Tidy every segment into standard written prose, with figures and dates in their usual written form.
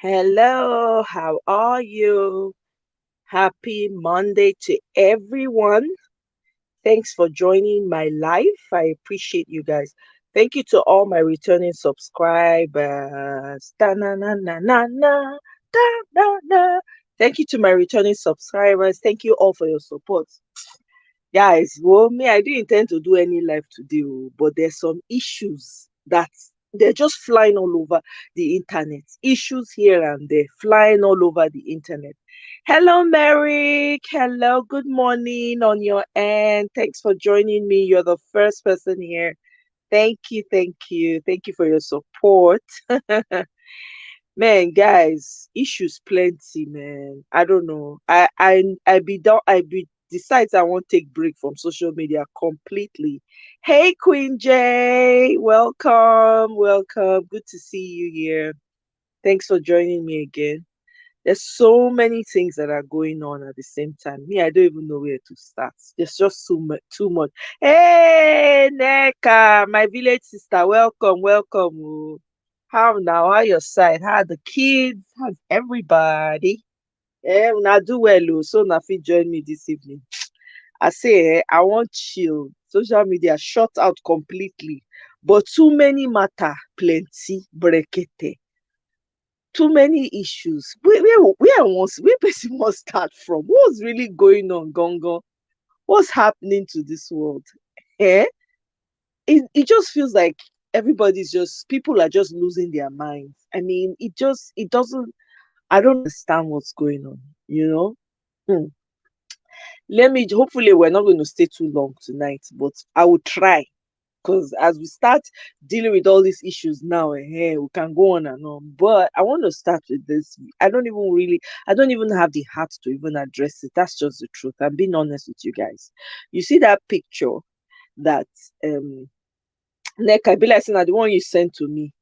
Hello, how are you? Happy Monday to everyone. Thanks for joining my live. I appreciate you guys. Thank you to all my returning subscribers. Da-na-na-na-na-na, da-na-na. Thank you to my returning subscribers. Thank you all for your support. Guys, well, me, I didn't intend to do any live today, but there's some issues that they're just flying all over the internet. Issues here and there, flying all over the internet. Hello, Merrick. Hello, good morning on your end. Thanks for joining me. You're the first person here. Thank you, thank you, thank you for your support. Man, guys, issues plenty, man. I don't know. I be decides I won't take break from social media completely. Hey, Queen J, welcome, welcome. Good to see you here. Thanks for joining me again. There's so many things that are going on at the same time. Me, I don't even know where to start. There's just so much, too much. Hey, Neka, my village sister, welcome, welcome. Oh. How now? How your side? How are the kids? How's everybody? Una do well, oh. So na fit join me this evening. I say, I want chill. Social media shut out completely, but too many matter, plenty, brekete. Too many issues. Where person must start from? What's really going on, Gongo? What's happening to this world? Eh? It just feels like everybody's just people are just losing their minds. I mean, it doesn't I don't understand what's going on, you know? Hmm. Let me hopefully we're not going to stay too long tonight, but I will try. Because as we start dealing with all these issues now, we can go on and on. But I want to start with this. I don't even have the heart to even address it. That's just the truth. I'm being honest with you guys. You see that picture that Neck, I be like saying that the one you sent to me,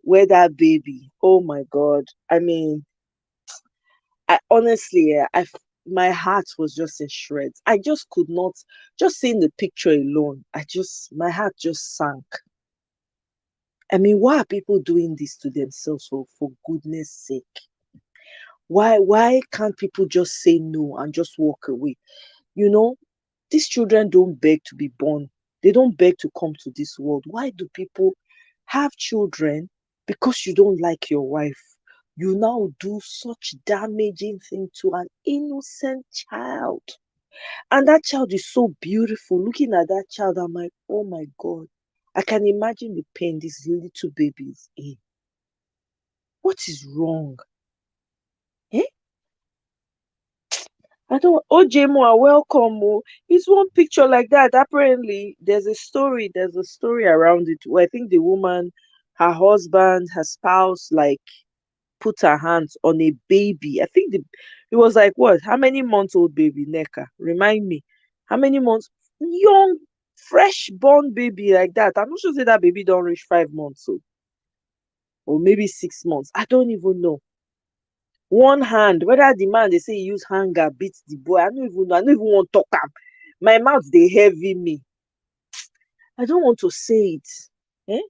where that baby. Oh my God. I mean, I honestly, my heart was just in shreds. I just could not, just seeing the picture alone, my heart just sank. I mean, why are people doing this to themselves for goodness sake? Why can't people just say no and just walk away? You know, these children don't beg to be born. They don't beg to come to this world. Why do people have children because you don't like your wife? You now do such damaging thing to an innocent child. And that child is so beautiful. Looking at that child, I'm like, oh my God. I can imagine the pain these little babies in. What is wrong? Eh? I don't. Ojemo, welcome. Oh. It's one picture like that. Apparently, There's a story around it where I think the woman, her husband, her spouse, like put her hands on a baby. I think it was like what? How many months old baby, Neka? Remind me. How many months? Young, fresh born baby like that. I'm not sure say that baby don't reach 5 months old or maybe 6 months. I don't even know. One hand, whether the man they say he use hanger beat the boy, I don't even know. I don't even want to talk am. My mouth they heavy me. I don't want to say it. Eh?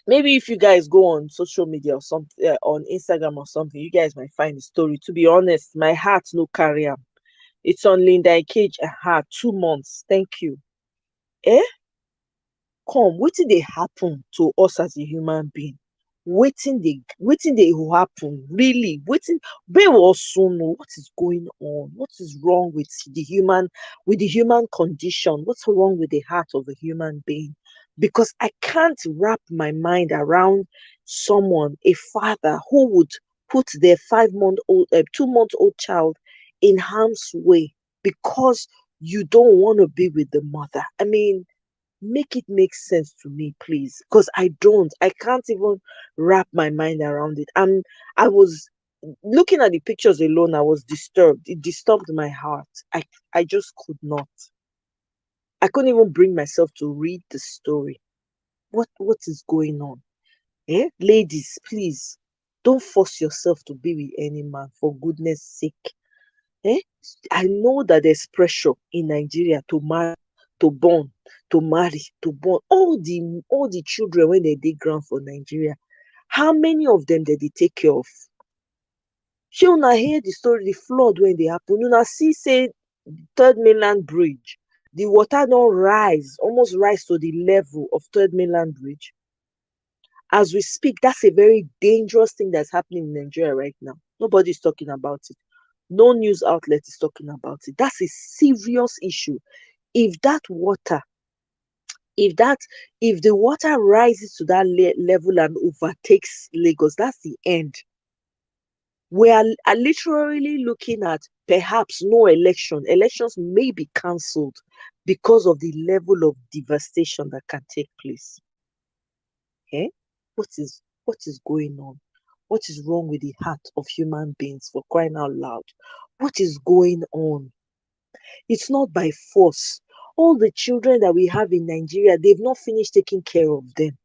Maybe if you guys go on social media or something, on Instagram or something, you guys might find the story. To be honest, my heart no carry am. It's on Linda Cage and her 2 months. Thank you. Eh? Come, wetin dey happen to us as a human being? Wetin dey happen? Really? Wetin we also know what is going on? What is wrong with the human condition? What's wrong with the heart of a human being? Because I can't wrap my mind around someone, a father who would put their 5 month old, 2 month old child in harm's way because you don't want to be with the mother. I mean, make it make sense to me, please, because I can't even wrap my mind around it. I was looking at the pictures alone, I was disturbed. It disturbed my heart. I just could not. I couldn't even bring myself to read the story. What is going on? Ladies, please don't force yourself to be with any man, for goodness sake. Eh? I know that there's pressure in Nigeria to marry, to born, to marry, to born. All the children when they dig ground for Nigeria. How many of them did they take care of? Shey una hear the story, the flood when they happen. Una see say Third Mainland Bridge, the water don't rise, almost rise to the level of Third Mainland Bridge. As we speak, that's a very dangerous thing that's happening in Nigeria right now. Nobody's talking about it. No news outlet is talking about it. That's a serious issue. If that water, if that, if the water rises to that level and overtakes Lagos, that's the end. We are literally looking at perhaps no election. Elections may be cancelled because of the level of devastation that can take place. Eh? What is going on? What is wrong with the heart of human beings, for crying out loud? What is going on? It's not by force. All the children that we have in Nigeria, they've not finished taking care of them.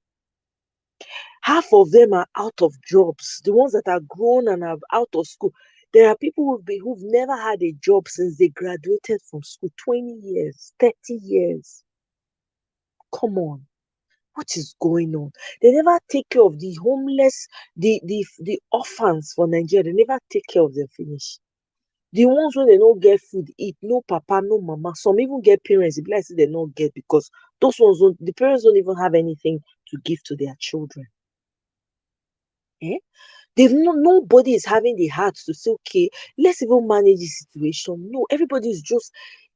Half of them are out of jobs. The ones that are grown and are out of school. There are people who've never had a job since they graduated from school. 20 years, 30 years. Come on. What is going on? They never take care of the homeless, the orphans for Nigeria. They never take care of them finish. The ones where they don't get food eat, no papa, no mama. Some even get parents. It be like say they don't get because those ones the parents don't even have anything to give to their children. Eh? Nobody is having the heart to say, okay, let's even manage the situation. No, everybody is just,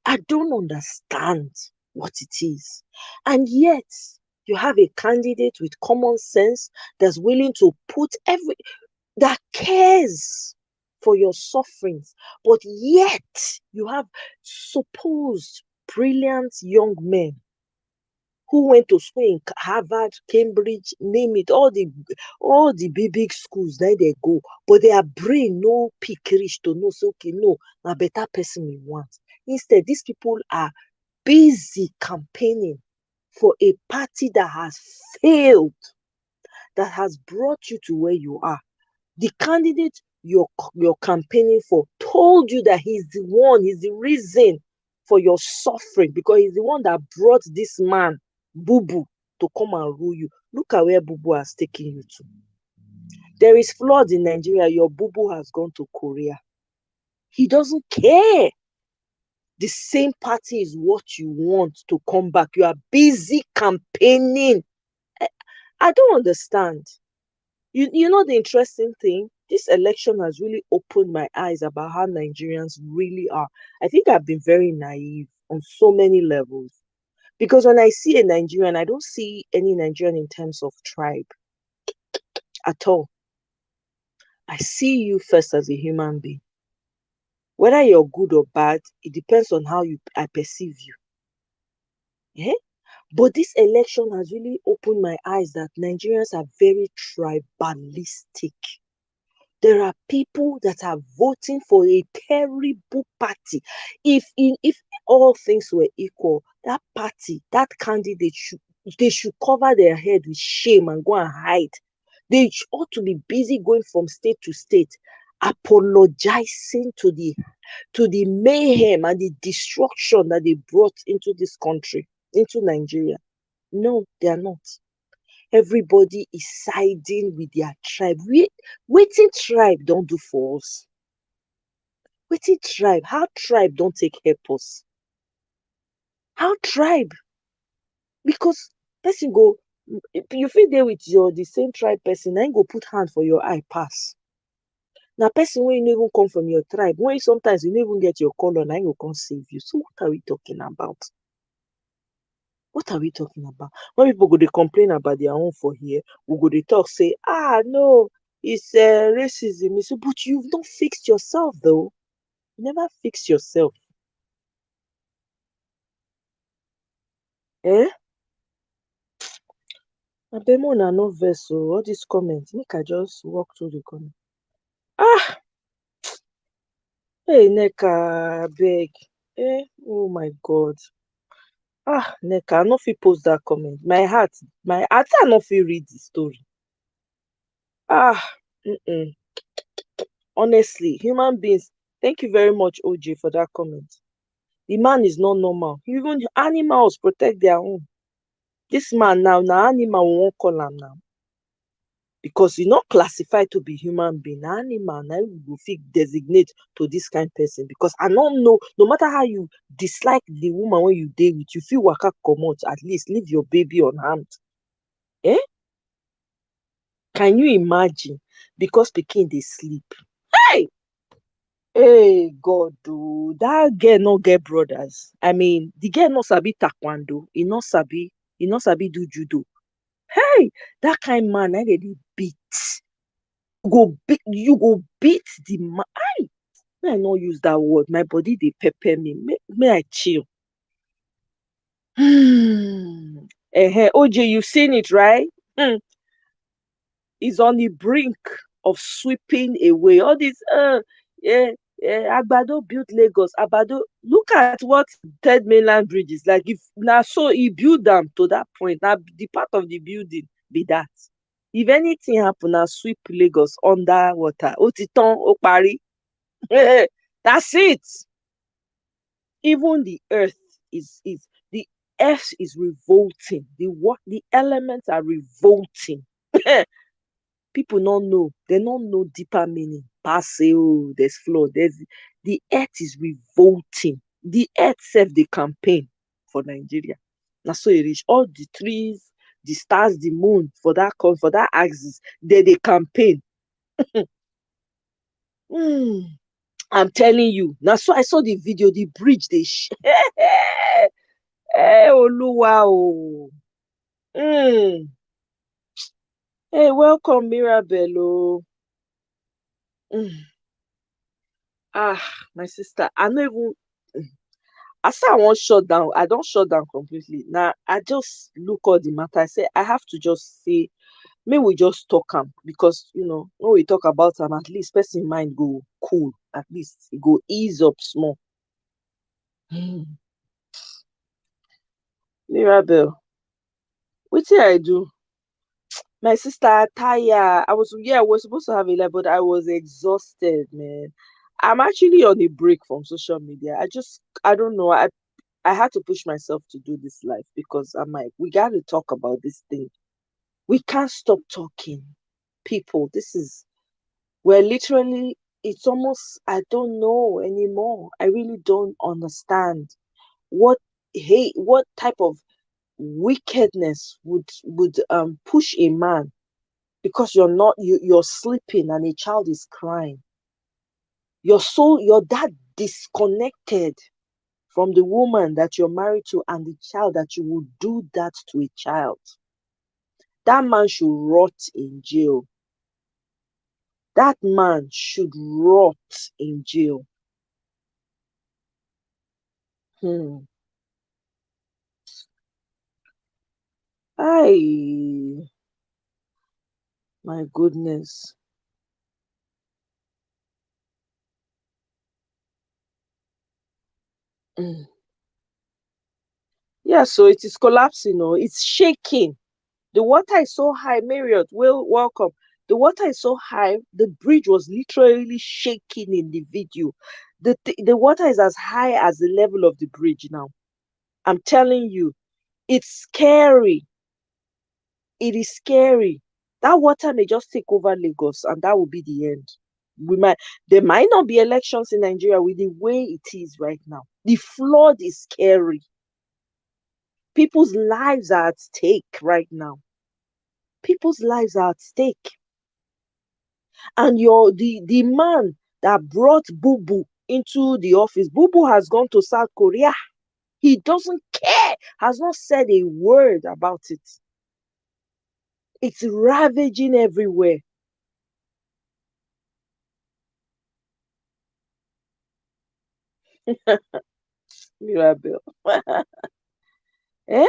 I don't understand what it is. And yet, you have a candidate with common sense that's willing to put that cares for your sufferings. But yet, you have supposed brilliant young men who went to school in Harvard, Cambridge, name it, all the big schools, there they go. But their brain no pick reach to know, so okay, no, a better person we want. Instead, these people are busy campaigning for a party that has failed, that has brought you to where you are. The candidate you're campaigning for told you that he's the reason for your suffering, because he's the one that brought this man, Boo Boo, to come and rule you. Look at where Boo Boo has taken you to. There is flood in Nigeria. Your Boo Boo has gone to Korea. He doesn't care. The same party is what you want to come back. You are busy campaigning. I don't understand. You know the interesting thing? This election has really opened my eyes about how Nigerians really are. I think I've been very naive on so many levels. Because when I see a Nigerian, I don't see any Nigerian in terms of tribe at all. I see you first as a human being. Whether you're good or bad, it depends on how I perceive you. Eh? But this election has really opened my eyes that Nigerians are very tribalistic. There are people that are voting for a terrible party. If all things were equal, that party, that candidate they should cover their head with shame and go and hide. They ought to be busy going from state to state, apologizing to the mayhem and the destruction that they brought into this country, into Nigeria. No, they are not. Everybody is siding with their tribe. Wetin tribe don't do for us? Wetin tribe? How tribe don't take help us? How tribe? Because person go, you fit there with the same tribe person, na him go put hand for your eye pass. Na person wey no even come from your tribe, when sometimes you no even get your color, na him go come save you. So what are we talking about? What are we talking about? When people go dey complain about their own for here, we go dey talk say, no, it's racism. You say, but you've not fixed yourself though. You never fix yourself. Eh? Abeg make una no vex oo. All these comments, make I just walk through the comment. Hey Nneka, abeg. Oh my God. Nneka, I no fit post that comment. My heart, I no fit read the story. Mm-mm. Honestly, human beings, thank you very much, OJ, for that comment. The man is not normal. Even animals protect their own. This man now animal we won't call him now. because e not classified to be human being. Na animal na we go fit designate to this kind person, because I don't know, no matter how you dislike the woman when you dey with, you fit waka comot, at least leave your baby unharmed. Eh? Can you imagine? Because pikin dey sleep. Hey! Hey God, oh, that girl no get brothers. I mean, the girl no sabi taekwondo, e no sabi do judo. Hey, that kind man na dey beat. You go beat the man. May I not use that word. My body dey pepper me. May I chill. OJ, you've seen it, right? Is on the brink of sweeping away all this. Yeah, yeah. Agbado built Lagos. Agbado, look at what third mainland bridge is like. If now, so he built them to that point. Now the part of the building be that. If anything happen, now sweep Lagos under water. Otiton, Opari. That's it. Even the earth is revolting. The elements are revolting. People don't know. They don't know deeper meaning. Passe, oh, there's flood. The earth is revolting. The earth self the campaign for Nigeria. Now so it reach all the trees, the stars, the moon for that axis. They campaign. Hmm. I'm telling you. Now so I saw the video, the bridge they Hey, Oluwa o. Hey, welcome, Mirabel. Mm. Ah, my sister, I no even. I say I want shut down. I don't shut down completely. Now I just look all the matter. I say I have to just say, may we just talk because when we talk about them, at least person mind go cool. At least it go ease up small. Mirabel, wetin I do? My sister Taya, we're supposed to have 11, but I was exhausted, man. I'm actually on a break from social media. I don't know. I had to push myself to do this live because I'm like, we got to talk about this thing. We can't stop talking. People, we're literally, it's almost, I don't know anymore. I really don't understand what, what type of wickedness would push a man because you're sleeping and a child is crying. You're that disconnected from the woman that you're married to and the child that you would do that to a child. That man should rot in jail. That man should rot in jail. Hmm. Ay, my goodness. Mm. Yeah, so it is collapsing, it's shaking. The water is so high, Marriott, welcome. The water is so high, the bridge was literally shaking in the video. The water is as high as the level of the bridge now. I'm telling you, it's scary. It is scary. That water may just take over Lagos and that will be the end. There might not be elections in Nigeria with the way it is right now. The flood is scary. People's lives are at stake right now. People's lives are at stake. And the man that brought Boo Boo into the office, Boo Boo has gone to South Korea. He doesn't care, has not said a word about it. It's ravaging everywhere. Mirabel. Eh?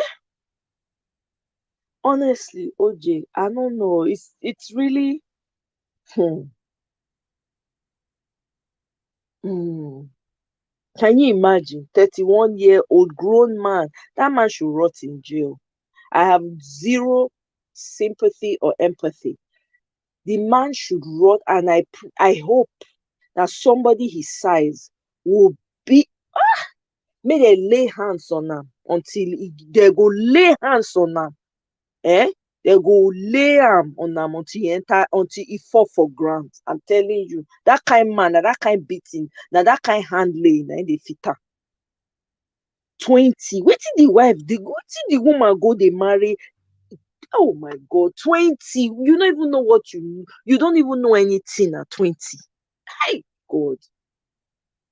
Honestly, OJ, I don't know. It's really hmm, hmm. Can you imagine? 31-year-old grown man. That man should rot in jail. I have zero sympathy or empathy. The man should rot, and I hope that somebody his size will be may they lay hands on him until they go lay hands on him. Eh? They go lay on am until e enter, until e fall for ground. I'm telling you, that kind man, na that kind beating, na that kind handling, na im dey fit am. 20. Wetin the wife, wetin the woman go dey marry? Oh my God, 20. You don't even know what you don't even know anything at 20. Hi, God.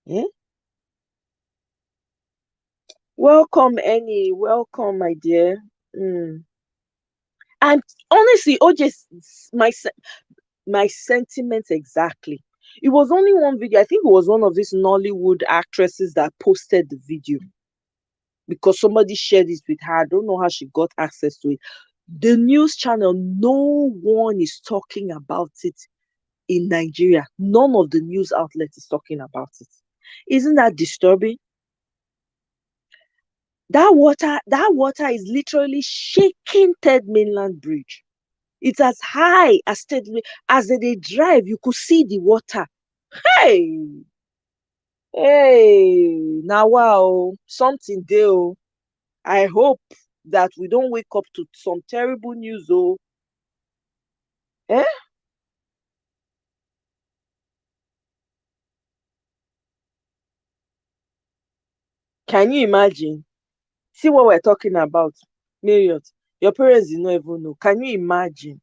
Eh? Welcome, Annie. Welcome, my dear. Mm. And honestly, OJ, my sentiments exactly. It was only one video. I think it was one of these Nollywood actresses that posted the video because somebody shared it with her. I don't know how she got access to it. The news channel, no one is talking about it in Nigeria. None of the news outlets is talking about it. Isn't that disturbing? That water is literally shaking Third Mainland Bridge. It's as high as as they drive, you could see the water. Hey, hey, now wow, something there. Oh. I hope that we don't wake up to some terrible news. Oh, eh? Can you imagine? See what we're talking about, Marriott. Your parents did not even know. Can you imagine?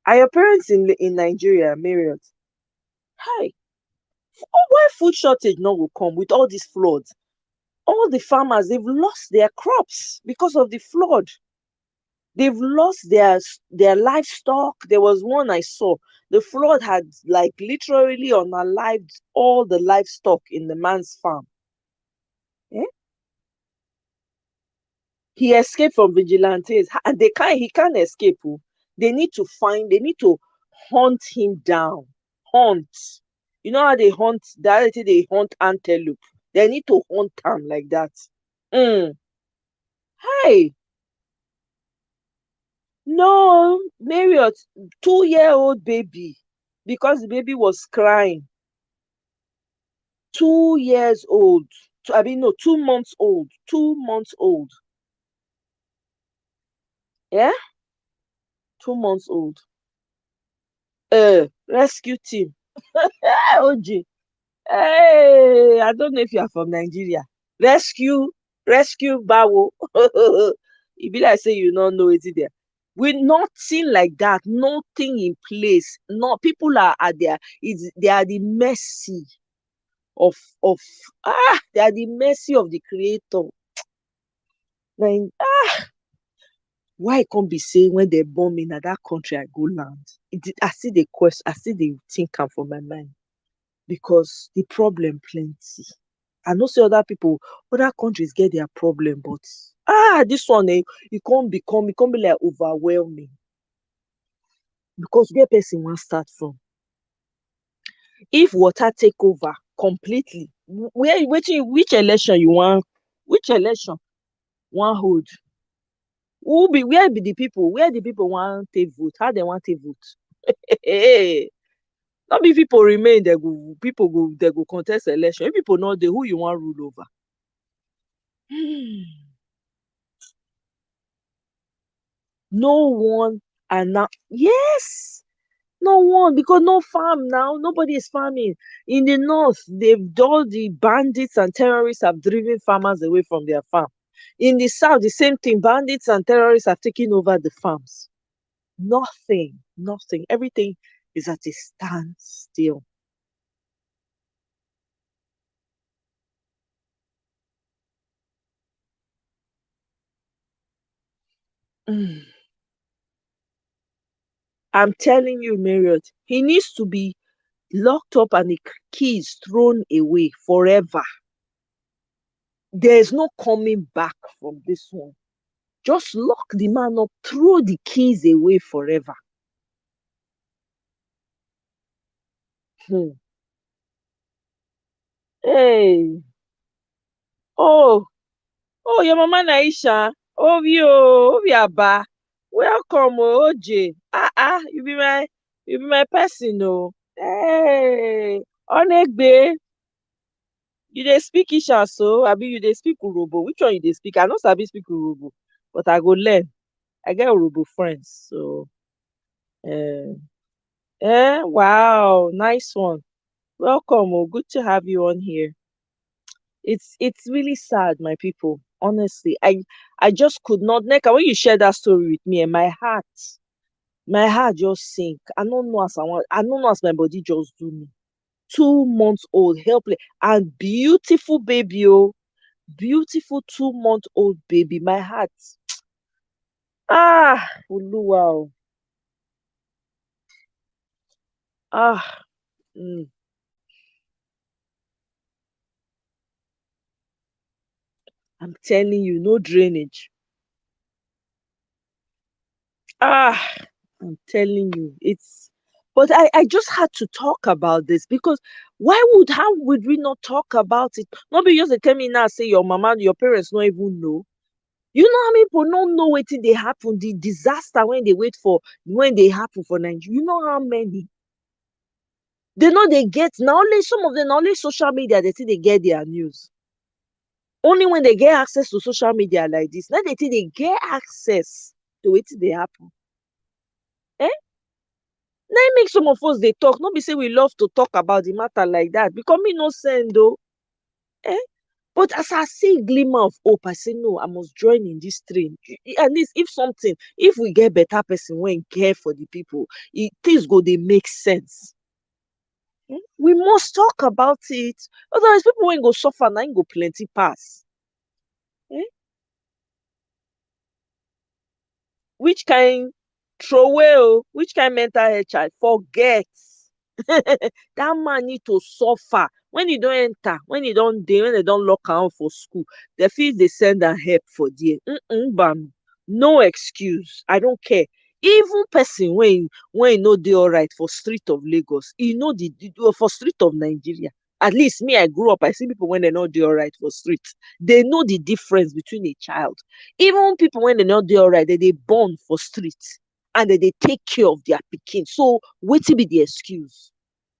Are your parents in Nigeria, Marriott? Hi. Oh, why food shortage not will come with all these floods? All the farmers, they've lost their crops because of the flood. They've lost their livestock. There was one I saw. The flood had like literally unalived all the livestock in the man's farm. Eh? He escaped from vigilantes, and he can't escape. Oh. They need to hunt him down. Hunt. You know how they hunt, that they hunt antelope. They need to hunt him like that. Mm. Hey, no, Marriott, 2-year-old baby, because the baby was crying. 2 years old. I mean, no, 2 months old. 2 months old. Yeah, 2 months old. Rescue team. OG. Hey, I don't know if you are from Nigeria. Rescue, rescue Bawo. It be like say you don't know it there. With nothing like that, nothing in place. No, people are at their they are the mercy of of they are the mercy of the creator. Like, why it can't be saying when they bomb me in that country I go land? I see the question, I see the think come for my mind. Because the problem plenty. I know say other countries get their problem, but this one it can't be like overwhelming because where person wan start from. If water take over completely, which election you want? Which election wan hold? Where be the people? Where the people want take vote? How they want take vote? Hey, not be people remain, they go contest election. If people not there, who you want rule over? No one and now yes, no one because no farm now. Nobody is farming. In the north, all the bandits and terrorists have driven farmers away from their farm. In the south, the same thing. Bandits and terrorists have taken over the farms. Nothing, nothing. Everything is at a standstill. Mm. I'm telling you, Marriott, he needs to be locked up and the keys thrown away forever. There is no coming back from this one. Just lock the man up, throw the keys away forever. Hmm. Hey, oh, oh, your mama Naisha, Ovi Aba, welcome, OJ. You be my person, oh. Hey, Onegbe, you dey speak Isha so, abi you dey speak Urobo? Which one you dey speak? I no sabi speak Urobo, but I go learn. I get Urubu friends. So uh, wow, nice one. Welcome. Oh, good to have you on here. It's really sad, my people. Honestly, I just could not. Neka, when you share that story with me, and my heart just sink. I don't know as my body just do me. 2 months old, helpless, and beautiful baby, oh, beautiful 2 month old baby. My heart, ah, Oluwa, oh, ah, mm, I'm telling you, no drainage. Ah, I'm telling you, but I just had to talk about this because how would we not talk about it? Not because they tell me now, say your mama, your parents don't even know. You know how many people don't know wetin dey happen, the disaster when they wait for, when they happen for Nigeria. You know how many? They know they get, now only some of them, na only social media they think they get their news. Only when they get access to social media like this, now they think they get access to wetin dey happen. Eh? Na im make some of us dey talk. No be say we love to talk about the matter like that. Because me no send though. Eh? But as I see glimmer of hope, I say no, I must join in this train. At least if we get better person wey care for the people, things go dey make sense. We must talk about it. Otherwise, people wey go suffer na im go plenty pass. Eh? Which kind throway oh, which kind mental health child? Forget. Dat man need to suffer. When e don enter, when e don dey, when dem don lock am for school, dem fit dey send am help for there. Bam. No excuse. I don't care. Even person wey no dey alright for street of Lagos, e know for street of Nigeria. At least me, I grew up, I see people when dem no dey alright for street. They know the difference between a child. Even people when dem no dey alright, dem dey born for street and dem dey take care of their pikin. So wetin be the excuse?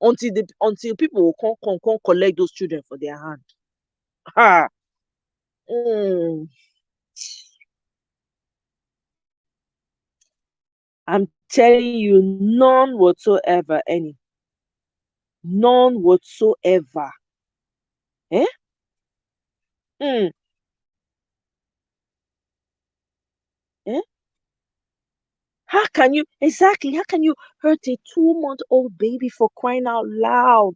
Until people will come collect those children for their hand. Ah, mm, I'm telling you, none whatsoever, any, none whatsoever. Eh? Mm, eh? How can you hurt a 2 month old baby for crying out loud?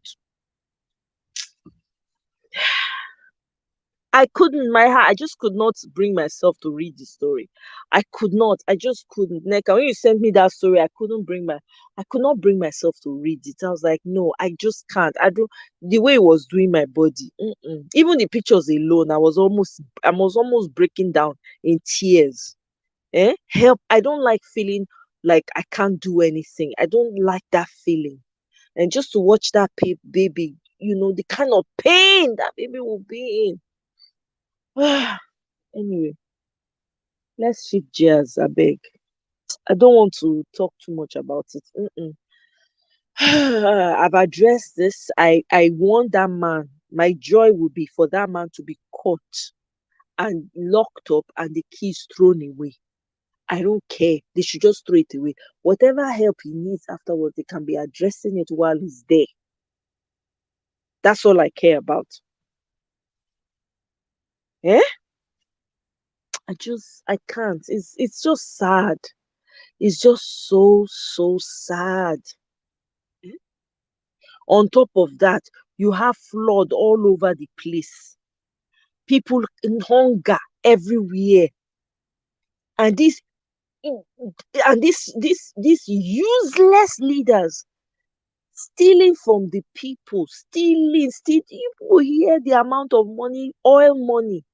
I couldn't, my heart, I just could not bring myself to read the story. I just couldn't. Neka, when you sent me that story, I could not bring myself to read it. I was like, no, I just can't. I don't, the way it was doing my body. Even the pictures alone, I was almost breaking down in tears. Help. I don't like feeling like I can't do anything. I don't like that feeling. And just to watch that baby, the kind of pain that baby will be in. Anyway, let's shift gears, I beg. I don't want to talk too much about it. I've addressed this. I want that man. My joy would be for that man to be caught and locked up and the keys thrown away. I don't care. They should just throw it away. Whatever help he needs afterwards, they can be addressing it while he's there. That's all I care about. Eh? I can't. It's just sad. It's just so sad. On top of that, you have flood all over the place. People in hunger everywhere. And these useless leaders stealing from the people, stealing. You hear the amount of money, oil money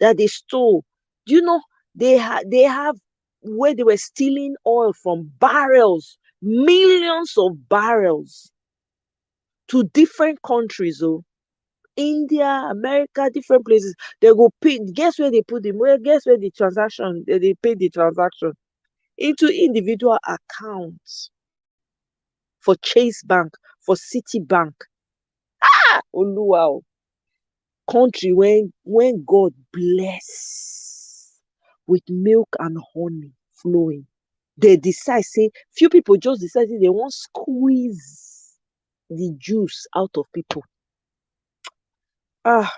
that they stole. Do you know they have where they were stealing oil from barrels, millions of barrels to different countries, oh, India, America, different places. They go pay. Guess where they put them? Well, guess where the transaction they pay the transaction into individual accounts for Chase Bank, for Citibank. Oluwa, o. Country when God bless with milk and honey flowing. They decide, say, few people just decided they want squeeze the juice out of people. Ah,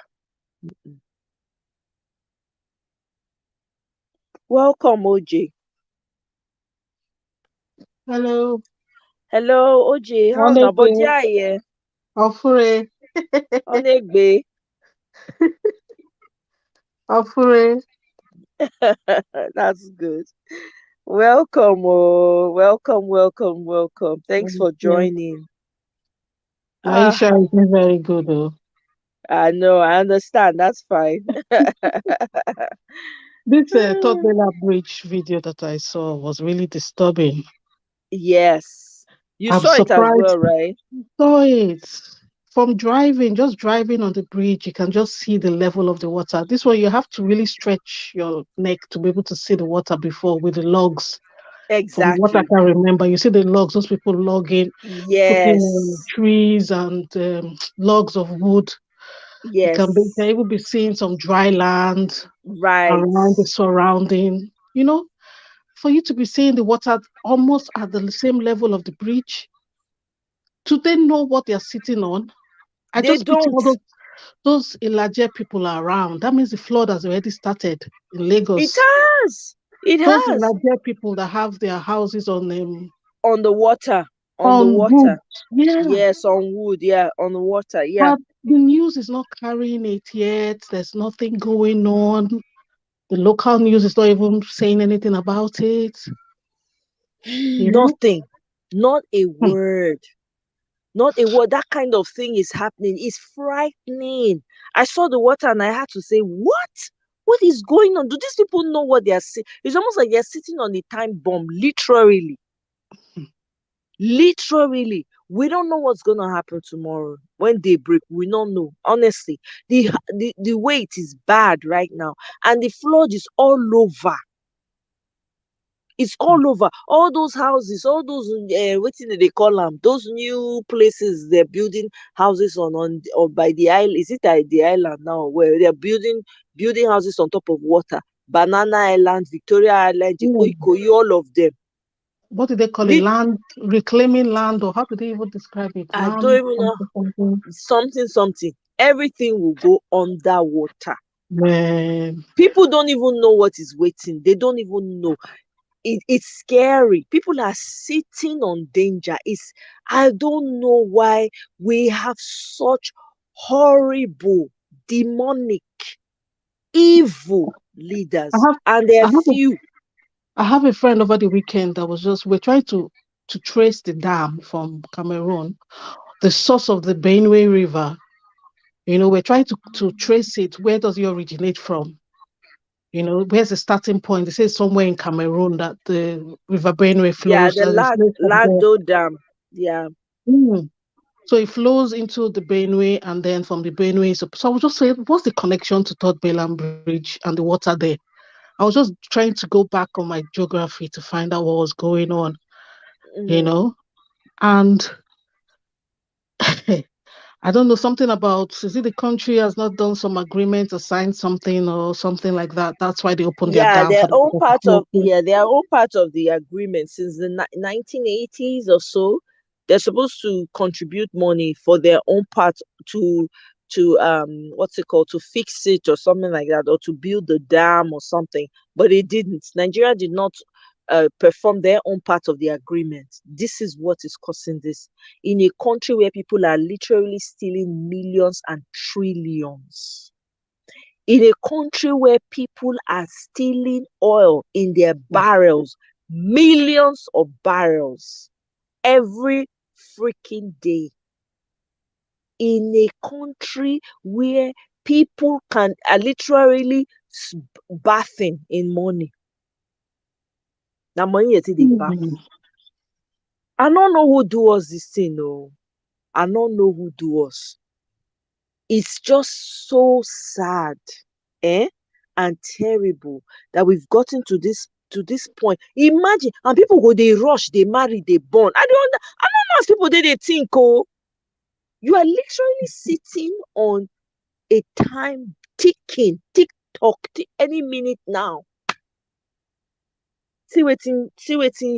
welcome, OJ. Hello, Hello, OJ. How's na Wanegbe, body here? Ofure, Onegbe. Ofure. That's good. Welcome, oh, welcome, welcome, welcome. Thanks for Yeah, joining. Ah, Aisha is not very good though. I know, I understand. That's fine. This Third Bella Bridge video that I saw was really disturbing. Yes. You I'm saw it as well, surprised right? I saw it. From driving, just driving on the bridge, you can just see the level of the water. This one, you have to really stretch your neck to be able to see the water before with the logs. From what I Exactly. can remember, you see the logs, those people logging, putting Yes. trees and logs of wood. You can Yes. even be seeing some dry land Right. around the surrounding. For you to be seeing the water almost at the same level of the bridge, do they know what they're sitting on? I They just picture don't. all those Ilaje people are around. That means the flood has already started in It Lagos. has. It Those has. Ilaje people that have their houses On the water. On the on wood. water. Yeah. Yes, on wood. Yeah, on the water. Yeah. But the news is not carrying it yet. There's nothing going on. The local news is not even saying anything about it. You know? Nothing. Not a Hmm. word. Not a word. That kind of thing is happening. It's frightening. I saw the water and I had to say, what? What is going on? Do these people know what they are saying? It's almost like they're sitting on a time bomb, literally. Literally. We don't know what's gonna happen tomorrow. When they break, we don't know. Honestly. The way it is bad right now. And the flood is all over. It's all over. All those houses, all those what do they call them? Those new places they're building houses on or by the island. Is it at the island now where they're building houses on top of water? Banana Island, Victoria Island, Hmm. Ikoyi, all of them. What do they call it? Lit- Land, reclaiming land, or how do they even describe it? I don't Land, even know, something, something. something, something. Everything will go underwater. Man, People don't even know what is waiting. They don't even know. It's scary. People are sitting on danger. I don't know why we have such horrible, demonic, evil I leaders, have, and they're I have, a, few. I have a friend over the weekend that was we're trying to trace the dam from Cameroon, the source of the Benue River. We're trying to trace it. Where does it originate from? Where's the starting point? They say somewhere in Cameroon that the River Benue Yeah, flows, the that it flows from there. Lagdo Dam. Yeah, Mm. So it flows into the Benue, and then from the Benue. So I was just saying, what's the connection to Third Bayland Bridge and the water there? I was just trying to go back on my geography to find out what was going on, you mm, know? And I don't know, something about, is it the country has not done some agreement or signed something or something like that? That's why they opened their yeah. dam for Their the own people to part flow of through. yeah, their own part of the agreement since the 1980s or so. They're supposed to contribute money for their own part to what's it called, to fix it or something like that, or to build the dam or something, but they didn't. Nigeria did not perform their own part of the agreement. This is what is causing this in a country where people are literally stealing millions and trillions, in a country where people are stealing oil in their barrels, millions of barrels every freaking day, in a country where people can are literally bathing in money. Now money you take dey bath. Mm. I don't know who do us this thing. Oh, I don't know who do us. It's just so sad, eh, and terrible that we've gotten to this point. Imagine, and people go dey rush, dey marry, dey born. I don't know as people dey think. Oh, you are literally sitting on a time ticking, tick tock, any minute now. See wetin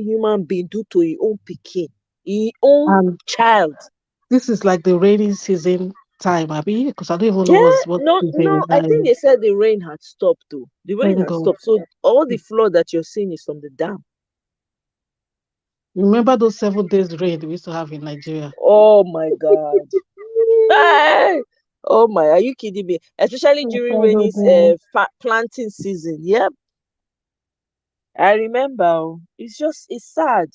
human being do to him own pikin, him own And child. this is like the rainy season time, Abby, because I don't even know Yeah, what no, season no, we I are think in. they said the rain had stopped though. The rain Thank had God. stopped. So all the flood that you're seeing is from the dam. Remember those 7 days rain we used to have in Nigeria? Oh my God. Hey! Oh my, are you kidding me? Especially during rainy planting season. Yep, I remember. Oh. It's sad.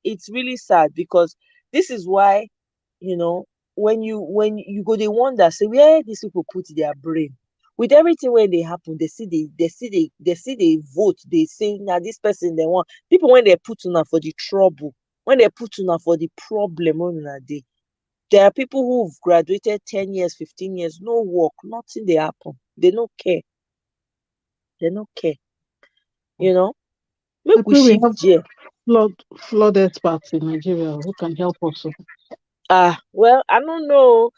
It's really sad because this is why, you know, when you go, they wonder, say, where these people put their brain. With everything when they happen, they vote, they say, now this person they want. People when they put on for the trouble, when they put on for the problem on a day. There are people who've graduated 10 years, 15 years, no work, nothing they happen. They don't care. They don't care. You know? Make I we pray we shift have gear. flood experts in Nigeria who can help us. Well, I don't know.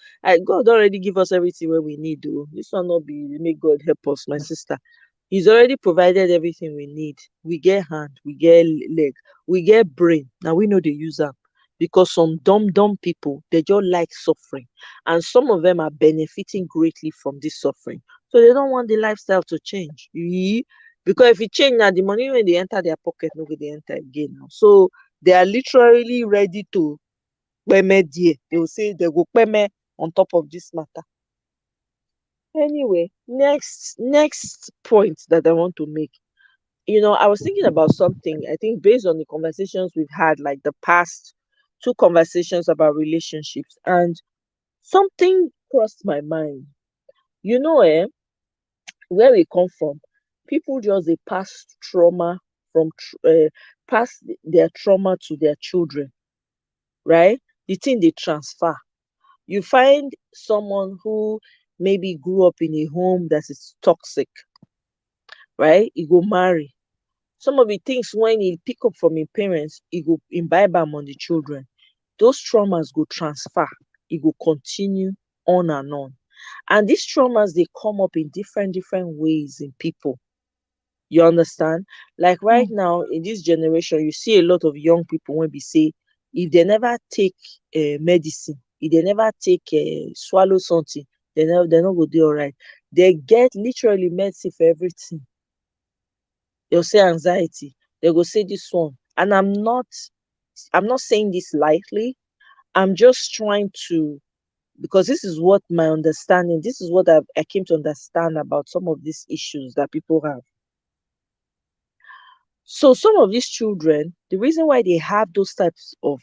God already give us everything where we need, though. This one not be make God help us, my sister. He's already provided everything we need. We get hand, we get leg, we get brain. Now we know they use them because some dumb people they just like suffering, and some of them are benefiting greatly from this suffering. So they don't want the lifestyle to change. Because if it change now, the money when they enter their pocket, no go they enter again now. So they are literally ready to peme there. They will say they go peme on top of this matter. Anyway, next point that I want to make. I was thinking about something. I think based on the conversations we've had, like the past two conversations about relationships, and something crossed my mind. Where we come from, people just they pass trauma from pass their trauma to their children, right? The thing they transfer. You find someone who maybe grew up in a home that is toxic, right? He go marry. Some of the things when he pick up from his parents, he go imbibe them on the children. Those traumas go transfer. It go continue on and on. And these traumas they come up in different ways in people. You understand? Like right Mm. now in this generation, you see a lot of young people when we say if they never take medicine, if they never take swallow something, they not go do all right. They get literally medicine for everything. They'll say anxiety. They go say this one. And I'm not saying this lightly. I'm just trying to because this is what my understanding, this is what I came to understand about some of these issues that people have. So some of these children, the reason why they have those types of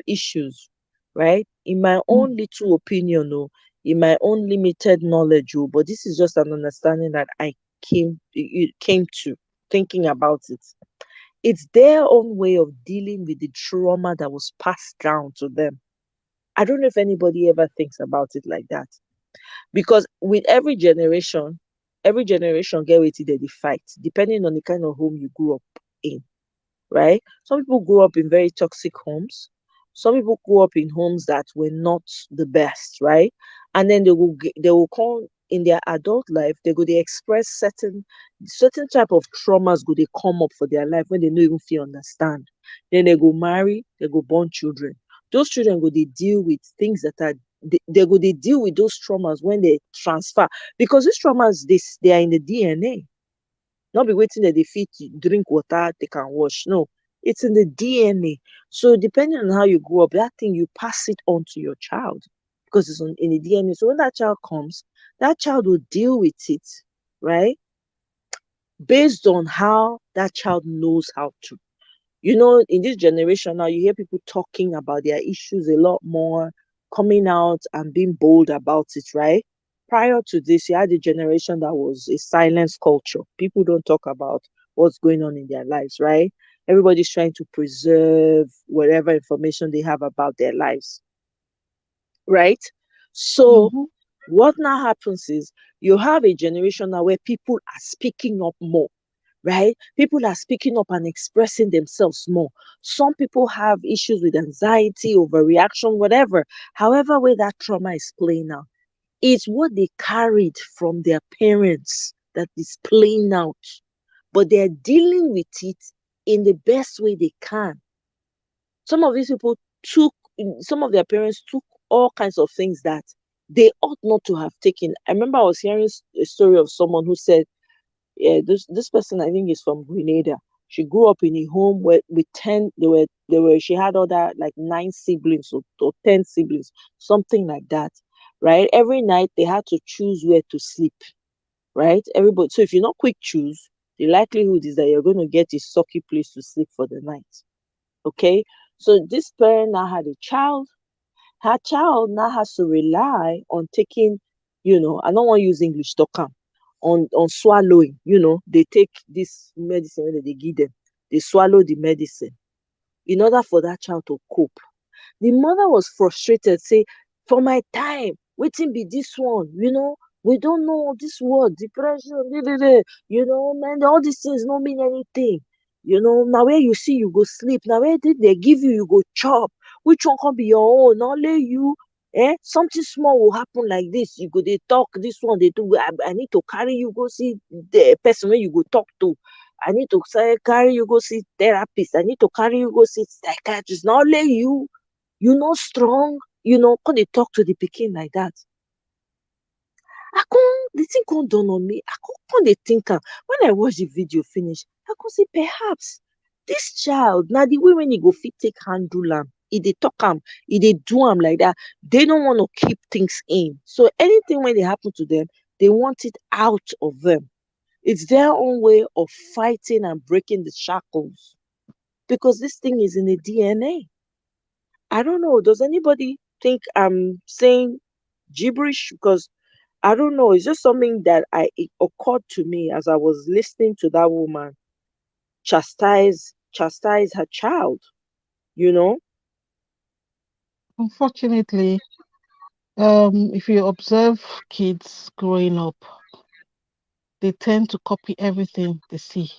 issues, right? In my Mm. own little opinion, or in my own limited knowledge, but this is just an understanding that I came to thinking about it. It's their own way of dealing with the trauma that was passed down to them. I don't know if anybody ever thinks about it like that. Because with every generation get wetin dem dey fight, depending on the kind of home you grew up in, right? Some people grew up in very toxic homes. Some people grew up in homes that were not the best, right? And then they will come in their adult life, they express certain type of traumas go they come up for their life when they no even feel understand. Then they go marry, they go born children. Those children go they deal with things that are they go they deal with those traumas when they transfer because these traumas they are in the DNA. Not be waiting that they fit drink water, they can wash. No, it's in the DNA. So depending on how you grow up, that thing you pass it on to your child because it's in the DNA. So when that child comes, that child will deal with it, right? Based on how that child knows how to. In this generation now, you hear people talking about their issues a lot more, coming out and being bold about it, right? Prior to this, you had a generation that was a silence culture. People don't talk about what's going on in their lives, right? Everybody's trying to preserve whatever information they have about their lives, right? So, Mhm. what now happens is you have a generation now where people are speaking up more, right? People are speaking up and expressing themselves more. Some people have issues with anxiety, overreaction, whatever. However, way that trauma is playing out, it's what they carried from their parents that is playing out. but they're dealing with it in the best way they can. Some of these people took, some of their parents took all kinds of things that they ought not to have taken. I remember I was hearing a story of someone who said, yeah, this person I think is from Grenada. She grew up in a home where with 10, she had other like 9 siblings or 10 siblings, something like that. Right? Every night they had to choose where to sleep. Right? Everybody, so if you not quick choose, the likelihood is that you're going to get a sucky place to sleep for the night. Okay. So this parent now had a child. Her child now has to rely on taking, I don't want to use English to come, on swallowing. They take this medicine when they give them. They swallow the medicine in order for that child to cope. The mother was frustrated, say, for my time, wetin be this one? We don't know this word, depression, man, all these things don't mean anything. Now where you see, you go sleep. Now where did they give you, you go chop. Which one can be your own? Only you. Something small will happen like this. You go, they talk, this one, they do. I need to carry you, go see the person where you go talk to. I need to say, carry you, go see therapist. I need to carry you, go see psychiatrist. Not only you know strong, come dey talk to the pikin like that. The thing come dawn on me. I come dey think am. When I watch the video finish, I come say perhaps this child, na the way when e go fit take handle am, e dey talk am, e dey do am like that. They don't want to keep things in. So anything when they happen to them, they want it out of them. It's their own way of fighting and breaking the shackles because this thing is in the DNA. I don't know. Does anybody think I'm saying gibberish? Because I don't know. It's just something that it occurred to me as I was listening to that woman chastise her child. You know. Unfortunately, if you observe kids growing up, they tend to copy everything they see.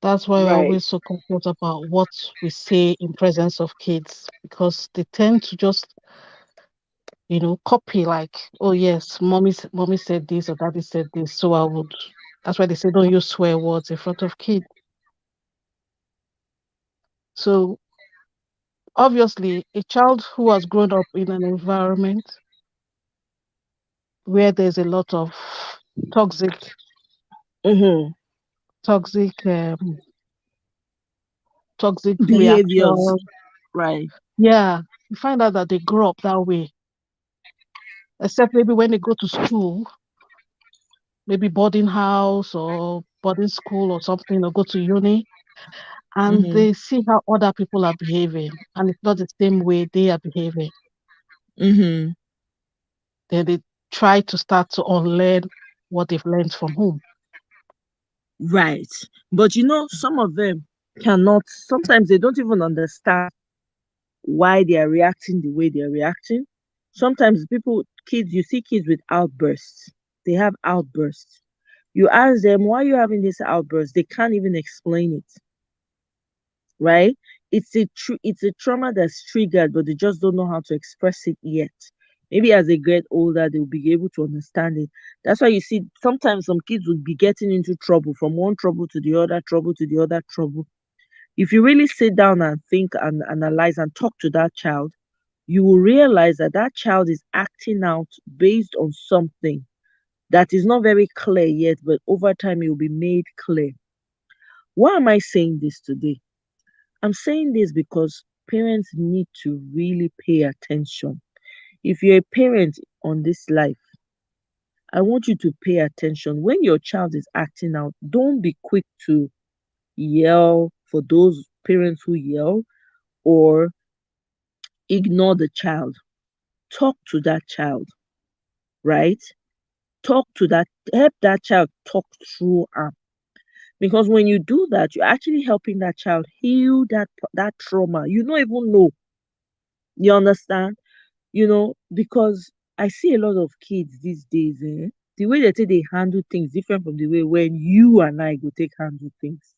That's why we're Right. always so cautious about what we say in presence of kids because they tend to just, copy like, oh yes, mommy said this or daddy said this, so I would. That's why they say don't use swear words in front of kids. So obviously, a child who has grown up in an environment where there's a lot of toxic, Mm-hmm. toxic, toxic Behaviors. reaction. Right. Yeah, you find out that they grow up that way. Except maybe when they go to school, maybe boarding house or boarding school or something, or go to uni, and Mm-hmm. they see how other people are behaving, and it's not the same way they are behaving. Mm-hmm. Then they try to start to unlearn what they've learned from home. Right. But some of them cannot. Sometimes they don't even understand why they are reacting the way they are reacting. Sometimes kids, you see kids with outbursts. They have outbursts. You ask them, why are you having this outburst? They can't even explain it, right? It's a trauma that's triggered, but they just don't know how to express it yet. Maybe as they get older, they'll be able to understand it. That's why you see sometimes some kids will be getting into trouble from one trouble to the other, trouble to the other trouble. If you really sit down and think and analyze and talk to that child, you will realize that that child is acting out based on something that is not very clear yet, but over time it will be made clear. Why am I saying this today? I'm saying this because parents need to really pay attention. If you're a parent on this life, I want you to pay attention. When your child is acting out, don't be quick to yell for those parents who yell or ignore the child. Talk to that child, right? Help that child talk through because when you do that, you're actually helping that child heal that trauma. You don't even know. You understand? Because I see a lot of kids these days, the way they say they handle things different from the way when you and I go take handle things.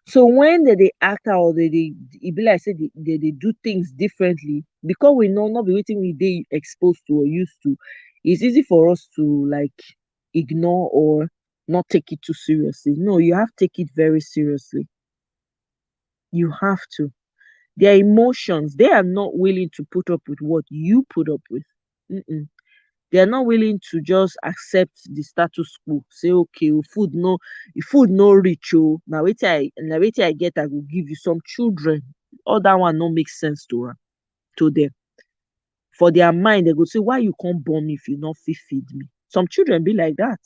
So when they act out or they it be like say they do things differently because we know not be waiting we they exposed to or used to, it's easy for us to like ignore or not take it too seriously. No, you have to take it very seriously. You have to. Their emotions, they are not willing to put up with what you put up with. Mm-mm. They are not willing to just accept the status quo. Say, okay, food no reach oh. Now wait till I get, I will give you some children. All that one no make sense to them. For their mind, they go say, why you can't born me if you not fit feed me? Some children be like that.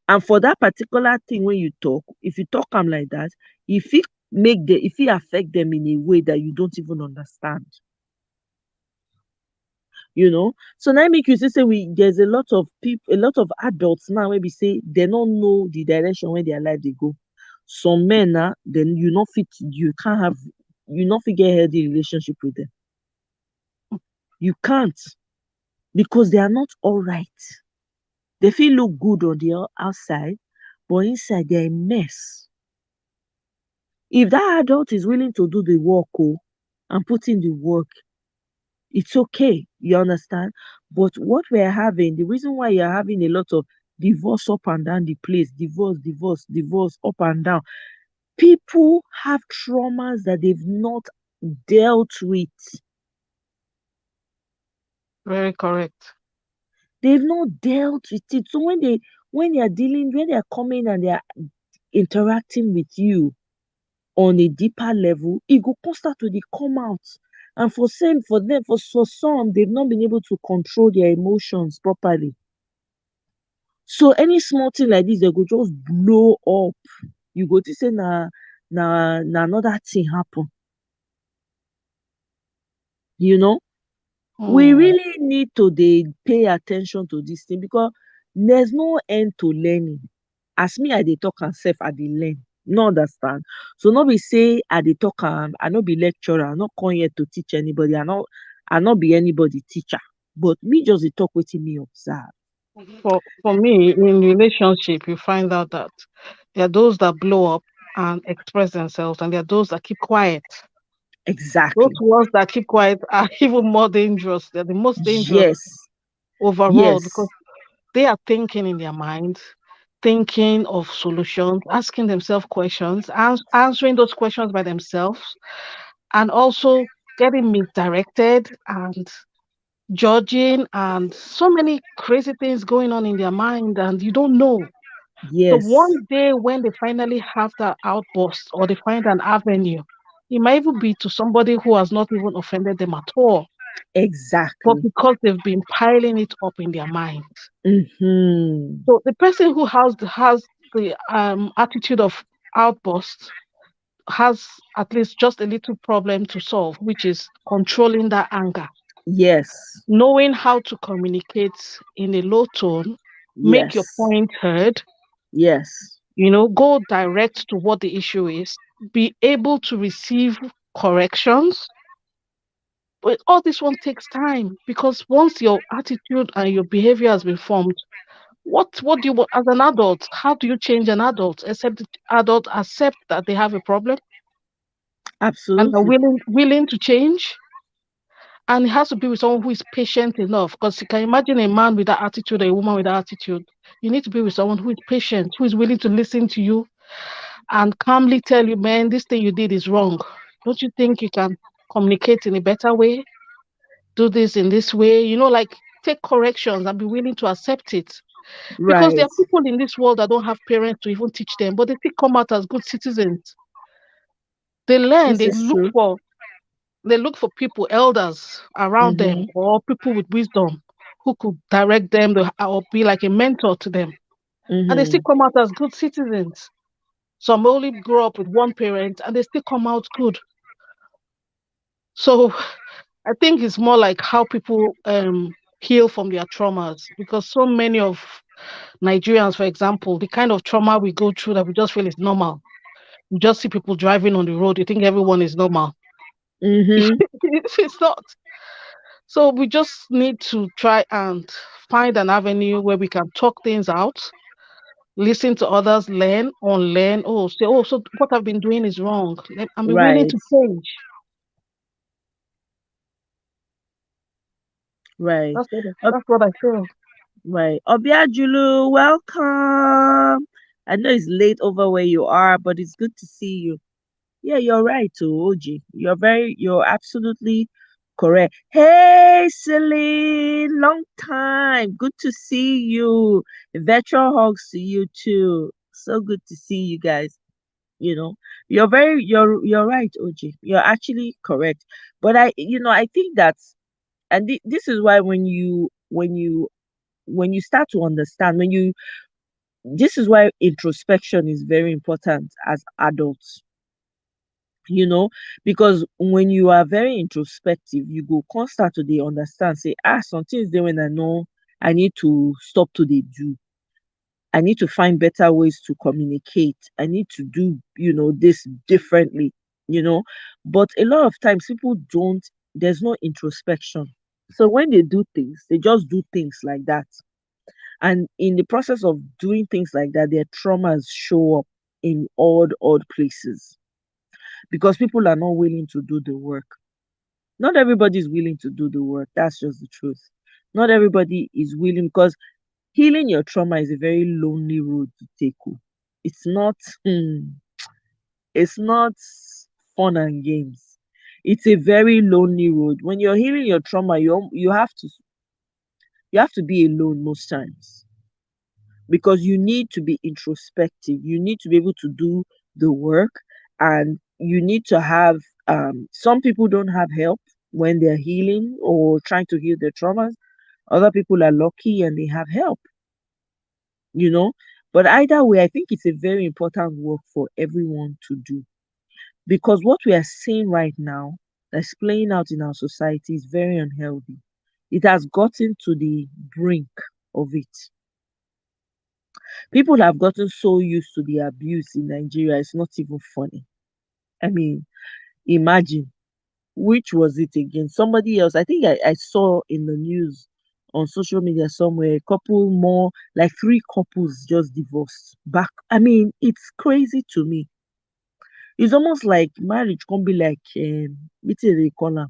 And for that particular thing, when you talk, if you talk them like that, if it affect them in a way that you don't even understand, you know. So now make you say we there's a lot of people, a lot of adults now maybe say they don't know the direction where their life they go. Some men now, then you can't have you not fit get healthy relationship with them. You can't, because they are not all right. They feel look good on the outside, but inside they're a mess. If that adult is willing to do the work, and put in the work, it's okay. You understand? But what we're having, the reason why you're having a lot of divorce up and down the place, divorce up and down. People have traumas that they've not dealt with. Very correct. They've not dealt with it. So when they're coming and they're interacting with you on a deeper level, it go come start to dey come out. And for some, they've not been able to control their emotions properly. So any small thing like this, they go just blow up. You go think say na another thing happen. You know, we Mm. really need to dey pay attention to this thing, because there's no end to learning. As me I dey talk am sef, I dey learn. You no understand? So no be say I dey talk am, I no be lecturer, I no come here to teach anybody, I no be anybody teacher. But me just dey talk wetin me observe. For me, in relationship, you find out that there are those that blow up and express themselves, and there are those that keep quiet. Those Exactly. ones that keep quiet are even more dangerous. They're the most dangerous Yes. overall Yes. because they are thinking in their mind, thinking of solutions, asking themselves questions, answering those questions by themselves, and also getting misdirected and judging, and so many crazy things going on in their mind, and you don't know. So Yes. one day when they finally have that outburst or they find an avenue, it might even be to somebody who has not even offended them at all, but Exactly. because they've been piling it up in their mind. Mm-hmm. So the person who has the attitude of outburst has at least just a little problem to solve, which is controlling that anger, Yes. knowing how to communicate in a low tone, make your Yes. point heard, Yes. go direct to what the issue is, be able to receive corrections. But all this one takes time because once your attitude and your behavior has been formed, what do you want as an adult? How do you change an adult? Except the adult accept that they have a problem and are Absolutely. willing to change. And it has to be with someone who is patient enough. Because you can imagine a man with that attitude, a woman with that attitude. You need to be with someone who is patient, who is willing to listen to you and calmly tell you, man, this thing you did is wrong. Don't you think you can communicate in a better way? Do this in this way, like take corrections and be willing to accept it. Because there Right. are people in this world that don't have parents to even teach them, but they still come out as good citizens. They learn, This is true. they look for people, elders around them, Mm-hmm. or people with wisdom who could direct them or be like a mentor to them. And they still Mm-hmm. come out as good citizens. Some only grow up with one parent and they still come out good. So I think it's more like how people heal from their traumas because so many of Nigerians, for example, the kind of trauma we go through that we just feel is normal. You just see people driving on the road, you think everyone is normal. Mm-hmm. It's not. So we just need to try and find an avenue where we can talk things out, listen to others, learn, unlearn. Oh, say, oh, so what I've been doing is wrong. And be willing Right. to change. Right. That's what Uh, that's what I feel. Right. Obiajulu, welcome. I know it's late over where you are, but it's good to see you. Yeah, you're right, too, OG. You're absolutely correct. Hey, Celine, long time. Good to see you. Virtual hugs to you too. So good to see you guys. You know, you're right, OG. You're actually correct. But I think that's, and this is why when you start to understand, this is why introspection is very important as adults, you know, because when you are very introspective, you go constant to the understand, say, some things there when I know I need to stop to the do. I need to find better ways to communicate. I need to do, this differently, you know. But a lot of times people don't, there's no introspection. So when they do things, they just do things like that. And in the process of doing things like that, their traumas show up in odd places because people are not willing to do the work. Not everybody is willing to do the work. That's just the truth. Not everybody is willing because healing your trauma is a very lonely road to take. It's not it's not fun and games. It's a very lonely road. When you're healing your trauma, you have to be alone most times because you need to be introspective. You need to be able to do the work, and you need to have some people don't have help when they're healing or trying to heal their traumas. Other people are lucky and they have help, you know. But either way, I think it's a very important work for everyone to do because what we are seeing right now that's playing out in our society is very unhealthy. It has gotten to the brink of it. People have gotten so used to the abuse in Nigeria, it's not even funny. I mean, imagine, which was it again? Somebody else, I think I saw in the news on social media somewhere, a couple more, like three couples just divorced back. I mean, it's crazy to me. It's almost like marriage can be like, what do they call am?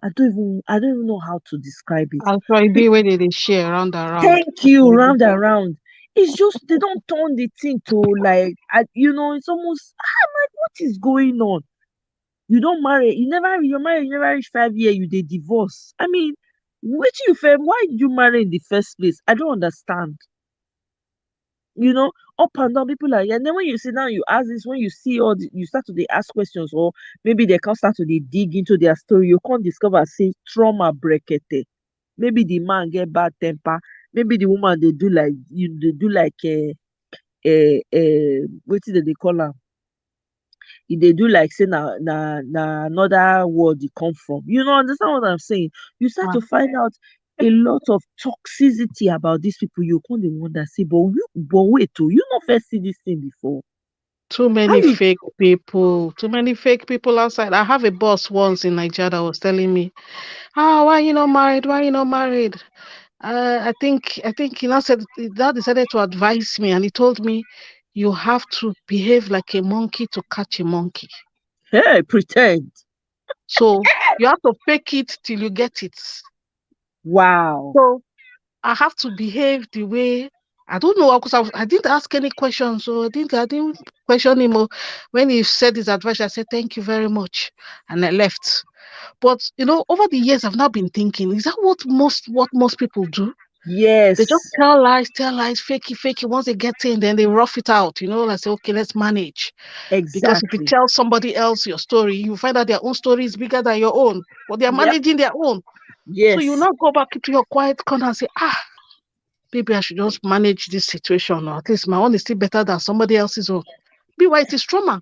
I don't even know how to describe it. As I be where they share around around. Thank As you, I be. round and round. It's just they don't turn the thing to like, it's almost, I'm like, what is going on? You don't marry, you're married, you never reach 5 years, you they divorce. I mean, which you feel, why did you marry in the first place? I don't understand. You know, up and down, people are, and then when you sit down, you ask this, when you see you start to they ask questions, or maybe they can start to they dig into their story, you can't discover, say, trauma brekete. Maybe the man get bad temper. Maybe the woman they do like what did they call am? If they do like say na another world they come from. You know, understand what I'm saying? You start Ah, to find out a lot of toxicity about these people. You can't dey wonder, say, but wait, oh, you not first see this thing before. too How many you fake people. Too many fake people outside. I have a boss once in Nigeria that was telling me, why you not married? Why you not married? I think he now said he now decided to advise me, and he told me you have to behave like a monkey to catch a monkey. hey pretend? So you have to fake it till you get it. Wow. So I have to behave the way I don't know because I didn't ask any questions, so I didn't question him. When he said his advice, I said thank you very much, and I left. But over the years, I've now been thinking: is that what most people do? They just Yes, tell lies, fake it. Once they get in, then they rough it out. Like say, okay, let's manage. Because if you exactly. tell somebody else your story, you find out their own story is bigger than your own, but they are Yep. managing their own. So you Yes, now go back into your quiet corner and say, maybe I should just manage this situation, or at least my own is still better than somebody else's own. Meanwhile, it is trauma,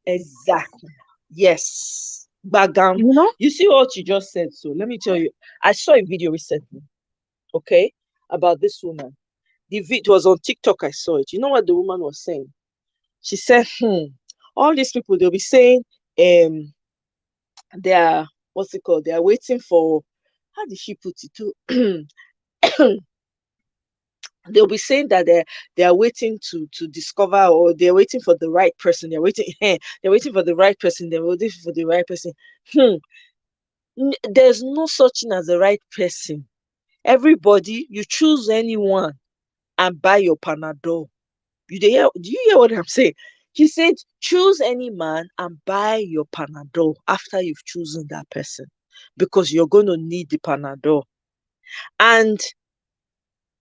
exactly. Yes. Bagam. you know? You see what you just said? So let me tell you, I saw a video recently, okay, about this woman. The video was on TikTok. I saw it. You know what the woman was saying? She said, all these people, they'll be saying, they are, what's it called? They are waiting for, how did she put it too? They'll be saying that they are waiting to discover, or they're waiting for the right person. They're waiting, they're waiting for the right person. They're waiting for the right person. Hmm. There's no such thing as the right person. Everybody, you choose anyone and buy your Panadol. Do you hear what I'm saying? She said, choose any man and buy your Panadol after you've chosen that person because you're going to need the Panadol. And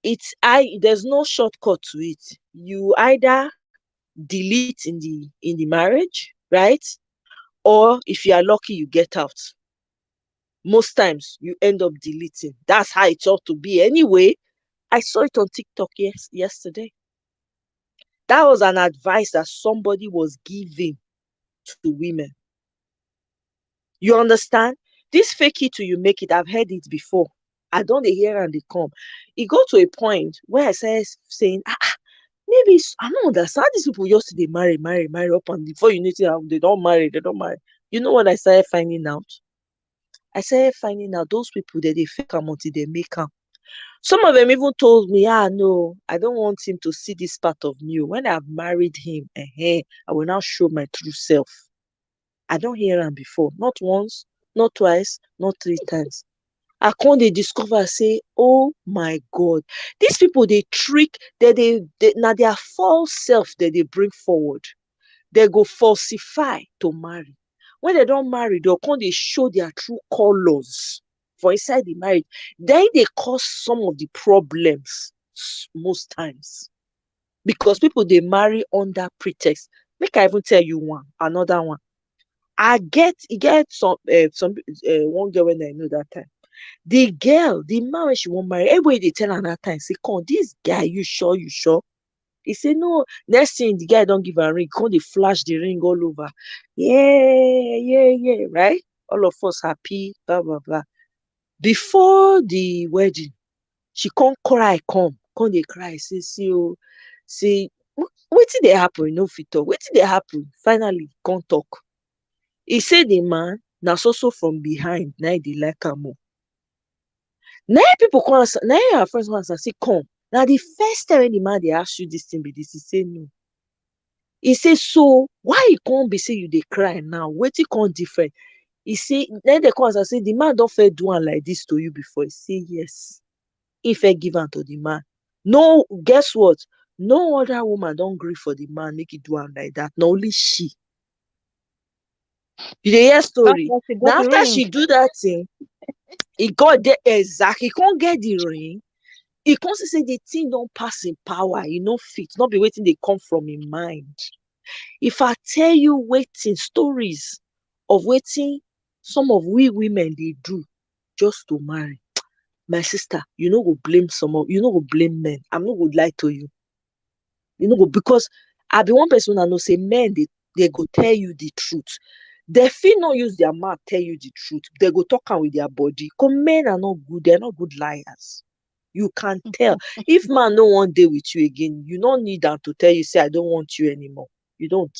there's no shortcut to it. You either delete in the marriage, right? Or if you are lucky, you get out. Most times you end up deleting. That's how it ought to be. Anyway, I saw it on TikTok yesterday. That was an advice that somebody was giving to women. You understand? This fake it till you make it, I've heard it before. I don't hear and they come. It got to a point where I started saying, maybe I don't understand. These people used to they marry up, and before you know it, they don't marry, they don't marry. You know what I started finding out? I started finding out those people that they fake am until they make am. Some of them even told me, no, I don't want him to see this part of me. When I've married him, I will now show my true self. I don't hear am before. Not once, not twice, not three times. I come dey discover say, oh my God, these people they trick, they na their false self that they bring forward. They go falsify to marry. When they don't marry, they'll come they show their true colors for inside the marriage. Then they cause some of the problems most times. Because people they marry under pretext. Make I even tell you another one. E get some one girl when I know that time. The man when she won't marry, everybody they tell her that time, say, come, this guy, you sure, you sure? He say, no. Next thing, the guy don't give her ring. Come, they flash the ring all over. Yeah, right? All of us happy, blah, blah, blah. Before the wedding, she come cry, come, they cry, say, see, oh, say, wetin dey happen? You no fit talk. Wetin dey happen? Finally, come talk. He say the man, na so from behind, na they like am more. Na people come answer, na our friends come answer, say, come. Now the first time when the man they ask you this thing be this, he say no. He say, so why you can't be say you dey cry now? Wetin come different? He say, then they come answer, say the man don't fair do one like this to you before. He say yes. He fair give am to the man. No, guess what? No other woman don't gree for the man make it do am like that. Not only she. You dey hear That's story. why she got Now the after ring. she do that thing, he got there exactly. He can't get the ring. He can't say the thing don't pass in power. He no fit. Not be waiting they come from in mind. If I tell you waiting stories of waiting some of we women they do just to marry, my sister, you know go blame men. I'm not gonna lie to you. You know go because I be one person I know say men they go tell you the truth. They feel not use their mouth tell you the truth. They go talk am with their body. Because men are not good, they're not good liars. You can tell. If man no wan dey with you again, you no need am to tell you say I don't want you anymore. You don't.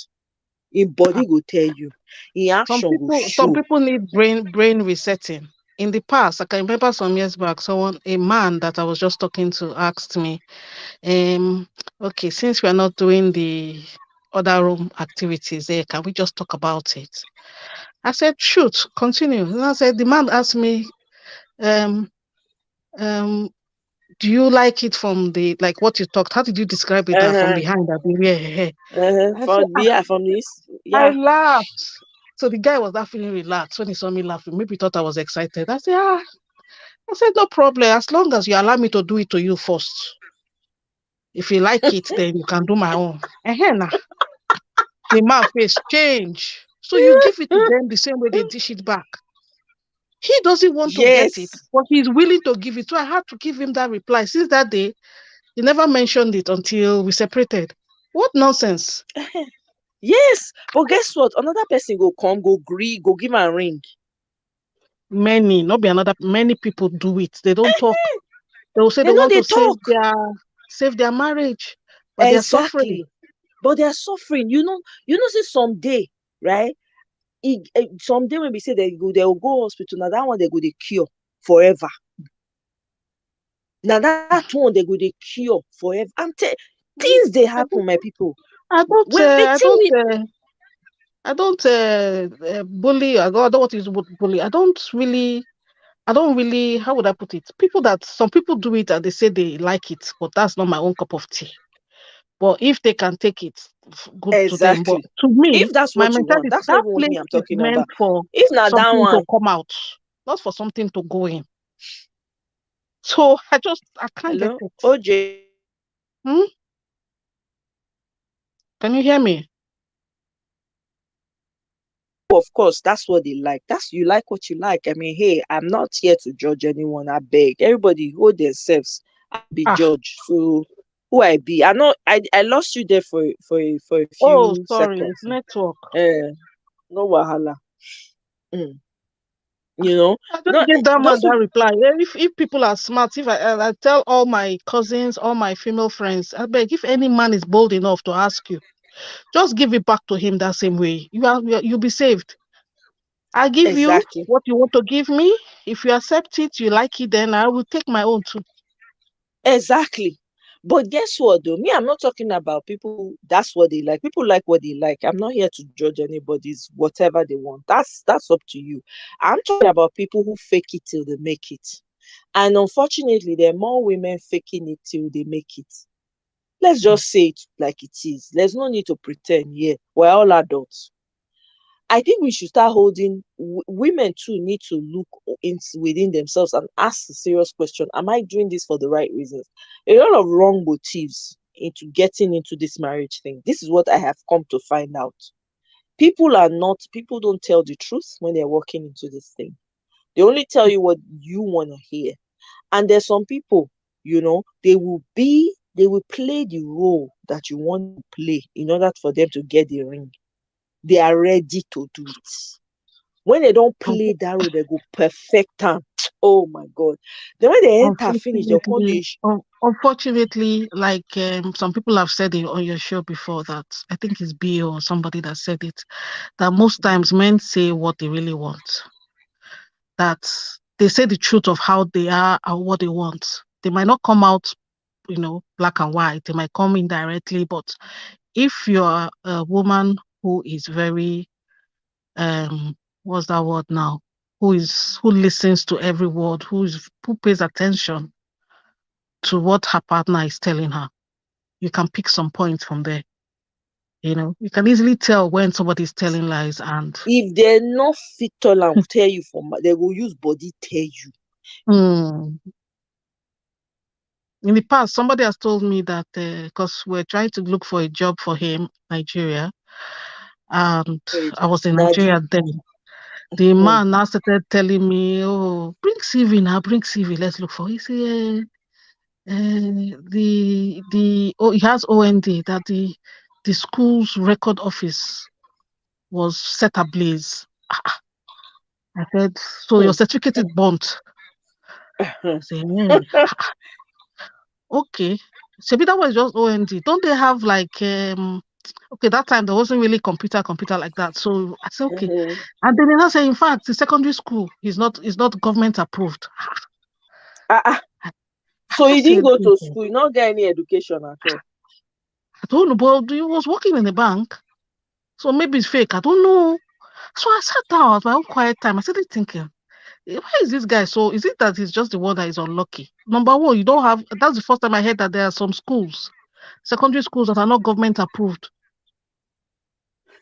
Im Ah, body go tell you. Im action go some show. people need brain resetting. In the past, I can remember some years back, a man that I was just talking to asked me, okay, since we are not doing the other room activities there, can we just talk about it? I said, shoot, continue. And I said, the man asked me, um, um, do you like it from the like what you talked? How did you describe it that from Uh-huh. behind that? Yeah. I said, From this. I Yeah. laughed. So the guy was laughing relaxed when he saw me laughing. Maybe he thought I was excited. I said, no problem. As long as you allow me to do it to you first. If you like it, then you can do my own. And here now, the man face change. So you give it to them the same way they dish it back. He doesn't want to get it, Yes. but he's willing to give it. So I had to give him that reply. Since that day, he never mentioned it until we separated. What nonsense. Yes. But guess what? Another person go come, go gree, go give am ring. Many, not be another, many people do it. They don't talk. They will say they They know want they to talk. save their marriage, but they are suffering. Exactly. But they are suffering. You know, say someday, right? Someday when we say they will go hospital, now that one they go they cure forever. Now that one they go they cure forever. Things they I happen, don't, my people. I don't, Waiting we I don't bully. I don't want to use the word bully. I don't really I don't really, how would I put it? Some people do it and they say they like it, but that's not my own cup of tea. But if they can take it, good to them. But Exactly. to me, If that's my what you want, mentality, that's not that even what me place I'm is talking meant about. for If not that something to one, come out, not for something to go in. So I can't get hello, it. OJ. Hmm? Can you hear me? Of course, that's what they like. That's you like what you like. I mean, hey, I'm not here to judge anyone. I beg everybody hold themselves. I be Ah, judged. So who I be? I know I lost you there for a oh, few sorry, seconds. network. No wahala. Mm. You know, I just no gave that man those that people reply. If people are smart, if I tell all my cousins, all my female friends, I beg, if any man is bold enough to ask you, just give it back to him that same way. You'll be saved. I give you exactly. what you want to give me. If you accept it, you like it, then I will take my own too. Exactly. But guess what though? Me, I'm not talking about people that's what they like. People like what they like. I'm not here to judge anybody's whatever they want. That's up to you. I'm talking about people who fake it till they make it. And unfortunately, there are more women faking it till they make it. Let's just say it like it is. There's no need to pretend. Yeah, we're all adults. I think we should start holding women too need to look within themselves and ask the serious question: am I doing this for the right reasons? A lot of wrong motives into getting into this marriage thing. This is what I have come to find out. People don't tell the truth when they're walking into this thing. They only tell you what you want to hear. And there's some people, they will play the role that you want to play in order for them to get the ring. They are ready to do it. When they don't Un- play that role, they go perfect time. Oh my God. Then when they enter finish, they'll come Unfortunately, the unfortunately, like some people have said it on your show before that I think it's B or somebody that said it that most times men say what they really want. That they say the truth of how they are and what they want. They might not come out, black and white. They might come indirectly, but if you're a woman who is very what's that word now? Who listens to every word, who pays attention to what her partner is telling her. You can pick some points from there. You can easily tell when somebody's telling lies and if they're not fit tall and tell you they will use body tell you. hmm, in the past somebody has told me that because we're trying to look for a job for him, Nigeria, and Wait, I was in Nadi. Nigeria then. The Hmm. man now started telling me, "Oh, bring CV now, bring CV. Let's look for." He said, he has OND that the school's record office was set ablaze. I said, so your Hmm. certificate is burnt. I said, yeah. Okay. Maybe that was just OND. Don't they have like okay, that time there wasn't really computer like that. So I said, okay. Hmm. And then they say, in fact, the secondary school is not government approved. Ah, ah. I So you just didn't said, go to school, you not get any education at all. I don't know, but he was working in a bank. So maybe it's fake. I don't know. So I sat down at my own quiet time. I started thinking, why is this guy so? Is it that he's just the one that is unlucky? Number one, you don't have. That's the first time I heard that there are some schools, secondary schools that are not government approved.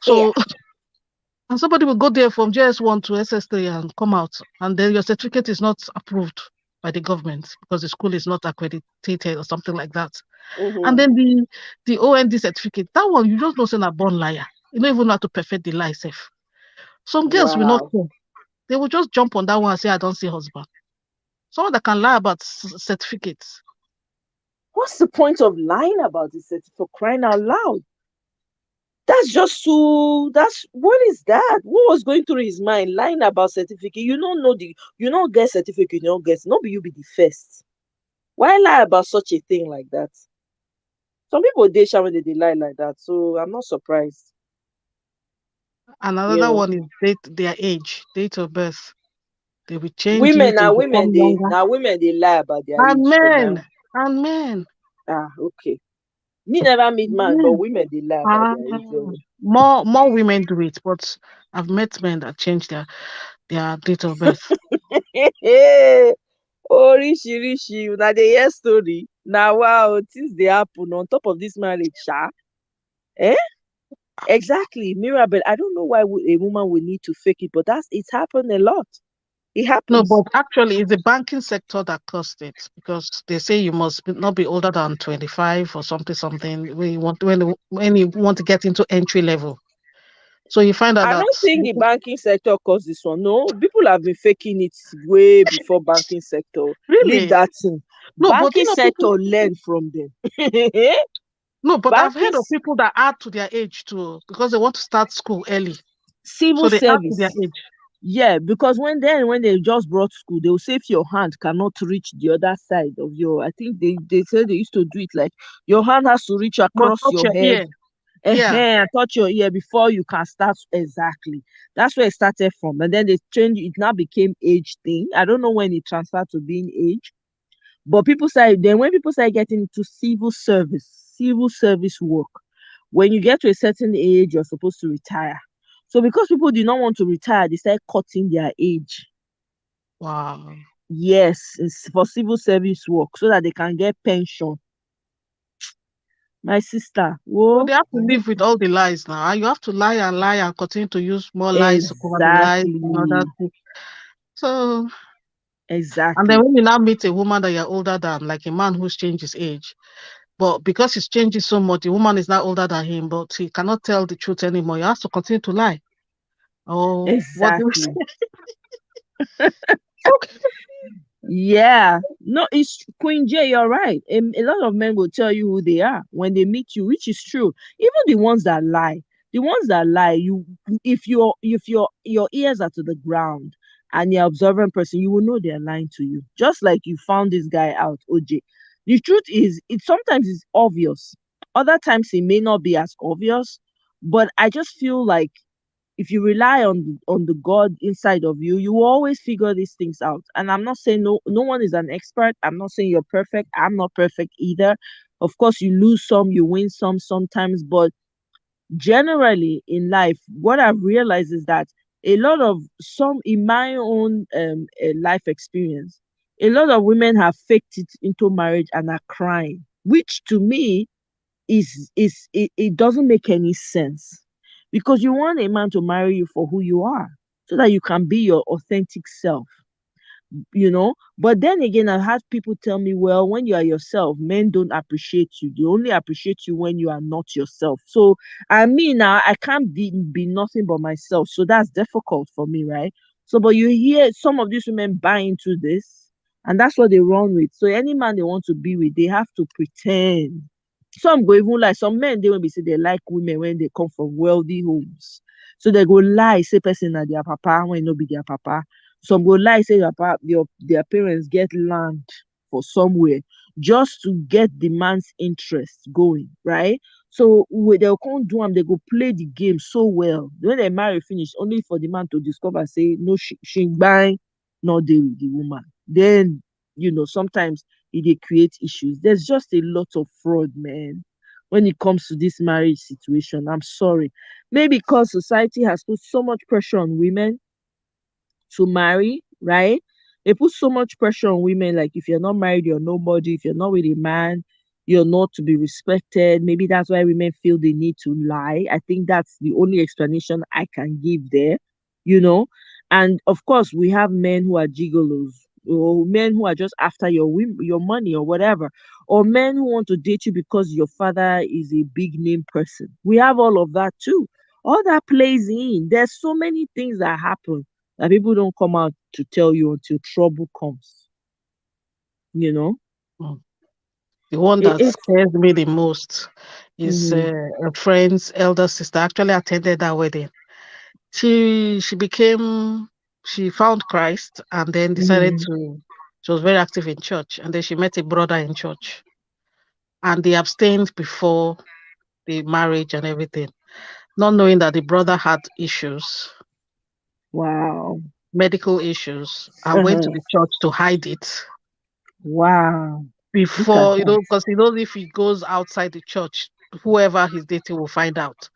Here. So, and somebody will go there from JS1 to SS3 and come out, and then your certificate is not approved by the government because the school is not accredited or something like that. And Hmm. then the OND certificate, that one you just know say a born liar. You don't even know how to perfect the lie safe. Some girls will not Wow. care. They will just jump on that one and say, I don't see husband. Someone that can lie about certificates. What's the point of lying about this for crying out loud? That's just so that's what is that? What was going through his mind lying about certificate? You don't know you don't get certificate, you don't get no be you be the first. Why lie about such a thing like that? Some people they shy when they lie like that, so I'm not surprised. And You another know. one is their age, date of birth. They will change Women it, they now will women become they younger. now women they lie about their And age for now. men, and men, Okay. Me never meet man, but men. women they lie about Ah, their age. more women do it, but I've met men that change their. their date of birth. Oríṣiríṣi una dey hear story. Na wow, things dey happen on top of this marriage sha. Eh? Exactly, Mirabel. I don't know why a woman would need to fake it, but it's happened a lot. It No, happens. but actually, it's the banking sector that caused it because they say you must not be older than 25 or something, something when you want to get into entry level. So you find out I that don't think the banking sector caused this one. No, people have been faking it way before banking sector. Leave really that thing. no, but Banking sector people learn from them. no, but I've Banking heard of people that add to their age too because they want to start school early, civil so they add to their service. age. Yeah, because when they just brought school, they will say if your hand cannot reach the other side of your, I think they said they used to do it like your hand has to reach But across touch your your head, ear, yeah. and touch your ear before you can start. Exactly. That's where it started from. And then they changed it, now became age thing. I don't know when it transferred to being age. But people say then when people start getting into civil service work, when you get to a certain age, you're supposed to retire. So because people do not want to retire, they start cutting their age. Wow. Yes, it's for civil service work so that they can get pension. My sister, So whoa, they have to live with all the lies now. And you have to lie and lie and continue to use more lies to cover the lies and all that. exactly, So, and then exactly, when you now meet a woman that you're older than, like a man who's changed his age, but because he's changing so much, the woman is now older than him, but he cannot tell the truth anymore. He has to continue to lie. Oh, what do we say? exactly. Okay. Yeah, no, it's Queen J. You're right. A lot of men will tell you who they are when they meet you, which is true. Even the ones that lie, you if your ears are to the ground and you're observant person, you will know they're lying to you. Just like you found this guy out, OJ. The truth is, it sometimes is obvious. Other times it may not be as obvious, but I just feel like if you rely on the God inside of you, you will always figure these things out. And I'm not saying no one is an expert. I'm not saying you're perfect. I'm not perfect either. Of course, you lose some, you win some sometimes, but generally in life, what I've realized is that a lot of some in my own life experience, a lot of women have faked it into marriage and are crying, which to me it doesn't make any sense because you want a man to marry you for who you are so that you can be your authentic self, but then again, I've had people tell me, well, when you are yourself, men don't appreciate you. They only appreciate you when you are not yourself. So I mean, now I can't be nothing but myself, so that's difficult for me, right? So but you hear some of these women buy into this, and that's what they run with. So any man they want to be with, they have to pretend. Some go even like some men, they will be say they like women when they come from wealthy homes, so they go lie say person na their papa when no be their papa. Some go lie say their parents get land for somewhere just to get the man's interest going, right? So when they'll come do them, they go play the game so well. When they marry finish, only for the man to discover, say, no, she buying, not dey with the woman. Then, sometimes they create issues. There's just a lot of fraud, man, when it comes to this marriage situation. I'm sorry. Maybe because society has put so much pressure on women to marry, right? They put so much pressure on women, like if you're not married, you're nobody. If you're not with a man, you're not to be respected. Maybe that's why women feel the need to lie. I think that's the only explanation I can give there, you know. And of course, we have men who are gigolos, or men who are just after your money or whatever, or men who want to date you because your father is a big name person. We have all of that too. All that plays in. There's so many things that happen that people don't come out to tell you until trouble comes. You know, Mm. The one it, that it's scares me the most is mhm. a friend's elder sister. Actually, attended that wedding. She became she found Christ and then decided Mhm. to. She was very active in church, and then she met a brother in church, and they abstained before the marriage and everything, not knowing that the brother had issues, Wow. medical issues, and went to Uh-huh. the church to hide it Wow. Look at before, that. because he knows if he goes outside the church, whoever he's dating will find out.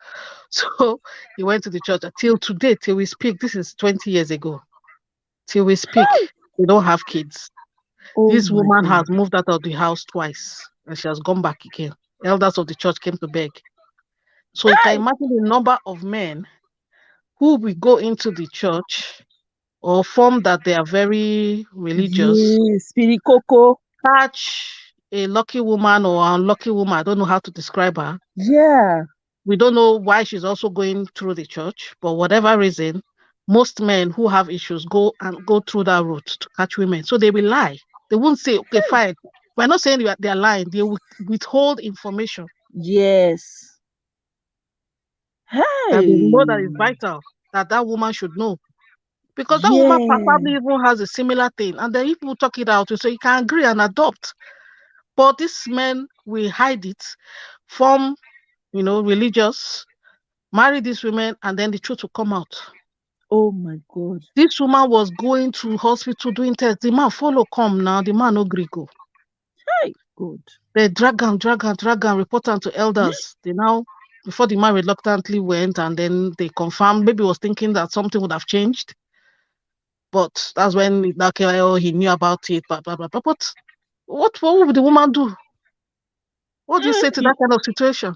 So he went to the church. Till today, till we speak, this is 20 years ago. Till we speak, they don't have kids. Oh This my woman has God. moved out of the house twice and she has gone back again. Elders of the church came to beg. So you can Hey! imagine the number of men who will go into the church or form that they are very religious, Yes, Spirit Coco. catch a lucky woman or unlucky woman. I don't know how to describe her. Yeah. We don't know why she's also going through the church, but whatever reason, most men who have issues go through that route to catch women. So they will lie. They won't say, okay, fine. We're not saying they're lying. They will withhold information Yes. that they know that Hey. is vital that that woman should know. Because that woman Yeah. probably even has a similar thing. And then if people talk it out, so you can agree and adopt. But these men will hide it, form, religious, marry these women, and then the truth will come out. Oh my God. This woman was going to hospital doing tests. The man follow come now. The man no gree go. Hey. Good. They drag am, report am to elders. They now, before the man reluctantly went, and then they confirmed. Maybe was thinking that something would have changed, but that's when it now came. Oh, he knew about it. Blah blah blah. But what would the woman do? What do you say to You, that kind of situation?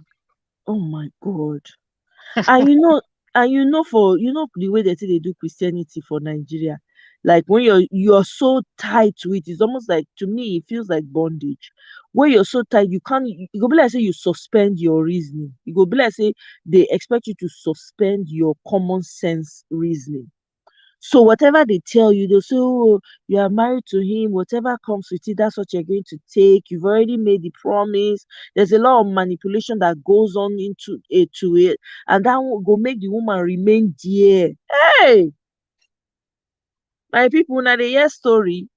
oh my God. And you know, for the way they say they do Christianity for Nigeria, like when you're so tied to it, it's almost like, to me it feels like bondage. Where you're so tied, you can't, you go be like say you suspend your reasoning. You go be like say they expect you to suspend your common sense reasoning. So whatever they tell you, they'll say, "Oh, you are married to him. Whatever comes with it, that's what you're going to take. You've already made the promise." There's a lot of manipulation that goes on into it, and that will go make the woman remain there. Hey, my people, now they hear story.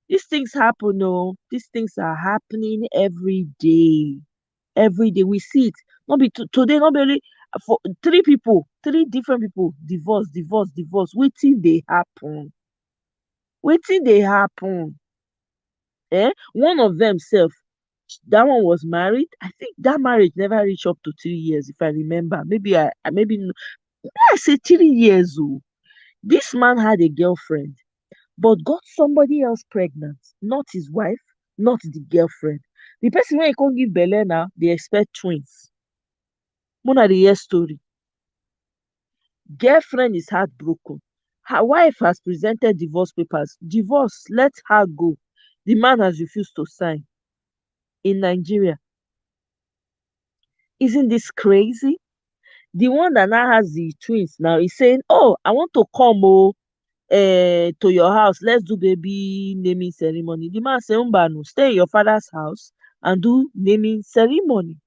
These things happen. Oh, these things are happening every day. Every day we see it. Not be today. Not be only for three people, three different people divorce, divorce, divorce. Waiting they happen. Wetin dey happen? One of them sef, that one was married. I think that marriage never reach up to 3 years, if I remember. Maybe I say 3 years oh. This man had a girlfriend but got somebody else pregnant, not his wife, not the girlfriend. The person wey e come give belle now dey expect twins. Make una dey hear story. Girlfriend is heartbroken. Her wife has presented divorce papers. Divorce, let her go. The man has refused to sign in Nigeria. Isn't this crazy? The one that now has the twins now is saying, "Oh, I want to come to your house. Let's do baby naming ceremony." The man say, "Mbanu, stay in your father's house and do naming ceremony."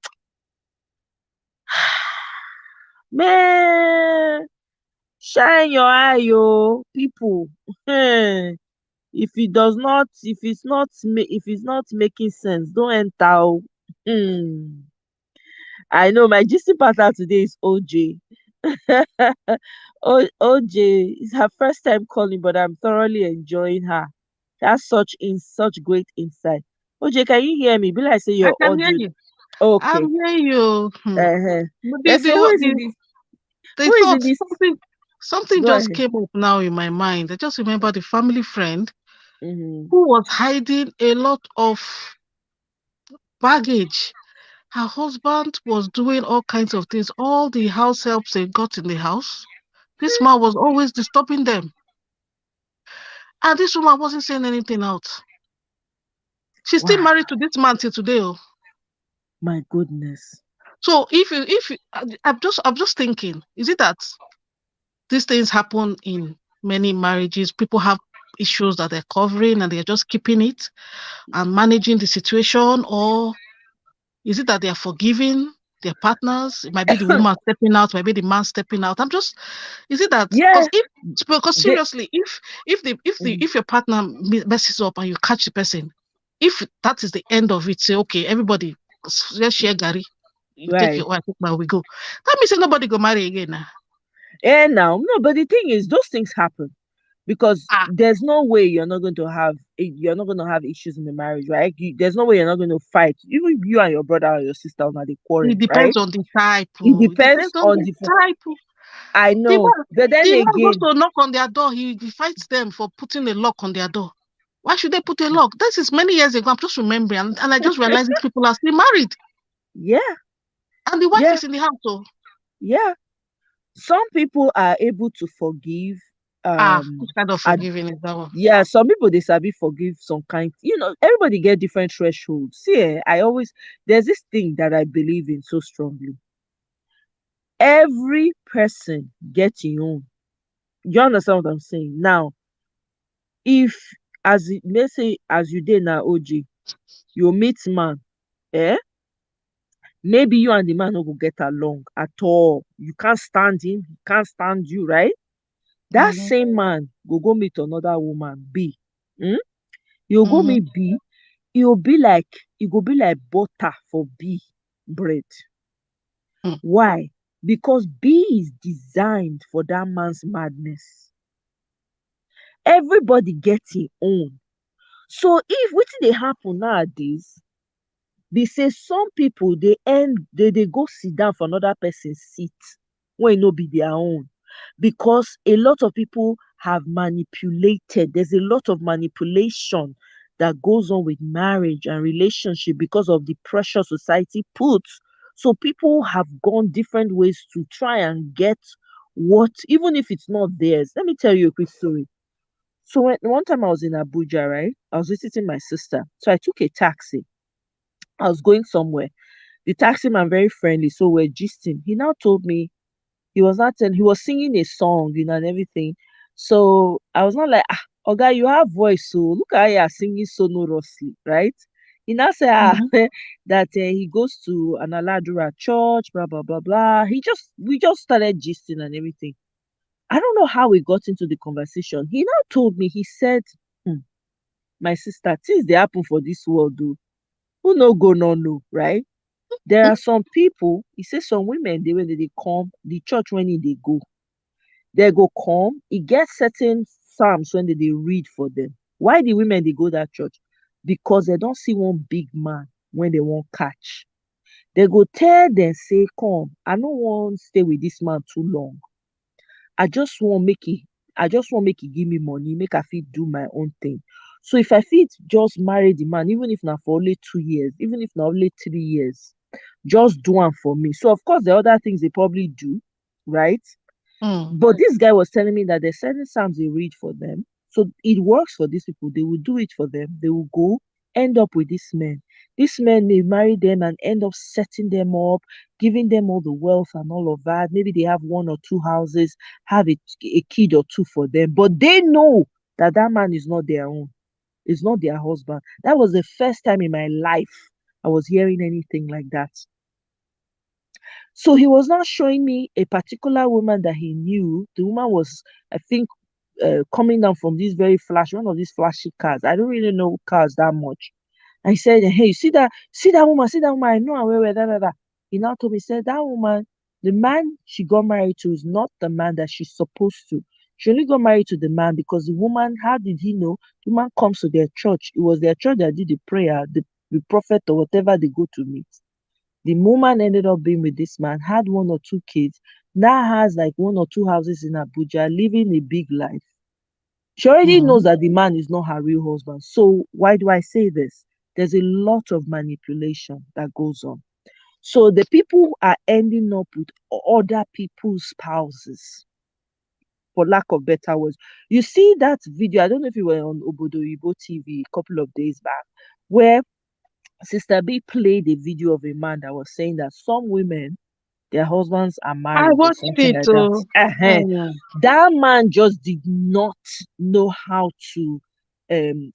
Man, shine your eye, people. If it's not making sense, don't enter. Hmm. I know my gisting partner today is OJ. OJ is her first time calling, but I'm thoroughly enjoying her. She has such great insight. OJ, can you hear me? Be like say I your can hear audio. you. I'm Okay. hearing you. Uh-huh. But They say the who is in thought this? something Go just ahead. came up now in my mind. I just remember the family friend Mm-hmm. who was hiding a lot of baggage. Her husband was doing all kinds of things, all the house helps they got in the house. This man was always disturbing them. And this woman wasn't saying anything out. She's still Wow, married to this man till today. Oh. my goodness. So I'm just thinking, is it that these things happen in many marriages? People have issues that they're covering and they're just keeping it and managing the situation, or is it that they are forgiving their partners? It might be the woman stepping out, might be the man stepping out. Is it that Yeah, because they. seriously, Mhm. if your partner messes up and you catch the person, if that is the end of it, say okay, everybody let's share Gary. You take Right. your wife, take my we go. That means that nobody go marry again now. And now, no, but the thing is, those things happen because Ah, there's no way you're not going to have issues in the marriage, right? There's no way you're not going to fight. Even you and your brother or your sister are not the quarrel, it depends right? on the type. It Oh. It depends depends on on the the type. Oh. I The know. man, But then the man goes again, to knock on their door. He fights them for putting a lock on their door. Why should they put a lock? This is many years ago. I'm just remembering, and I just realized these people are still married, yeah, and the wife yeah, is in the house. So, yeah. Some people are able to forgive. which kind of And forgiving is that one? yeah, some people they sabi forgive some kind. Everybody get different thresholds. See, there's this thing that I believe in so strongly. Every person gets your own. You understand what I'm saying? Now, if let's say as you did now, OG, you meet man, eh? Maybe you and the man no go get along at all. You can't stand him, he can't stand you, right? That Mm-hmm. same man go meet another woman, B. Hmm? You go Mm-hmm. meet B, it go be like butter for B bread. Mm. Why? Because B is designed for that man's madness. Everybody gets his own. So if wetin dey happen nowadays be say some people they go sit down for another person's seat wey e no be their own, because a lot of people have manipulated. There's a lot of manipulation that goes on with marriage and relationship because of the pressure society puts. So people have gone different ways to try and get what, even if it's not theirs. Let me tell you a quick story. So one time I was in Abuja, right? I was visiting my sister. So I took a taxi. I was going somewhere. The taxi man very friendly, so we're gisting. He now told me he was singing a song, and everything. So I was not like, Oga, you have voice, so look at how you are singing sonorously, right? He now said, Mm-hmm. that he goes to an Aladura church, blah blah blah blah. We just started gisting and everything. I don't know how we got into the conversation. He now told me, he said, "Hmm, my sister, things they happen for this world, though. Who no go no no, right? There are some people, he says some women, when they come, the church when they go, they go come, he gets certain psalms when they read for them. Why the women they go that church? Because they don't see one big man when they won't catch. They go tell them, say, come, I don't want stay with this man too long. I just want make it, I just want make it give me money, make I fit do my own thing. So if I fit just marry the man, even if not for only 2 years, even if not only 3 years, just do one for me. So of course the other things they probably do, right? Mm. But this guy was telling me that there's certain psalms they read for them. So it works for these people. They will do it for them. They will go, end up with this man. This man may marry them and end up setting them up, giving them all the wealth and all of that. Maybe they have one or two houses, have a kid or two for them. But they know that that man is not their own. It's not their husband. That was the first time in my life I was hearing anything like that. So he was not showing me a particular woman that he knew. The woman was, I think, coming down from this very one of these flashy cars. I don't really know cars that much. And he said, "Hey, see that woman, I know her well, da, da, da." He now told me, said, that woman, the man she got married to is not the man that she's supposed to. She only got married to the man because the woman, how did he know? The woman comes to their church. It was their church that did the prayer, the prophet or whatever they go to meet. The woman ended up being with this man, had one or two kids, now has like one or two houses in Abuja, living a big life. She already Mm. knows that the man is not her real husband. So why do I say this? There's a lot of manipulation that goes on. So the people are ending up with other people's spouses, for lack of better words. You see that video, I don't know if you were on Obodo Ibo TV a couple of days back, where Sister B played a video of a man that was saying that some women, their husbands are I married or watched something it. like that. Mm. That man just did not know how to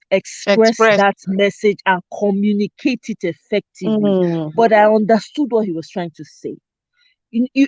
express Express. that message and communicate it effectively. Mm. But I understood what he was trying to say.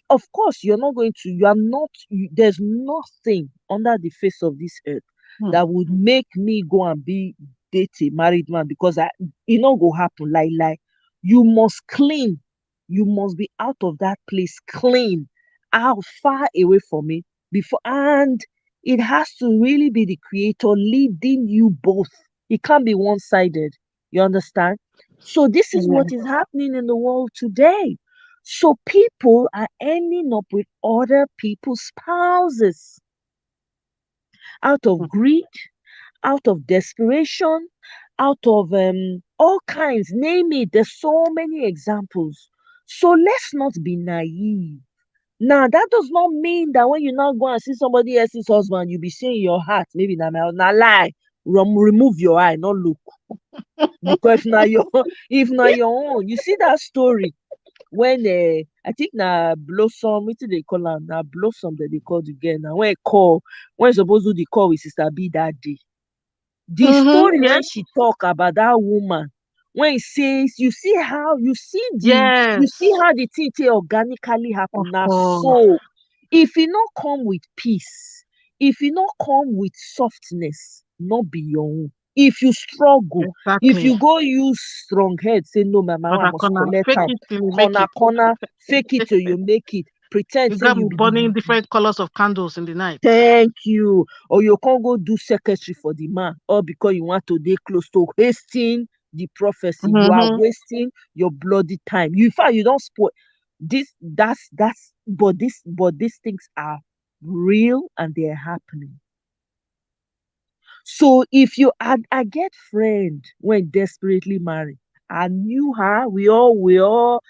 Of course, you are not, there's nothing under the face of this earth Mm. that would make me go and date a married man, because it not go happen. Like, you must clean, you must be out of that place clean, out far away from it before, and it has to really be the creator leading you both. It can't be one-sided. You understand? So this is Yeah. what is happening in the world today. So people are ending up with other people's spouses out of mm, greed, out of desperation, out of all kinds. Name it. There's so many examples. So let's not be naive. Now that does not mean that when you now go and see somebody else's husband, you be saying in your heart, maybe na lie. Remove your eye, not look. Because if na your if na your own, you see that story when I think na Blossom, wetin they call am? Na Blossom that they call the girl now. When call, when you suppose do the call with Sister B that day. The story yeah. when she talk about that woman, when e says you see Yes. how the thing take organically Of happen na course. so. If e no come with peace, if e no come with softness, no be your own. If you struggle, if Exactly. you go use strong head say no my mama I Other must corner. collect Fake am, it till you make corner it. corner, fake it till you make it, pretend You say got me you be burning the different colors of candles in the night. thank you. Or you can't go do secretary for the man, all because you want to dey close to wasting the prophecy. You are Mm-hmm. wasting your bloody time. You in fact you don't spoil this. That's but these things are real and they're happening. So if you I get friend when desperately married. I knew her. We all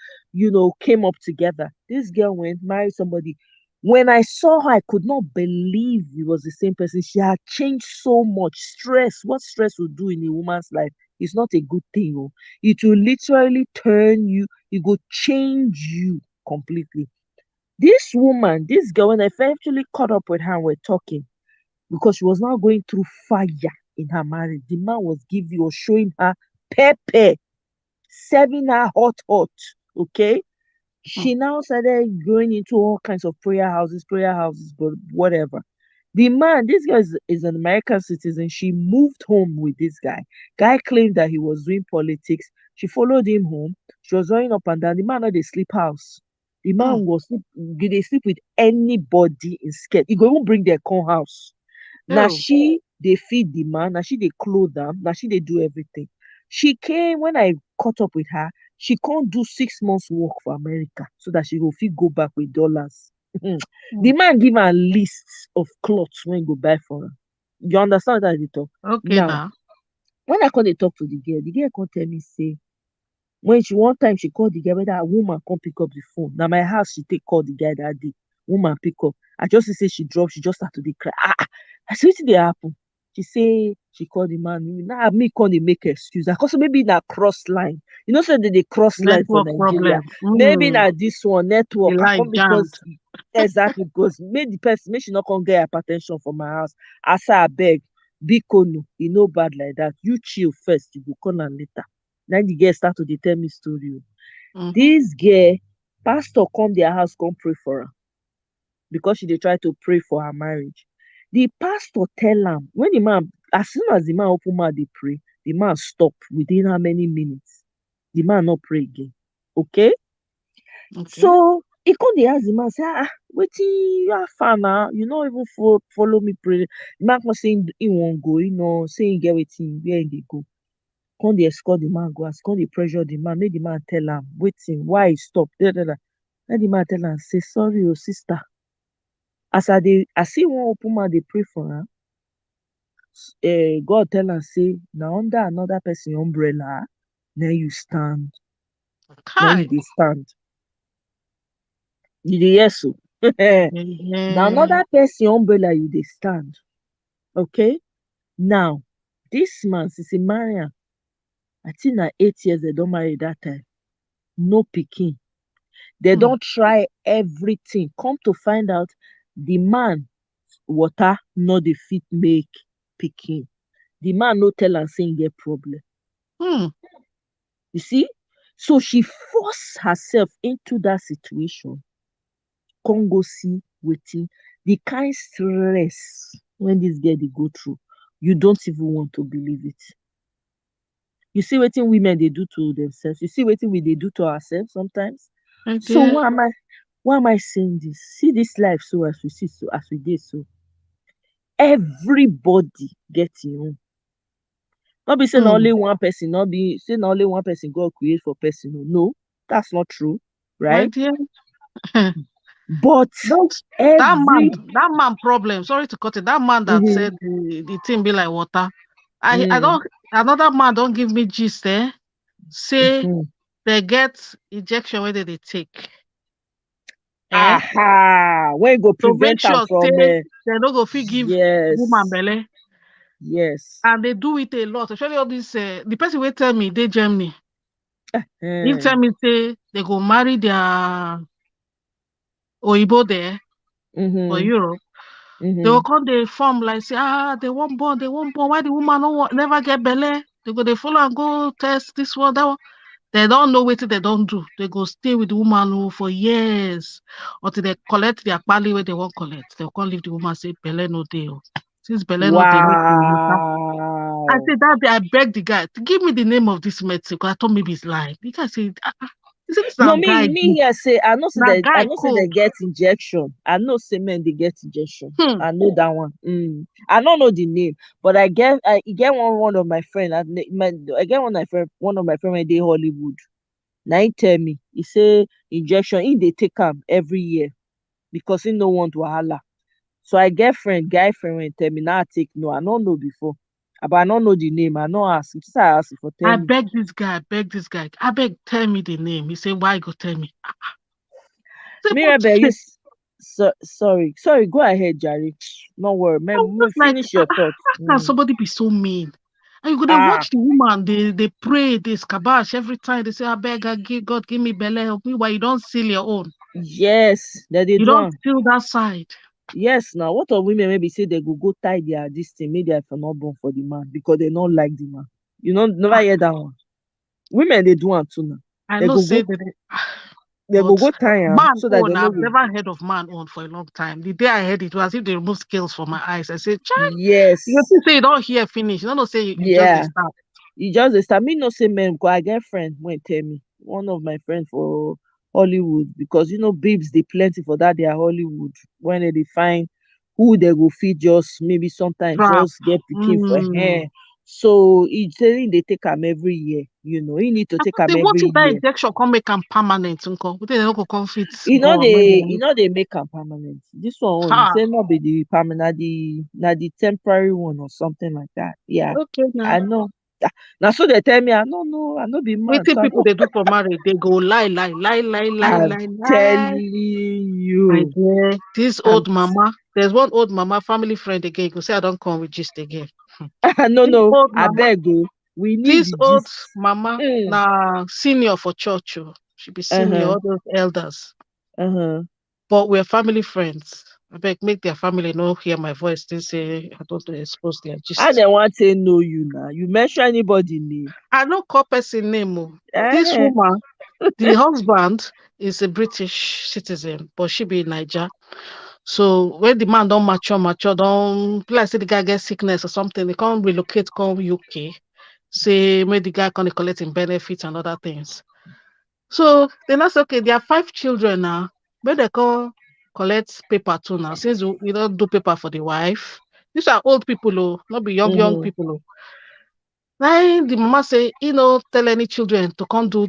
came up together. This girl went married somebody. When I saw her, I could not believe it was the same person. She had changed so much. Stress, what stress will do in a woman's life is not a good thing. Oh. It will literally turn you, it will change you completely. This woman, this girl, when I eventually caught up with her and we're talking, because she was now going through fire in her marriage. The man was showing her pepper, serving her hot, hot. Okay. Mm. She now started going into all kinds of prayer houses, but whatever. The man, this guy is an American citizen. She moved home with this guy. Guy claimed that he was doing politics. She followed him home. She was running up and down. The man had a sleep house. The Mm. man was sleep, they sleep with anybody in skirt. He go even bring their con house. Na Oh, she dey feed the man, na she dey clothe am, na she dey do everything. She came when I caught up with her, she come do 6 months work for America so that she go fit go back with dollars. The mm. man give her list of clothes wey he go buy for her. You understand wetin I dey talk? Okay Now, now. when I come dey talk to the girl come tell me say when she one time she call the guy whether her woman come pick up the phone. Na my house she take call the guy that day. Woman pick up. I just see say she drop, she just start to dey cry. I say wetin dey happen? She say she call the man. Now me come dey make excuse. I come say maybe na cross line. You know say they dey cross line for Network Nigeria. problem. Maybe Mm. na this one network. The I line come jammed. because exactly because make the person make she not come get hypertension for my house. I say abeg biko no, e no bad like that. You chill first, you go call am later. Na the girl start to dey tell me story o. Mm-hmm. Dis girl, pastor come their house come pray for am because she dey try to pray for her marriage. The pastor tell am when the man as soon as the man open mouth dey pray, the man stop within how many minutes? The man no pray again. Okay? Okay. So e come dey ask the man say wetin how far na? You no even follow me pray. The man come say im wan go, e no say im get wetin where im dey go. Come dey escort the man go house, come dey pressure the man, make the man tell am wetin, why e stop, Make the man tell am say sorry o sister, as e wan open mouth dey pray for am, God tell am say na under another person umbrella na you stand, na you Kai. dey stand. You dey hear so? Na Yeah. another person umbrella you dey stand. Okay? Now, dis man since e marry am, I think na 8 years dem don marry dat time, no pikin. They Mm. don try everything come to find out the man water no dey fit make pikin. The man no tell am say im get problem. Mm. You see? So she force herself into that situation, come go see wetin the kind stress when this girl dey go through, you don't even want to believe it. You see wetin women dey do to themselves, you see wetin we dey do to ourselves sometimes. I So did. why am I saying this? See this life so as we see so as we dey so, everybody get im own. No be say na Mm. only one person, no be say na only one person God create for person o. No, that's not true, My right? dear. But Those every that man problem. Sorry to cut it. That man that mm-hmm, said the thing be like water. I mm, don't another man don't give me gist say mm. they get injection where they take. Eh? Aha, when go To make prevent am sure from say they no go fit give woman yes, belle. yes. And they do it a lot. Especially all this the person will tell me they Germany. He tell Mm, me say they go marry their Oyibo there for mm-hmm, Europe. They mm-hmm. will come they form like say, they won't born, they won't born. Why the woman no never get belle? They go they follow and go test this one, that one. They don't know what they don't do. They go stay with the woman for years until they collect their pali where they won't collect. They'll come leave the woman say belle no dey. Oh. Since belle no dey, make the matter. I Wow. said that day I begged the guy to give me the name of this medicine because I thought maybe it's lying. The guy said, he said this No, na me guy me here say na I guy know say they code. get injection. I know say men they get injection. Hmm. I know that one. I don't know the name, but I get one of my friend. I get one of my friend when they Hollywood. Now he tell me he say injection he they take am every year because he no want wahala. So I get guy friend when tell me now I take no. I don't know before, but I don't know the name. I know ask. Just I ask him for tell me. I beg this guy. I beg tell me the name. He said, why go tell me? I said, but Mirabel, sorry. Go ahead, Jerry. No worry, I was man. just like, Finish your thoughts. how can somebody be so mean? And you go they Ah, watch the woman, they pray, they scabash every time. They say, I beg, God, give me belly, help me. Why you don't seal your own? yes, that they You do don't am. seal that side. Yes, now what of women maybe say they go tie their this thing, maybe I for not born for the man because they don't like the man. You know, never Ah, hear that one. Women they do am too now. I They know go say go that, they go but go tie am man so that they own, no I've go. never heard of man own for a long time. The day I heard it was as if they removed scales from my eyes. I said, child, you Yes, think say you don't hear finish. You don't say you just they yeah. start. E just dey start. Me no say men because I get friend wey tell me. One of my friend for Hollywood because babes dey plenty for that their Hollywood when they dey find who they go fit just maybe sometimes Trap. just get pikin for Mm. hair. So e say him dey take am every year. He need to I take thought am what every if that year. injection come make am permanent nko? We no go come fit e no born when dey e they no dey make am permanent. This one own e ha. say no be the permanent, na the temporary one or something like that. Yeah, Okay now. I know. Na so they tell me I no be man, Wetin so I people no. they do for marriage, they go lie, lie, lie, lie, lie, I'm lie, lie. telling My you. dear, this I'm old mama, there's one old mama, family friend again. Go say I don't come with gist again. Hmm. no, This no, old I mama, beg you. We need this the old gist. mama, Mm. na senior for church. Oh. She be senior, Uh-huh. all those elders. Uh-huh. But we're family friends. I beg, make their family know hear my voice. They say I don't expose their How gist. they want to know you now? You mention anybody name. I no call person name. Oh. This Uh-huh. woman, the husband is a British citizen, but she be in Niger. So when the man don't mature, don't like say the guy get sickness or something, they can't relocate, come UK. Say maybe the guy can collect him benefits and other things. So then I say, okay, there are 5 children now. But they can collect paper too now. Since we don't do paper for the wife. These are old people, oh, not be young Mm-hmm. people. Oh. Now the mama say, tell any children to come do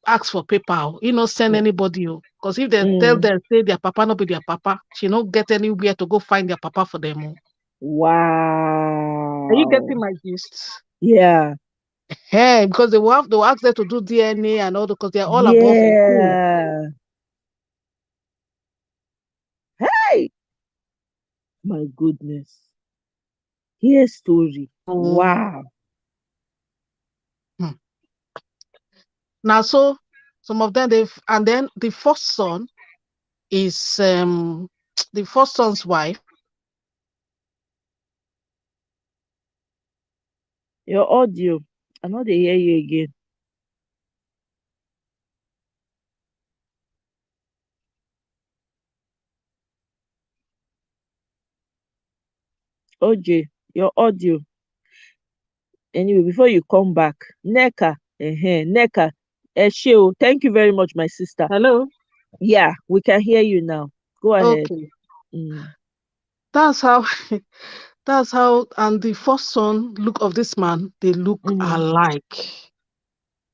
ask for paper. Oh. Send anybody. Because if they tell Mm. them, say their papa not be their papa, she not get anywhere to go find their papa for them. Oh. Are you Wow. getting my gist? Yeah. Hey, because they will ask them to do DNA and all because they're all above 18. Yeah. Hey, my goodness. Here's story. So, Wow. hmm. Now, so some of them and then the first son is the first son's wife. Your audio. I know they hear you again. OJ, your audio. Anyway, before you come back, Neka, Eshio, thank you very much, my sister. Hello. Yeah, we can hear you now. Go ahead. Okay, Mm, that's how. That's how. And the first son look of this man, they look mm, alike.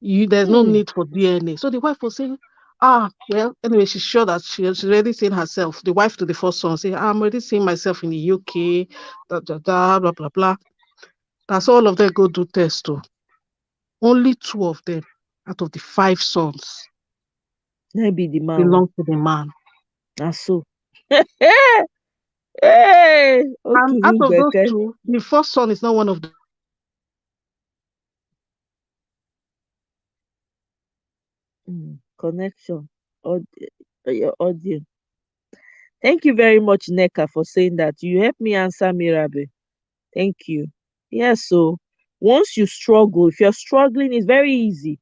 There's no mm, need for DNA. So the wife was saying, Well, anyway, she's sure that she's already seen herself, the wife to the first son, say, I'm already seeing myself in the UK, da, da, da, blah, blah, blah. That's all of them go do test too. Only two of them out of the five sons Let be the man one. belong to the man. Na so. Hey, And out Oturu of those Gbeke. two, the first son is not one of Connection. Your audio. Thank you very much, Neka, for saying that. You helped me answer Mirabe. Thank you. Yes, so once you struggle, if you're struggling, it's very easy.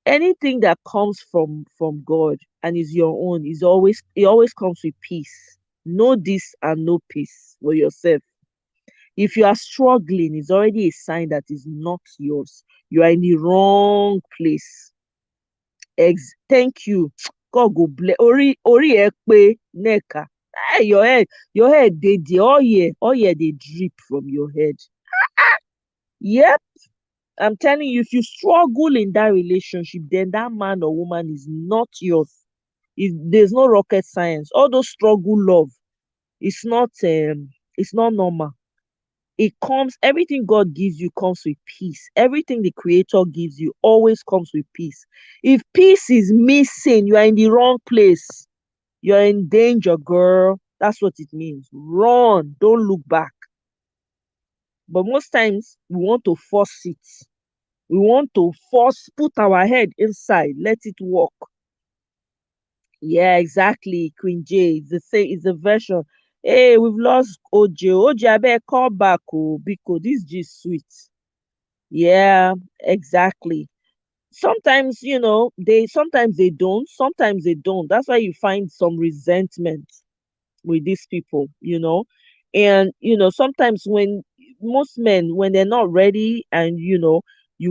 Anything that comes from God and is your own is always it always comes with peace. No this and no peace for yourself. If you are struggling, it's already a sign that is not yours. You are in the wrong place. Thank you. God go bless. Ori ẹ pé Neka. Hey, your head all year they drip from your head. Yep, I'm telling you, if you struggle in that relationship, then that man or woman is not yours. There's no rocket science. All those struggle love, it's not normal. It comes, everything God gives you comes with peace. Everything the creator gives you always comes with peace. If peace is missing, you are in the wrong place. You're in danger, girl. That's what it means. Run, don't look back. But most times we want to force it. We want to put our head inside, let it work. Yeah, exactly. Queen J. It's the version. Hey, we've lost Ojo. Ojo, I better call back. Oh, because this G sweet. Yeah, exactly. Sometimes, sometimes they don't, sometimes they don't. That's why you find some resentment with these people. And sometimes when most men, when they're not ready, and you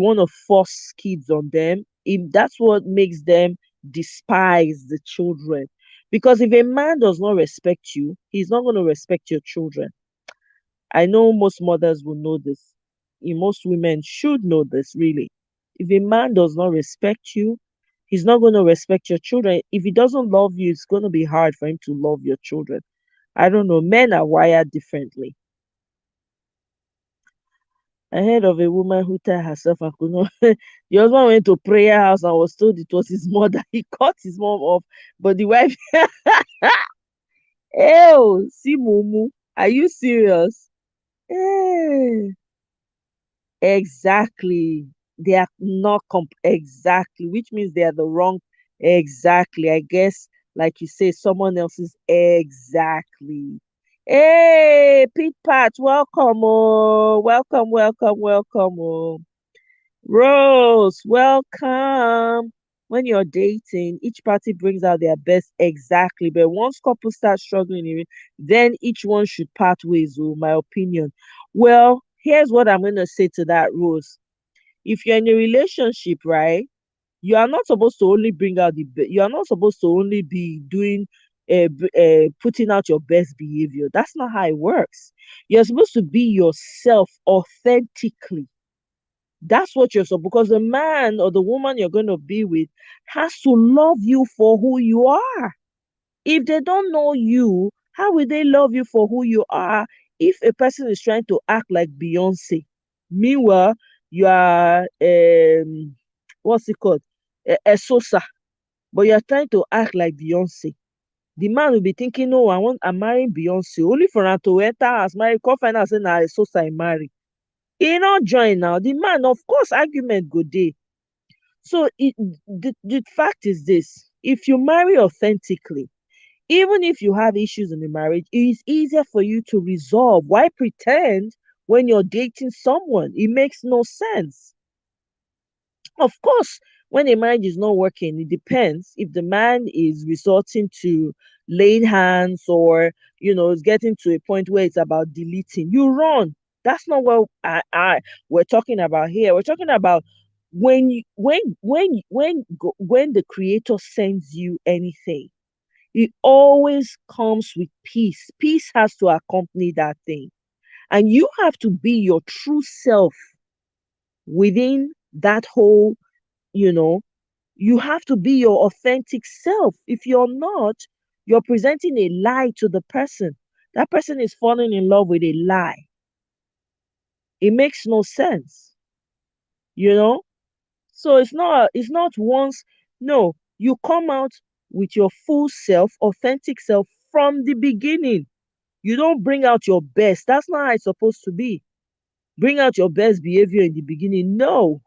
want to force kids on them, that's what makes them despise the children. Because if a man does not respect you, he's not going to respect your children. I know most mothers will know this. Most women should know this, really. If a man does not respect you, he's not going to respect your children. If he doesn't love you, it's going to be hard for him to love your children. I don't know. Men are wired differently. I heard of a woman who tied herself and could not. The husband went to prayer house and was told it was his mother. He cut his mom off, but the wife, oh, see, Mumu, are you serious? Eh, exactly. They are not exactly, which means they are the wrong. Exactly. I guess, like you say, someone else's exactly. Hey, Pete Pat, welcome. Oh, welcome, welcome, welcome. Oh, Rose, welcome. When you're dating, each party brings out their best exactly. But once couples start struggling, then each one should part ways, oh, my opinion. Well, here's what I'm going to say to that, Rose. If you're in a relationship, right, you are not supposed to only bring out you are not supposed to only be doing, putting out your best behavior. That's not how it works. You're supposed to be yourself authentically. That's what you're supposed, because the man or the woman you're going to be with has to love you for who you are. If they don't know you, how will they love you for who you are if a person is trying to act like Beyonce? Meanwhile, you are, what's it called? A Sosa, but you're trying to act like Beyonce. The man will be thinking, no, I'm marrying Beyonce. Only for her to enter as marry, come find out say na a Sosa I marry. He not join now. The man, of course, argument go dey. So the fact is this: if you marry authentically, even if you have issues in the marriage, it is easier for you to resolve. Why pretend when you're dating someone? It makes no sense. Of course, when a marriage is not working, it depends. If the man is resorting to laying hands, or it's getting to a point where it's about deleting, you run. That's not what we're talking about here. We're talking about when the creator sends you anything, it always comes with peace. Peace has to accompany that thing. And you have to be your true self within that whole, you know, You have to be your authentic self. If you're not, you're presenting a lie to the person. That person is falling in love with a lie. It makes no sense, you know? So it's not once, no, you come out with your full self, authentic self from the beginning. You don't bring out your best. That's not how it's supposed to be. Bring out your best behavior in the beginning. No.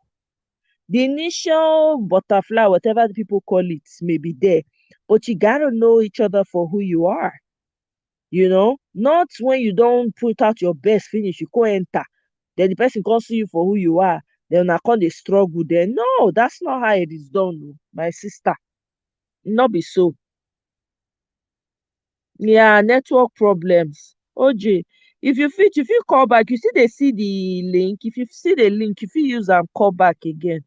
The initial butterfly, whatever the people call it, may be there. But you gotta know each other for who you are, Not when you don't put out your best finish, you go enter. Then the person can see you for who you are. Then I can't they struggle then. No, that's not how it is done, oh, my sister. Not be so. Yeah, network problems. OJ, if you call back, you see they see the link. If you see the link, if you use and call back again,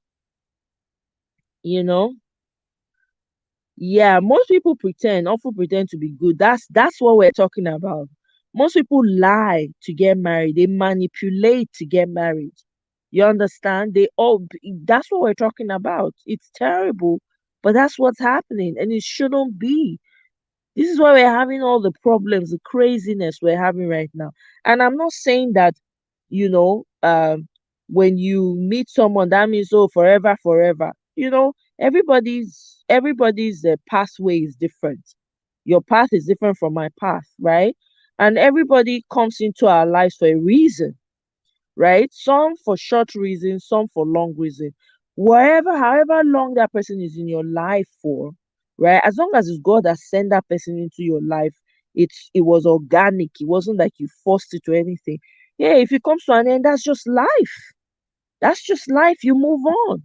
you know. Yeah, most people often pretend to be good. That's what we're talking about. Most people lie to get married. They manipulate to get married. You understand? That's what we're talking about. It's terrible, but that's what's happening, and it shouldn't be. This is why we're having all the problems, the craziness we're having right now. And I'm not saying that, you know, when you meet someone, that means oh forever, forever. Everybody's pathway is different. Your path is different from my path, right? And everybody comes into our lives for a reason, right? Some for short reasons, some for long reason. However long that person is in your life for, right? As long as it's God that sent that person into your life, it was organic. It wasn't like you forced it or anything. Yeah, if it comes to an end, that's just life. That's just life. You move on.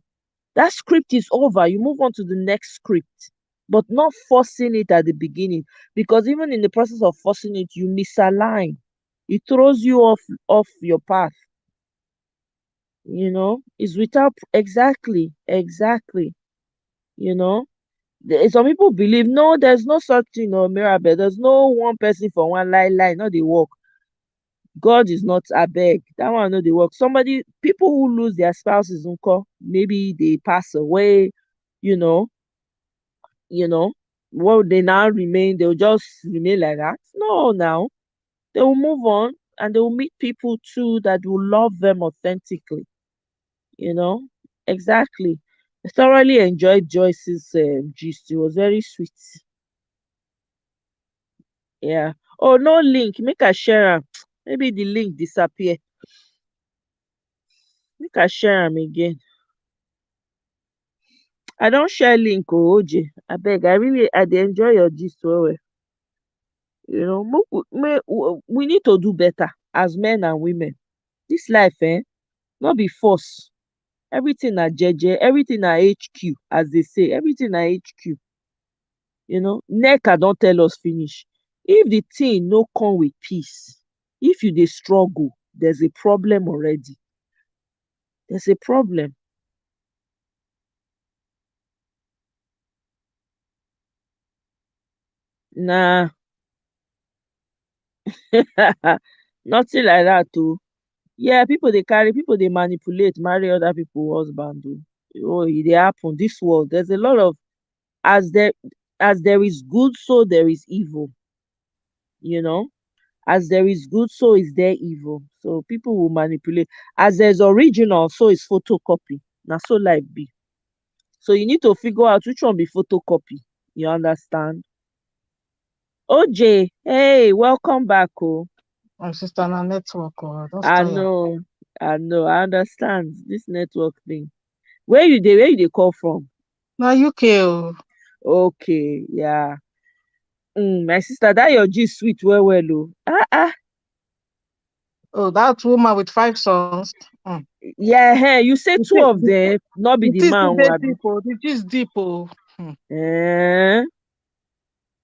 That script is over. You move on to the next script. But not forcing it at the beginning. Because even in the process of forcing it, you misalign. It throws you off your path. It's without exactly. you know some people believe no, there's no such thing, or mirabel, there's no one person for one lie, not they work. God is not abeg, that one no dey work. People who lose their spouses nko, maybe they pass away, you know you know they now remain, they'll just remain like that. No, now they will move on, and they will meet people too that will love them authentically. you know exactly. I thoroughly enjoyed Joyce's gist. It was very sweet. Yeah. Oh, no link, make I share am. Maybe the link disappear. Make I share am again. I don share link o, OJ. Abeg, I dey enjoy your gist well well. We need to do better as men and women. This life no be force. Everything na jeje, everything na HQ, as they say, everything na HQ. NECA don tell us finish. If the thing no come with peace, if you dey struggle, there's a problem already. There's a problem. Nah, nothing like that too. Yeah, people dey manipulate, marry other people husband o. Oh, e dey happen. This world, there's a lot of, as there as there is good, so there is evil. You know, as there is good, so is there evil. So people will manipulate. As there's original, so is photocopy. Na so life be. So you need to figure out which one be photocopy. You understand? OJ, hey, welcome back. Oh, My sister na network or just I tire. know, I understand this network thing. Where you dey call from? Na UK oh. Okay, yeah. My sister, that your gist sweet well well oh. Oh, that woman with 5 sons. Yeah, hey, you say The two thing of them, not be the the thing still man, dey Wabi. deep oh. The gist deep oh. Eh?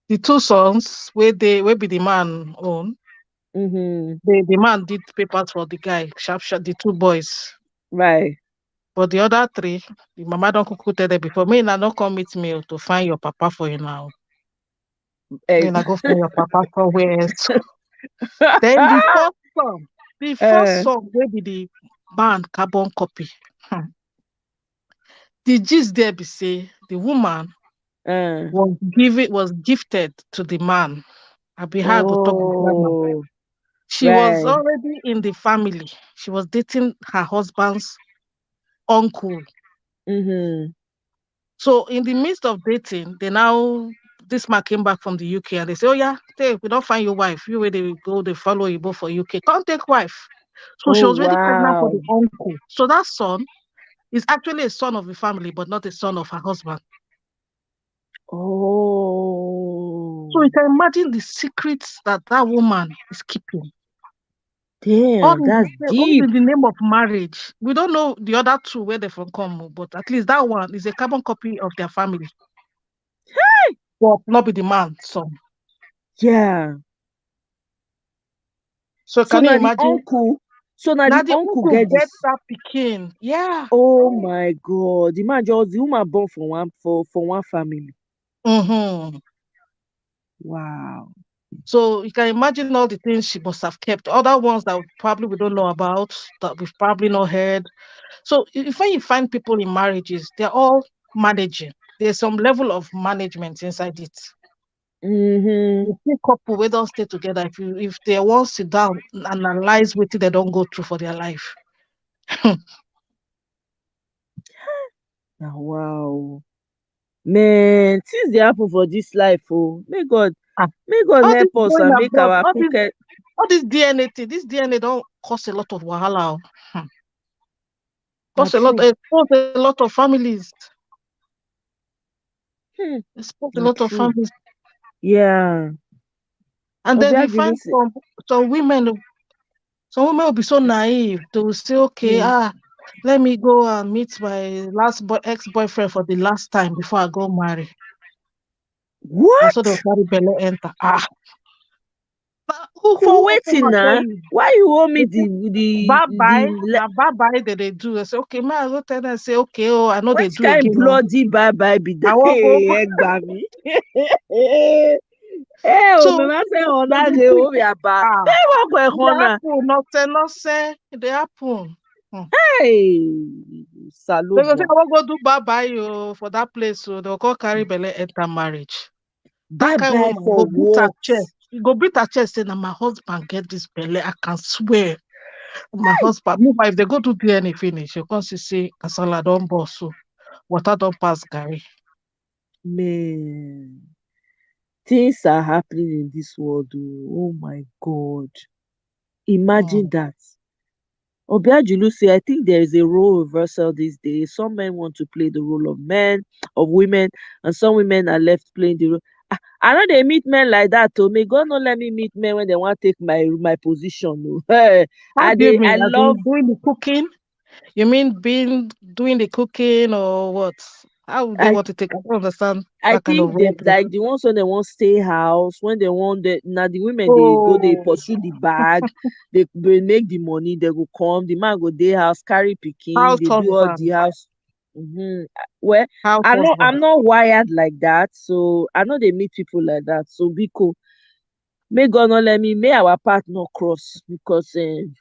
The 2 sons wey be the man own. Mm-hmm. The man did papers for the guy, sharp sharp, the 2 boys. Right. But the other three, the mama don kuku tell them before, may una no come meet me to find your papa for you now. May Eh. una go find your papa somewhere else. Then the first Eh. song wey be the man carbon copy. Hmm. The gist there be say the woman Uh, was gifted to the man. I be her go talk the grammar. oh, She was right. already in the family. She was dating her husband's uncle. Mm-hmm. So in the midst of dating, they now this man came back from the UK and they say, "Oh yeah, take we don't find your wife. You where they go, they follow you both for UK. Can't take wife." So she Oh, was already pregnant for wow. the uncle. So that son is actually a son of the family, but not a son of her husband. So Oh, you can imagine the secrets that that woman is keeping. damn, that's All deep. in the name of marriage. We don't know the other two where they from come, but at least that one is a carbon copy of their family, but not be the man son. Yeah. So So can you now the imagine? uncle, so now Now the the uncle uncle get get this. that pikin. Yeah. Oh my God. The man just the woman born for one family. Mm-hmm. Wow. So you can imagine all the things she must have kept. Other ones that probably we don't know about, that we've probably not heard. So if when you find people in marriages, they're all managing. There's some level of management inside it. Mm-hmm. You see couple we don't stay together. If they want sit down and analyze what they don't go through for their life. Now, wow. Man, things they happen for this life, oh. Ah, May God all this help us going and make abroad, our pocket. all this DNA thing, this DNA don't cause a lot of wahala. Oh. Not Cause a lot, true. expose a lot of families. Hmm. Expose a Not lot of true. families. Yeah. And then you Obiagulu find say, some women, some women will be so naive. They will say, okay, hmm. let me go and meet my ex-boyfriend for the last time before I go marry. That's what they'll What? carry belly enter. For Who open waiting mouth tell now? you? Why you owe me They say, the bye bye. the Now bye bye that they do. I say, okay, man, I go tell them, say, okay, oh, I know they which do kind again. Oh. bloody bye bye be that? I won't go. Hey, Egbami. Eh, o me So ma se they ona be ge think, o bi aba. ah, Me wo ko e it dey hona. happen, nothing, nothing. It dey happen. Hmm. Hey, They go say, Salobo. I won't go do bye bye you for that place. So they'll go carry belle enter marriage. That Bye kind bye woman for go beat her what? chest. You go beat her chest, say, now my husband get this belle. I can swear. My husband. Meanwhile, if they go to DNA finish, you can see, say, Kasala don't boss. So water don't pass Gary. Man, things are happening in this world. Oh my God. Imagine Mm. that. Obiajulu say, I think there is a role reversal these days. Some men want to play the role of men, of women, and some women are left playing the role. I know they meet men like that. Oh, may God not let me meet men when they want to take my position. Oh. Hey, How do you I mean? As love. in doing the cooking? You mean being doing the cooking or what? How would they I want to take? I don't understand I that kind of think they role play. like the ones when they want stay house, when they want the now the women they go they Oh, pursue the bag, they make the money, they go come, the man go day house, carry picking, house they do all the husband, house. Mm-hmm. Well, house I'm husband. not wired like that, so I know they meet people like that. So be cool. May God not let me, may our path not cross because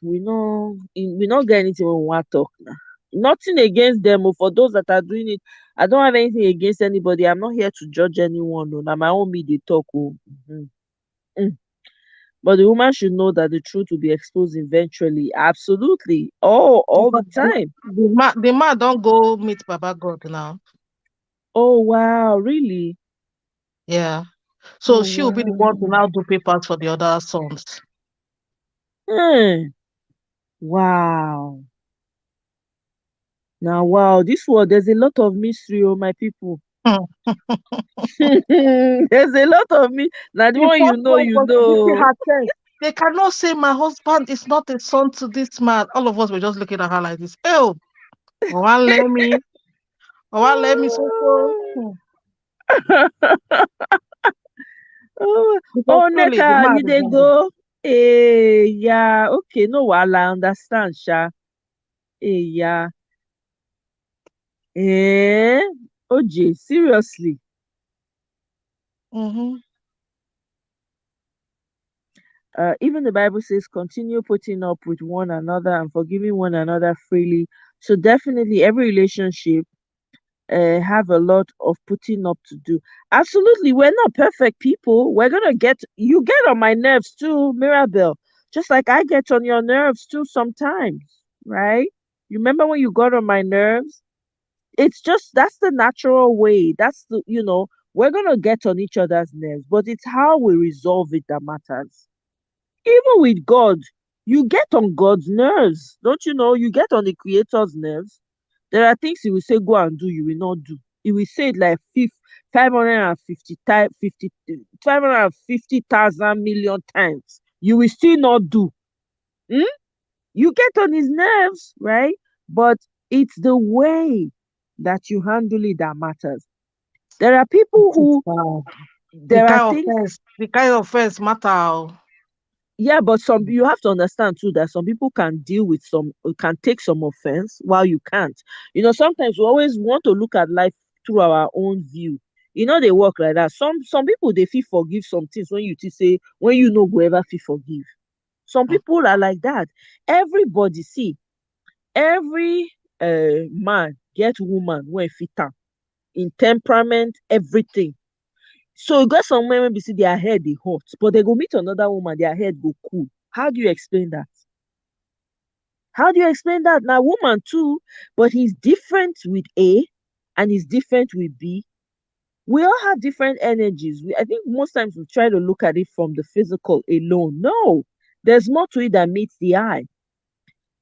we not get anything when we want to talk now. Nothing against them, or for those that are doing it. I don't have anything against anybody. I'm not here to judge anyone. Oh, now my own me they talk. Oh. Mhm. Mm. But the woman should know that the truth will be exposed eventually. Absolutely. All the Because time. the man don't go meet Baba God now. Oh wow, really? Yeah. So Oh she will be the one to wow. now do papers for the other sons. Hmm. Wow. Now wow, this world there's a lot of mystery, oh my people. Hmm. There's a lot of me. Now the The one first one you was beating know. her chest. They cannot say my husband is not a son to this man. All of us were just looking at her like this. Oh, one let me, so so. Hmm. Oh, Because oh, truly the Neka, man you is dey not good. go? Yeah, okay, no wahala, I understand, sha. Yeah. Eh, OJ, seriously. Mm-hmm. Even the Bible says, continue putting up with one another and forgiving one another freely. So definitely, every relationship. have a lot of putting up to do. Absolutely, we're not perfect people. We're gonna get you get on my nerves too, Mirabelle. Just like I get on your nerves too sometimes, right? You remember when you got on my nerves? It's just that's the natural way. That's the we're gonna get on each other's nerves, but it's how we resolve it that matters. Even with God, you get on God's nerves. Don't you know? You get on the Creator's nerves. There are things He will say, go and do, you will not do. He will say it like 550 times, 550,000 million times. You will still not do. Hmm? You get on His nerves, right? But it's the way that you handle it that matters. There are people who, Wow. there are things. The kind of offense matter. Oh. Yeah, but some you have to understand too that some people can deal with some can take some offense while you can't. Sometimes we always want to look at life through our own view. They work like that. Some people they feel forgive some things when you say when you know go ever feel forgive. Some Mm, people are like that. Everybody see every man get woman when fit am in temperament everything. So you get some women be see their head dey hot, but they go meet another woman, their head go cool. How do you explain that? How do you explain that? Now, woman too, but he's different with A and he's different with B. We all have different energies. I think most times we try to look at it from the physical alone. No, there's more to it than meets the eye.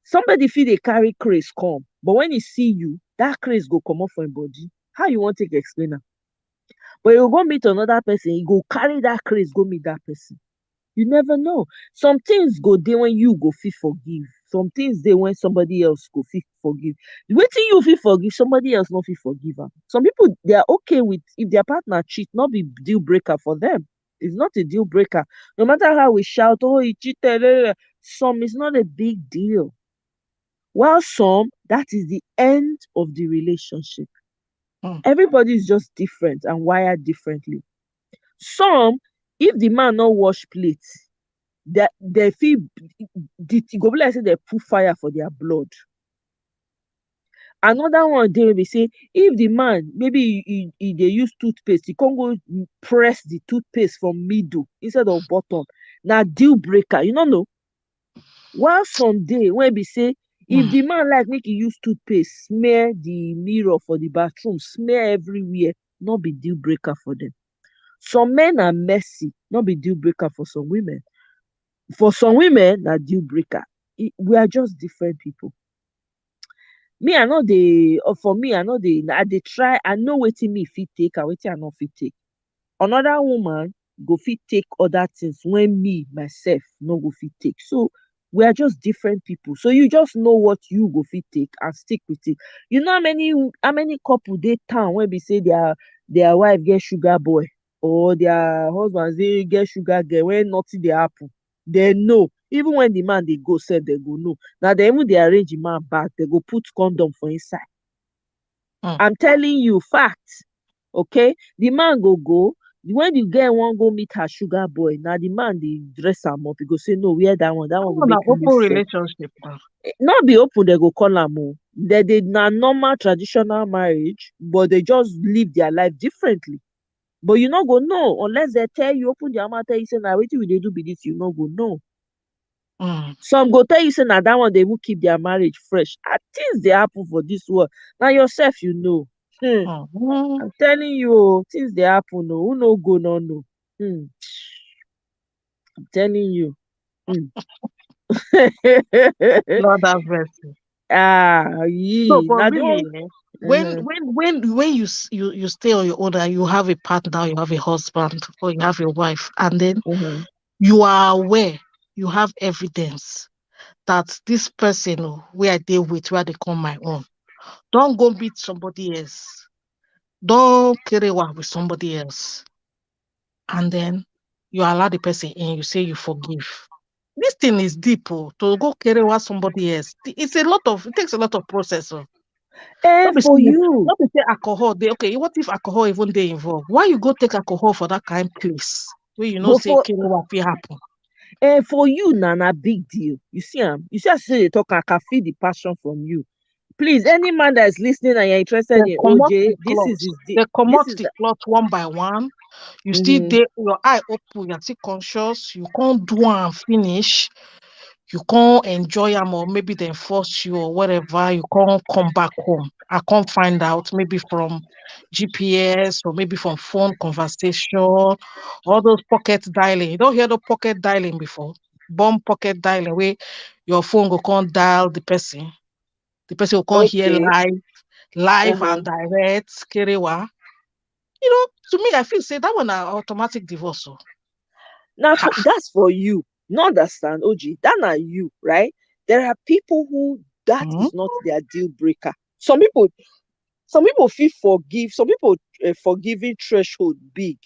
Somebody feel they carry craze come, but when he see you, that craze go come off from your body. How you want to explain am? But you go meet another person, you go carry that craze, go meet that person. You never know. Some things go there when you go fit forgive. Some things there when somebody else go fit forgive. Wetin you fit forgive, somebody else not fit forgive am. Some people they are okay with if their partner cheat, not be deal breaker for them. It's not a deal breaker. No matter how we shout, oh he cheated, some is not a big deal. While some, that is the end of the relationship. mm, Everybody is just different and wired differently. Some, if the man not wash plates, they feel e go be like say they put fire for their blood. Another one dey wey be say if the man maybe e dey use toothpaste, e come go press the toothpaste from middle instead of bottom, na deal breaker. You no know. While some dey wey be say if mm, the man like make e use toothpaste smear the mirror for the bathroom, smear everywhere, no be deal breaker for them. Some men are messy, no be deal breaker for some women. For some women na deal breaker. We are just different people. Me I no dey for me I dey try I know wetin me fit take and wetin I no fit take. Another woman go fit take other things when me myself no go fit take. So we are just different people. So you just know what you go fit take and stick with it. You know how many couple dey town wey be say their wife get sugar boy or their husband say get sugar girl when nothing dey happen. They know. Even when the man dey go sef they go know. Na dem even dey arrange the man back, they go put condom for inside. mm. I'm telling you fact. Okay, the man go when the girl wan go meet her sugar boy, na the man dey dress am up. He go say no, wear that one go Oh, na make you look open sexy. relationship now. No be open dem go call am o. Dey na normal traditional marriage but they just live their life differently. But you no go know unless they tell you, open their mouth tell you say na wetin we dey do be dis, you no go know. Mm, Some go tell you say na that one dey even keep their marriage fresh. And things dey happen for dis world. Na yourself you know. mm, mm. I'm telling you o, things dey happen o. Who no go no know. um I'm telling you. um Lord have mercy. No, yee but na the really, one. when you stay on your own and you have a partner, you have a husband, or you have your wife, and then um you are aware, you have evidence that this person where I deal with, where they call my own, don't go meet somebody else. Don't carry one with somebody else. And then you allow the person in, you say you forgive. This thing is deep, to go carry one somebody else. It takes a lot of process. Oh. Not be say, for you. not be say alcohol. Okay, what if alcohol even they involved? Why you go take alcohol for that kind place where you know But say carry what fit happen? for you na big deal. You see am, you see as you say dey talk, I can feel the passion from you. Please, any man that is listening and you're interested They in comot OJ, the cloth. They this comot is the cloth one by one. You still mm-hmm. dey your eye open, you're still conscious. You can't do and finish. You can't enjoy them, or maybe they force you or whatever. You can't come back home. I can't find out maybe from GPS or maybe from phone conversation, all those pocket dialing. You don't hear the pocket dialing before. Bomb pocket dialing where your phone go can't dial the person. The person will can't hear Okay. live Uh-huh. and direct. Kerewa. To me, I feel say that one a automatic divorce. Oh. Now Ha. that's for you. Not understand, OG. That are you, right? There are people who that Mhm. is not their deal breaker. Some people feel forgive. Some people forgiving threshold big.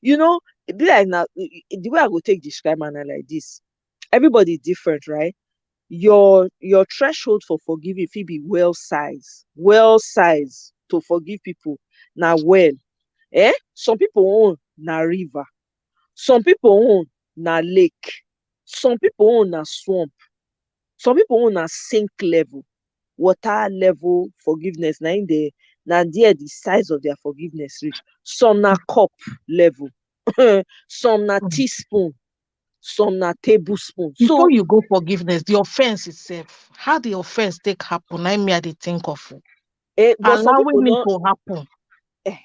It be like now the way I go take describe man like this. Everybody different, right? Your threshold for forgiving fit be well size to forgive people. Now well, some people own na river, some people own na lake, some people own na swamp, some people own na sink level, water level forgiveness na there the size of their forgiveness reach. Some na cup level, some na Mm. teaspoon, some na tablespoon. Before So you go forgiveness, the offense itself, how the offense take happen, I me I dey think of but some people allowing it no. to happen.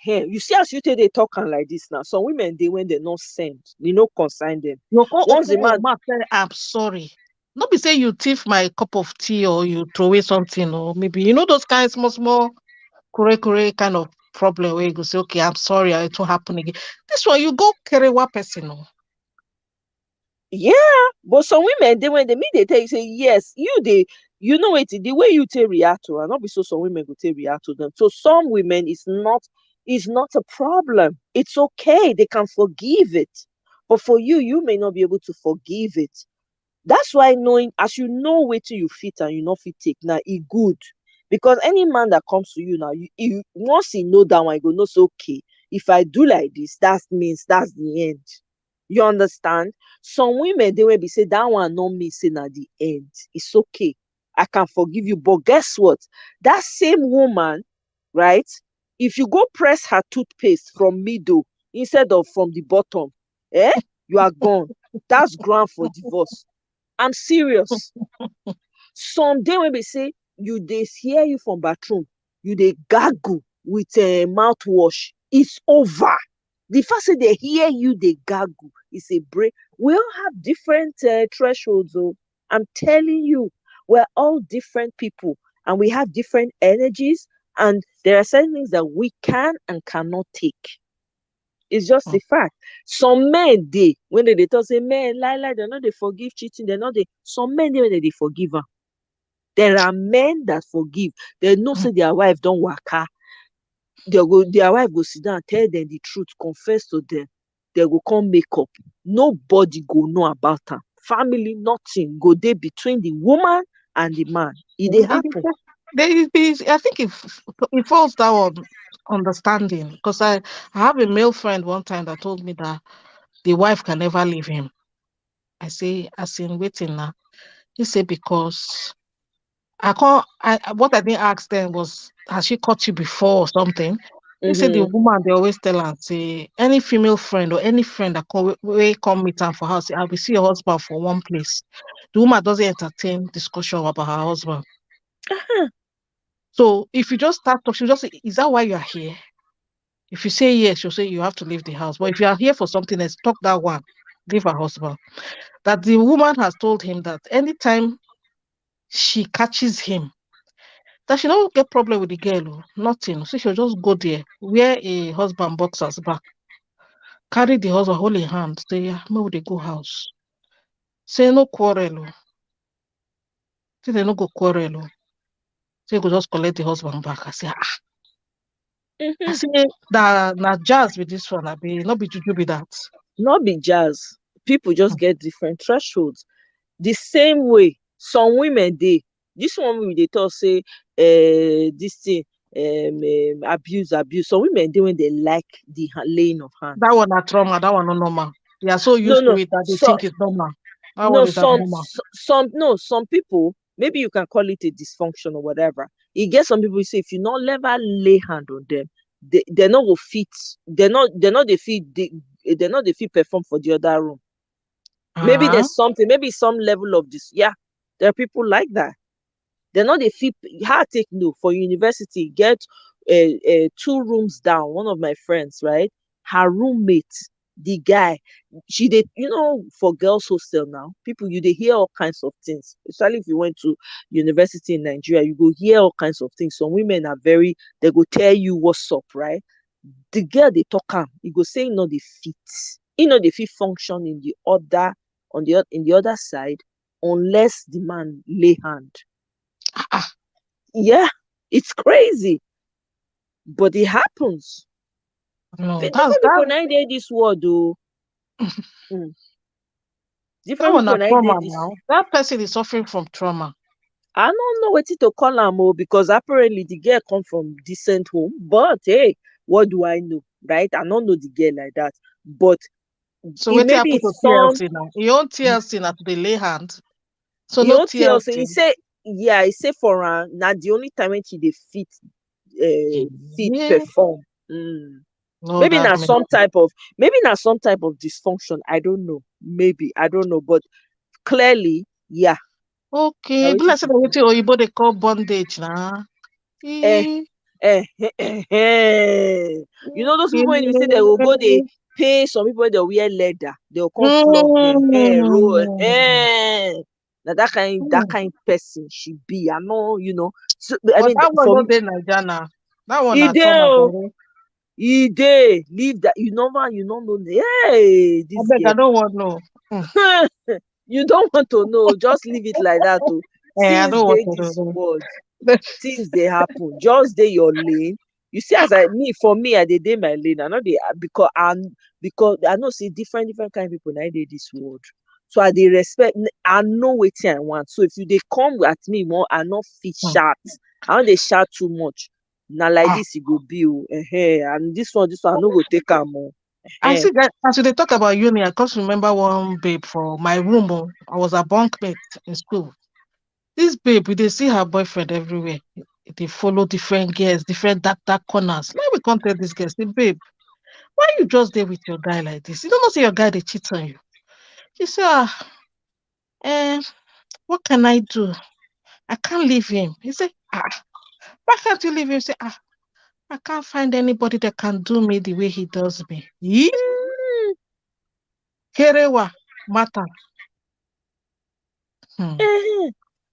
You see as you take dey talk am like this now, some women dey when they no send, e no consign them. You can't Once open the your man, mouth say, I'm sorry. Not be say you thief my cup of tea or you throw away something or maybe those kinds small kure kind of problem where you go say, okay, I'm sorry, it won't happen again. This one you go carry one person. Oh. yeah, but some women dey when they meet, they tell you say yes, you know it, the way you take react to am, not be so some women go take react to them. So some women is not a problem. It's okay, they can forgive it. But for you, you may not be able to forgive it. That's why knowing, as you know wetin you fit and you no fit take, now e good. Because any man that comes to you now, once he know that one, he go know say okay, if I do like this, that means that's the end. You understand? Some women they will be say that one no mean say na the end. It's okay. I can forgive you. But guess what? That same woman, right? If you go press her toothpaste from middle instead of from the bottom, eh? You are gone. That's ground for divorce. I'm serious. Some day when they say you dey hear you from bathroom, you dey gargle with mouthwash, it's over. The fact say they hear you dey gargle is a break. We all have different thresholds. Oh, I'm telling you, we're all different people and we have different energies, and there are certain things that we can and cannot take. It's just Mm. a fact. Some men dey when they talk say men lie, they no dey forgive cheating, they no dey. Some men dey when they dey forgive am. There are men that forgive. They know Mm. say their wife don waka. Their wife go sit down, tell them the truth, confess to them. They go come make up. Nobody go know about am. Family, nothing go dey between the woman and the man. E dey happen. I think it falls down on understanding because I have a male friend one time that told me that the wife can never leave him. I say, as in waiting now. He said because I can't. What I didn't ask them was, has she caught you before or something? He said the Mm-hmm. woman they always tell her say any female friend or any friend that come meet her for house, say, I will see your husband for one place. The woman doesn't entertain discussion about her husband. So if you just start talking, she'll just say, is that why you are here? If you say yes, she'll say you have to leave the house. But if you are here for something else, talk that one. Leave her husband. That the woman has told him that anytime she catches him, that she don't get problem with the girl, oh, nothing. So she'll just go there, wear a husband boxers back, carry the husband, hold his hand, say, yeah, maybe they go house. Say no quarrel. Oh. Say they no go quarrel. Oh. Say you go just collect the husband back. I say, I Mm-hmm. say that na jazz with this one, I be not be juju be that. Not be jazz. People just Mm. get different thresholds. The same way some women dey. This one we dey talk say this thing abuse. Some women dey when they like the laying of That hands. one a trauma, that one no normal. They are so No, used to no. it that they So think it's normal. That one no, is abnormal. some no, some people, maybe you can call it a dysfunction or whatever. e get some people say if you not never lay hand on them, they not go fit, they not dey fit they not dey fit perform for the other room. Maybe Ah, there's something, maybe some level of this. Yeah, there are people like that. They know they fit. How I take no for university, get 2 rooms down. One of my friends, right? Her roommate, the guy, she did, for girls hostel now, people you they hear all kinds of things. Especially if you went to university in Nigeria, you go hear all kinds of things. Some women are very, they go tell you what's up, right? The girl they talk am, you go say no they fit. They fit function in the other in the other side unless the man lay hand. ah, Yeah, it's crazy, but it happens. no, Different people now dey this world though. Mm. that Different one people a now dey trauma this. now. That person is suffering from trauma. I don't know wetin to call am because apparently the girl come from decent home. But hey, what do I know, right? I don't know the girl like that. But So wetin maybe happen to it's some. TLC now? Your own TLC now to dey lay hand. So He no don't tell say TLC. he say yeah, he say for her na the only time when she dey fit Yeah. perform. Mm. Lord Maybe have not mercy. some type of dysfunction. I don't know. Maybe I don't know, but clearly, yeah. Now Okay, but wetin like say she na do. wetin Oyibo dey call bondage na. Eh, Eh, those people when you say they will go, they okay. pay some people they wear leather. They'll come flog them hair, roll. Mm. Now that Mm. kind person she be. I know, So, I But mean, that one for no me, dey Naija na. That one he na dey, trauma oh, jare. he dey. Leave that. You don't know. Hey, this Abeg, I girl. don't want no. Mm. You don't want to know, just leave it like that. Oh, I things don't want they to this know. world, things they happen. Just dey your lane. You see, as for me, I dey my lane. I know they because I know see different kind of people now dey this world. So I dey respect. I know wetin I want. So if you dey come at me more, I not fit Mm. shout. I don't dey shout too much. Now like Ah, this, it go be and this one, I no go take am more. I see that as we dey talk about uni, I just remember one babe for my room. Oh, I was a bunkmate in school. This babe, we dey see her boyfriend everywhere. They follow different girls, different dark corners. Now we come tell this girl, say, babe, why you just there with your guy like this? You don't know say your guy they cheat on you. She say, eh, what can I do? I can't leave him. He say, why can't you leave him? Say, I can't find anybody that can do me the way he does me. Yee, Mm, kerewa, mata. Hmm.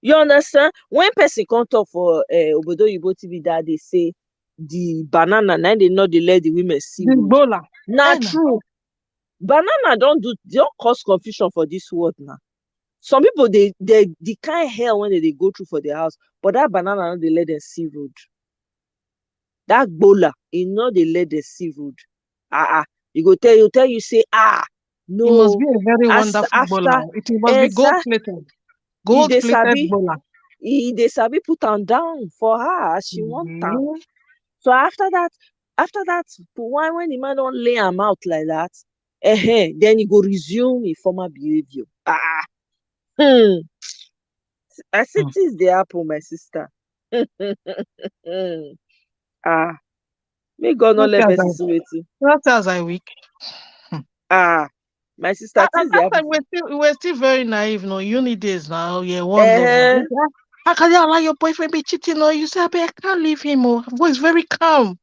You understand? When person come talk for Obodo Oyibo TV that they say the banana na they not dey let the women see This road. bowler. Na I know. true. Banana don't cause confusion for this world now. Some people they the kind hell when they go through for their house, but that banana no dey let them see road. That gbola, e no dey let them see road. You go tell you say He must no. be a very As wonderful bowler. after It must be gold exact plated. e Gold dey plated sabi bowler. dey sabi put am down for her as she want am. Mhm. So after that one when the man don lay am out like that, then he go resume him former behaviour. Hmm, I say Hmm. things dey happen my sister. Ah, make God no Not let as person I, see wetin. not as I weak. Hmm. Ah, my sister At things dey that happen time, for. we were still very naive. No, uni days now. Yeah, one level. um How can you allow your boyfriend be cheating on you? Say, I can't leave him. Oh, voice very calm.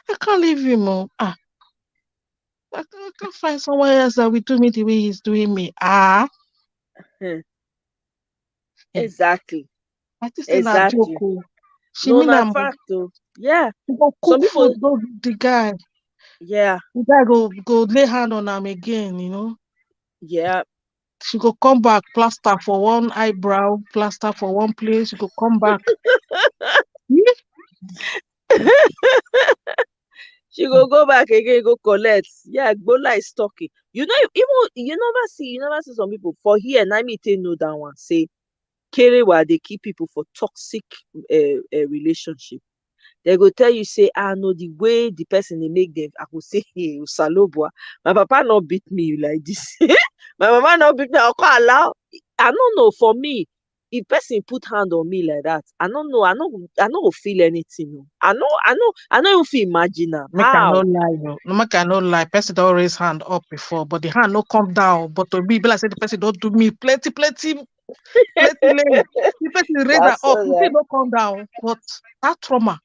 I can't leave him. Oh, I can't find someone else that will do me the way he's doing me. um Eh. exactly, I just think that joke. exactly. Oh. She No, mean na I'm fact oh. Yeah, go some cook people, food, go give the guy. yeah, The guy go lay hand on him again. yeah. She go come back, plaster for one eyebrow, plaster for one place. She go come back. Yeah. She go back again, go collect. Yeah, Gbola is talking. Even you never see some people for here. Na me take know that one. Say kerewa dey keep people for toxic relationship. They go tell you say no the way the person dey make them. I go say hey Usalobua, my papa not beat me like this. My mama not beat me. I go allow. I don't know for me. if person put hand on me like that, I don't know, I no go feel anything. Oh. I no even feel imagine am. Make I no How? lie you. No make I no lie. Person don raise hand up before, but the hand no come down. But to me, be like say the person don't do me plenty lane. The person raise her That's up, all the thing right. no come down. But that trauma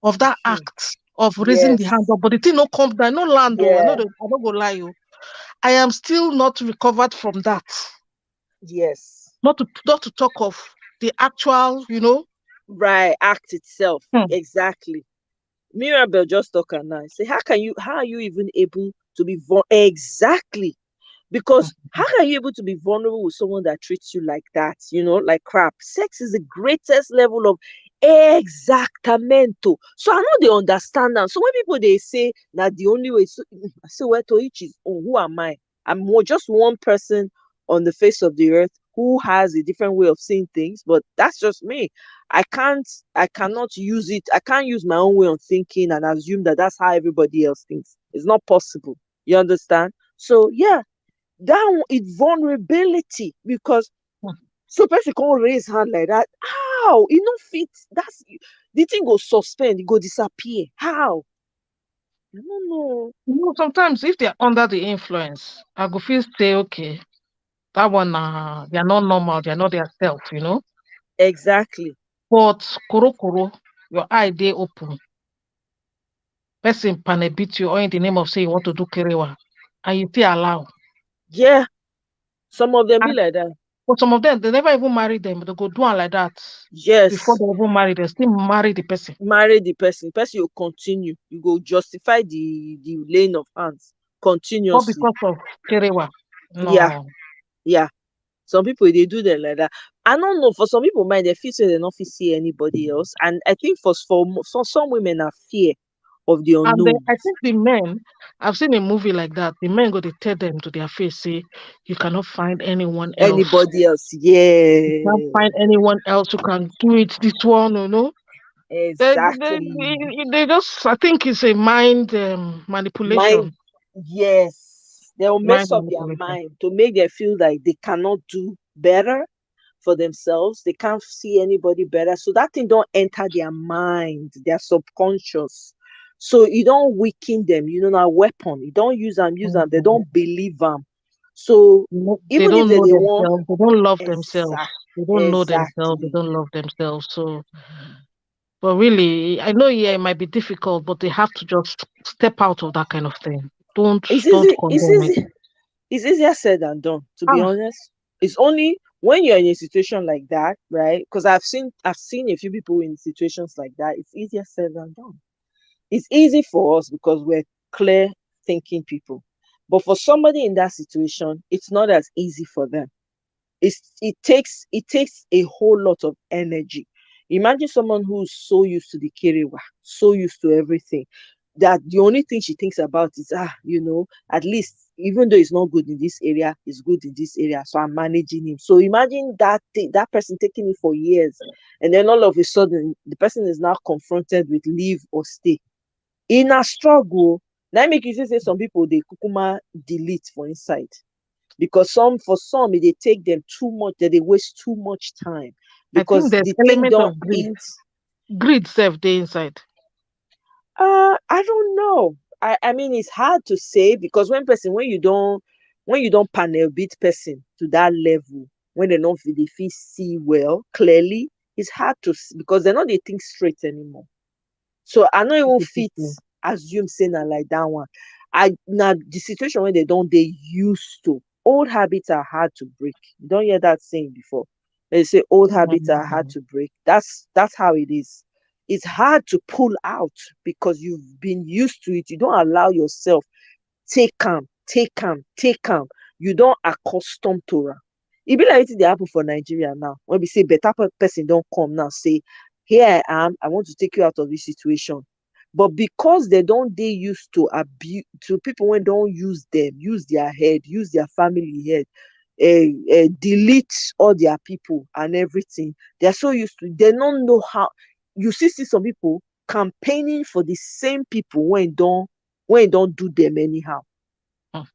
of that Hmm. act of raising the hand Yes. up, but the thing no come down, no land though. Yeah. I don't go lie you. I am still not recovered from that. Yes. Not to talk of the actual, Right. Act itself. hmm, Exactly. Mirabel just talk and now say, how are you even able to be exactly? Because how are you able to be vulnerable with someone that treats you like that, like crap? Sex is the greatest level of exactamento. So I know they understand that. So when people they say that the only way, so I say, well, to each his own. Who am I? Just one person on the face of the earth who has a different way of seeing things, but that's just me. I can't, I cannot use it. I can't use my own way of thinking and assume that that's how everybody else thinks. It's not possible. You understand? So yeah, that one is vulnerability because hmm. so person can't raise hand like that. How? E no fit. That's the thing go suspend, it go disappear. How? I don't know. Sometimes if they're under the influence, I go feel say, okay, that one, they're not normal, they're not their self. Exactly. But koro, your eye they open. Person pane beat you or in the name of say you want to do kerewa, and you still allow. Yeah. Some of them be And like that. for some of them, they never even marry them. They go do it like that before Yes. they even marry. They still marry the person. Marry the person. Person will continue. You go justify the laying of hands Not continuously. because of kerewa. Yeah. No. Yeah. Some people they do them like that. I don't know. For some people, mind they feel say they not fit see anybody else, and I think for some women are fear of the And then unknown. I think the men, I've seen a movie like that. The men go to tell them to their face, say, you cannot find anyone else. Anybody else? You can't Yeah, find anyone else who can do it. This one. exactly. They just, I think it's a mind Mind, manipulation. yes, they will Mind mess up their manipulation. mind to make them feel like they cannot do better for themselves. They can't see anybody better, so that thing don't enter their mind, their subconscious. So you don't weaken them. You know, now weapon. You don't use them. Use them. They Mhm. don't believe them. So No, they even if don't know they want, themselves. They don't love themselves. exact, They don't know themselves. They exactly. don't love themselves. So, but really, I know, yeah, it might be difficult, but they have to just step out of that kind of thing. Don't It's don't easy. It's condone it. easy. It's easier said than done, to be Ah, honest. It's only when you're in a situation like that, right? Because I've seen a few people in situations like that. It's easier said than done. It's easy for us because we're clear thinking people. But for somebody in that situation, it's not as easy for them. It takes a whole lot of energy. Imagine someone who's so used to the kerewa, so used to everything, that the only thing she thinks about is at least even though it's not good in this area, it's good in this area, so I'm managing him. So imagine that person taking it for years, and then all of a sudden the person is now confronted with leave or stay in a struggle. That make you see say some people they kukuma delete for inside because for some it dey take them too much, that they waste too much time I think because there's the thing element don't of greed. eat. Greed self day inside. I don't know. I mean it's hard to say because when you don't panel beat person to that level, when they don't they fit see well clearly, it's hard to because they're not they think straight anymore. So I no even fit assume say na like that one. I na the situation when they don't they used to. Old habits are hard to break. You don't hear that saying before. They say old habits are hard Mm. to break. That's how it is. It's hard to pull out because you've been used to it. You don't allow yourself take am. You don't accustom to am. E be like wetin dey happen for Nigeria now when we say better person don come now say, here I am, I want to take you out of this situation. But because they don dey used to abuse, to people wey don use them, use their head, use their family head, delete all their people and everything, they are so used to, they no know how. You see some people campaigning for the same people wey don do them anyhow.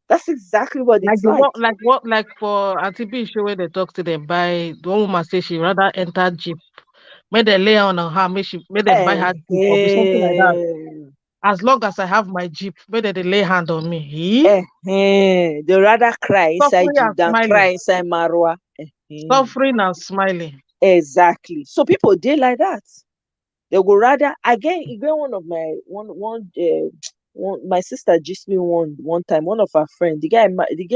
That's exactly what Like it's the like. what, like for Auntie B show when they talk to them buy the one woman say she rather enter jeep, may they lay on her, may they buy her jeep or be something like that. As long as I have my jeep, may they lay hand on me. They rather cry inside Suffering jeep and than cry smiling, inside marwa. suffering and smiling. Exactly. So people dey like that. They go rather again. Again, one of my one my sister gist me one time. One of her friend, the guy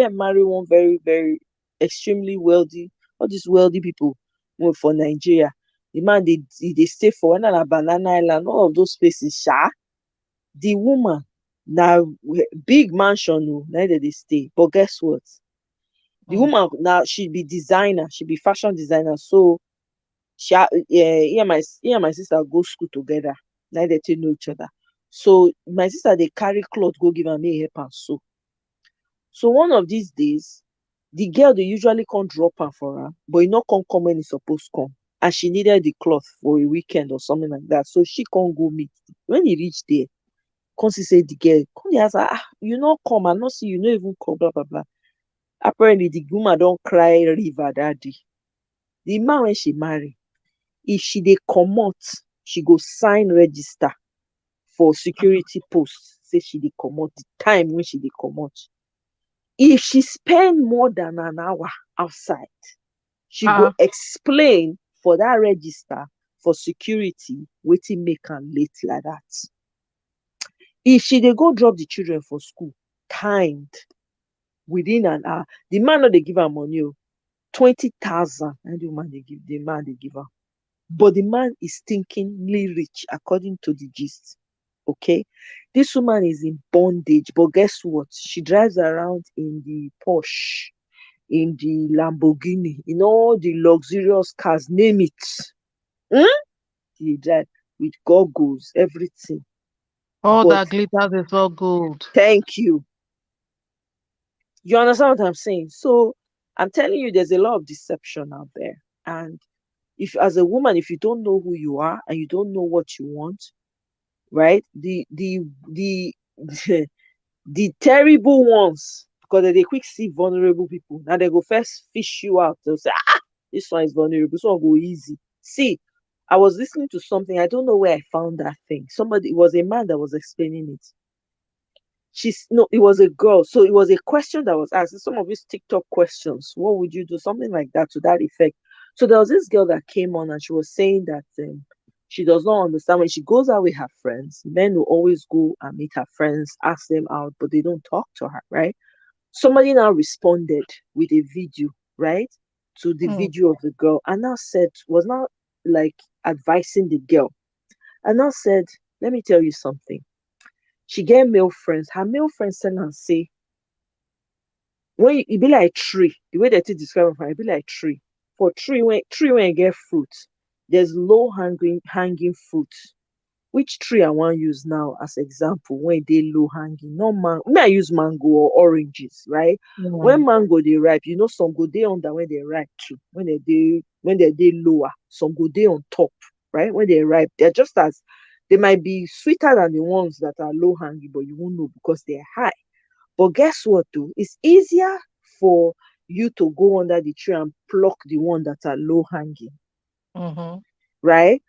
marry one very extremely wealthy. All these wealthy people for Nigeria. The man they stay for one and a Banana Island, all of those places. Sha. The woman now big mansion. No, neither they stay. But guess what? The Mm. woman now she be designer. She be fashion designer. So he and my sister go school together. Now they take know each other. So my sister they carry cloth go give am make e help am sew. So one of these days, the girl they usually come drop am for her, but e no come when e suppose come. And she needed the cloth for a weekend or something like that. So she can't go meet. When he reached there, come see say the girl, come dey ask her, you no come, I no see you no even come, blah blah blah. Apparently the woman don't cry river that day. The man when she marry, if she dey comot, she go sign register for security post say she dey comot the time when she dey comot. If she spend more than an hour outside, she go Uh-uh. explain for that register for security wetin make am late like that. If she dey go drop the children for school, timed within an hour, the man no dey give am money o, 20,000 na the woman dey give, the man dey give am. But the man is stinkingly rich according to the gist. Okay, this woman is in bondage, but guess what? She drives around in the Porsche, in the Lamborghini, in all the luxurious cars, name it. Hmm? She drive with goggles, everything. All But that glitters is all gold. thank you. You understand what I'm saying? So I'm telling you, there's a lot of deception out there. And if as a woman, if you don't know who you are and you don't know what you want, right? The the terrible ones, because they quick see vulnerable people. Now they go first fish you out. They'll say, this one is vulnerable, this one go easy. See, I was listening to something, I don't know where I found that thing. Somebody, it was a man that was explaining it. She's no, it was a girl. So it was a question that was asked. Some of these TikTok questions. What would you do? Something like that to that effect. So there was this girl that came on and she was saying that she does not understand when she goes out with her friends. Men will always go and meet her friends, ask them out, but they don't talk to her, right? Somebody now responded with a video, right, to the Mm. video of the girl, and now said was now like advising the girl, and now said, "Let me tell you something. She get male friends. Her male friends tell her say when it be like tree. The way they take describe it, it be like tree. For tree when you get fruit, there's low hanging fruit. Which tree I want use now as example when they low hanging? No man. May I use mango or oranges, right? When Mm. mango they ripe, some go dey under when they ripe too. When they lower, some go dey on top, right? When they ripe, they're just as they might be sweeter than the ones that are low hanging, but you won't know because they're high. But guess what though? It's easier for you to go under the tree and pluck the one that are low hanging, Mm-hmm. right?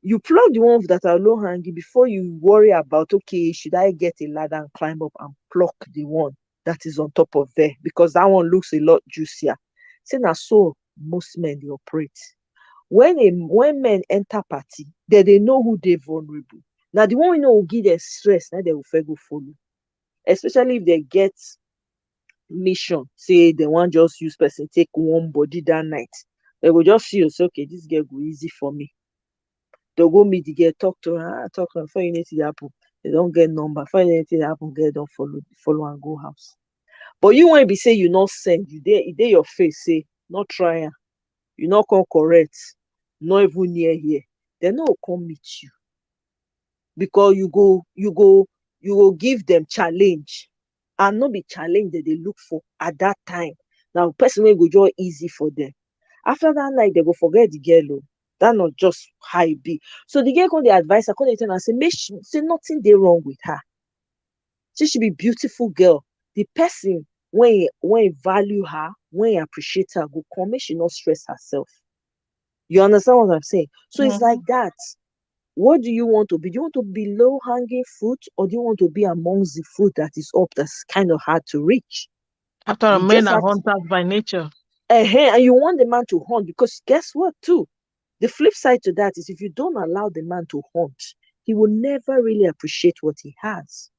You pluck the ones that are low hanging before you worry about, okay, should I get a ladder and climb up and pluck the one that is on top of there, because that one looks a lot juicier. Say na so most men they operate. When men enter party, they know who they vulnerable. Now the one we know will give them stress, now they will fair go follow. Especially if they get mission, say they want just use person take one body that night. They will just feel say, okay, this girl go easy for me. They'll go meet the girl, talk to her, talk to her. Before anything happen, they don't get number. Before anything happen, girl don't follow and go house. But you want to be say you not send, you dey your face say, not try am, you not come correct, not even near here. They no go come meet you because you go give them challenge, and not be challenge that they look for at that time. Now person will go just easy for them. After that night, they go forget the girl. Oh. That not just how e be. So the girl come dey advise her, come dey tell her say make she say nothing dey wrong with her. Say she be beautiful girl. the person when he value her, when he appreciate her, go come make she not stress herself. You understand what I'm saying? So it's like Mhm. that. What do you want to be? Do you want to be low hanging fruit, or do you want to be amongst the fruit that is up, that's kind of hard to reach? After all, You men just are have hunters by nature. and you want the man to hunt, because guess what too? The flip side to that is, if you don't allow the man to hunt, he will never really appreciate what he has.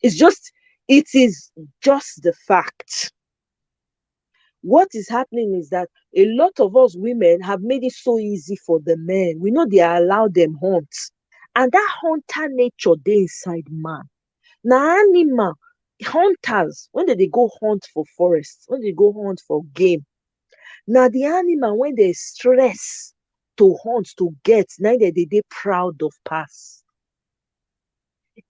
It's just, it is just the fact. What is happening is that a lot of us women have made it so easy for the men. We know they allow them hunt. And that hunter nature they inside man. Now animal hunters, when they go hunt for forests, when they go hunt for game, now the animal when they stress to hunt to get, now they proud of pass.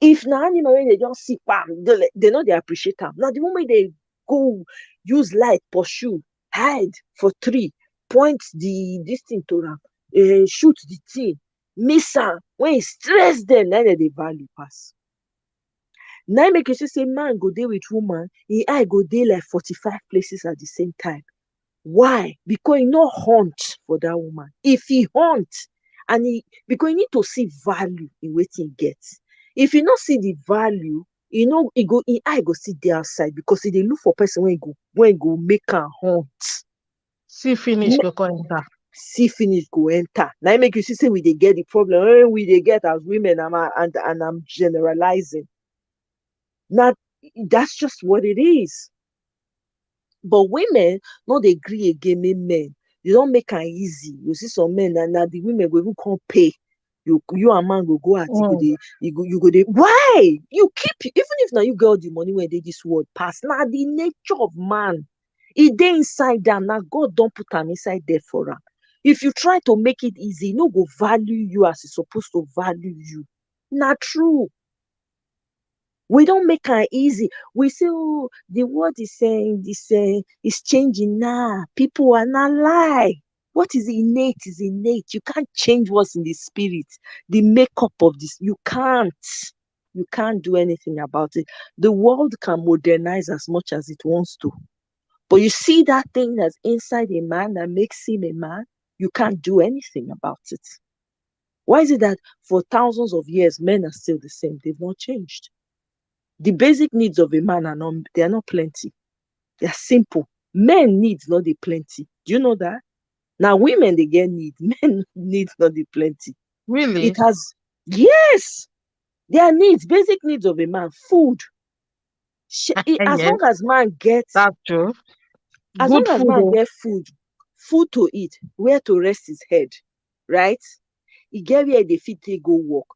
If na animal wey dey just see bam, they know they appreciate am. Na the moment they go use light pursue, hide for tree, point the this thing to am, shoot the thing, miss am, when e stress dem, na dem dey value pass. Na im make you see say man go dey with woman, im eye go dey like 45 places at the same time. Why? Because e no hunt for that woman. If e hunt, and because e need to see value in wetin e get. If e no see the value, e eye go still dey outside, because e dey look for person wey go make am hunt. See finish go come enter. See finish go enter. Na im make you see say we dey get the problem wey we dey get as women, and I'm generalizing. Na that's just what it is. But women no dey gree again make men. They don make am easy. You see some men, na the women go even come pay. You and man go go out, Mm. you go dey. Why? You keep, even if na you get all the money wey dey this world pass, na the nature of man. E dey inside am. Na God don put am inside there for am. If you try to make it easy, e no go value you as e suppose to value you. Na true. We don't make am easy. We say, oh, the world is saying this is changing now. People are not lie. What is innate is innate. You can't change what's in the spirit, the makeup of this. You can't. You can't do anything about it. The world can modernize as much as it wants to. But you see that thing that's inside a man that makes him a man, you can't do anything about it. Why is it that for thousands of years men are still the same? They've not changed. The basic needs of a man they are not plenty. They are simple. Men needs not the plenty. Do you know that? Now women they get needs. Men needs not the plenty. It Really? has, yes, their needs, basic needs of a man, food. As Yes, long as man gets, that's true. as long Good as food, man oh. get food to eat, where to rest his head, right? He get where they fit take go work.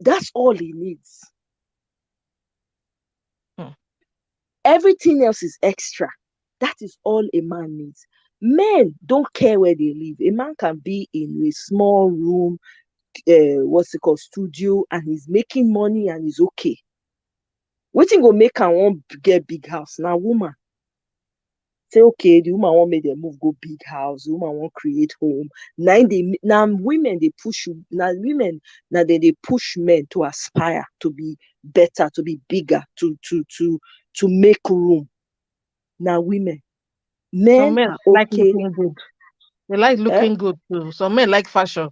That's all he needs. Hmm. Everything else is extra. That is all a man needs. Men don't care where they live. A man can be in a small room, what's it called, studio, and he's making money and he's okay. Wetin go make am wan get big house? Now woman say okay, the woman want make dem move go big house, the woman want create home. Now women they push you. Now women, now they push men to aspire to be better, to be bigger, to make room. Now women, Some men men are like okay. looking good. They like Eh? looking good too. Some men like fashion.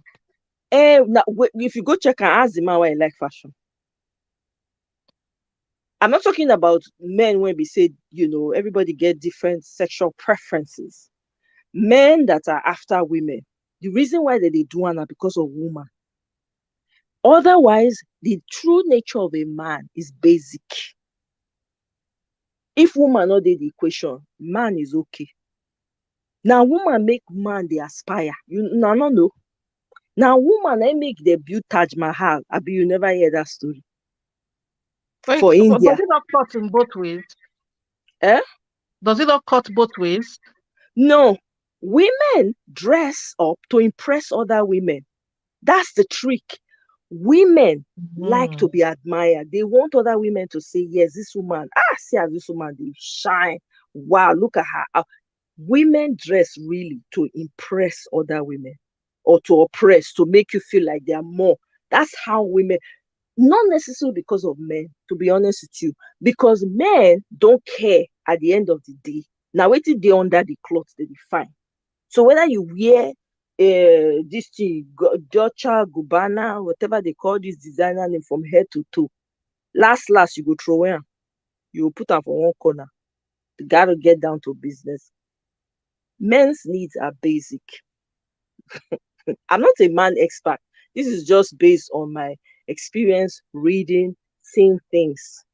If you go check and ask the man why he like fashion. I'm not talking about men when we say, everybody get different sexual preferences. Men that are after women, the reason why they do one are because of woman. Otherwise, the true nature of a man is basic. If woman not did the equation, man is okay. Now woman make man they aspire. You no no no. Now woman I make the build Taj Mahal. Abi you never hear that story Wait, for but does India. it not cut in both ways? Eh? Does it not cut both ways? No. Women dress up to impress other women. That's the trick. Women like Mm. to be admired. They want other women to say, yes, this woman, see how this woman, they shine. Wow, look at her. Women dress really to impress other women or to oppress, to make you feel like they are more. That's how women. Not necessarily because of men, to be honest with you, because men don't care at the end of the day. Now, waiting they under the cloth, they define. So whether you wear this thing, Jocha, Gubana, whatever they call this designer name from head to toe, last you go throw in, you will put them for one corner. You gotta get down to business. Men's needs are basic. I'm not a man expert. This is just based on my experience reading, seeing things,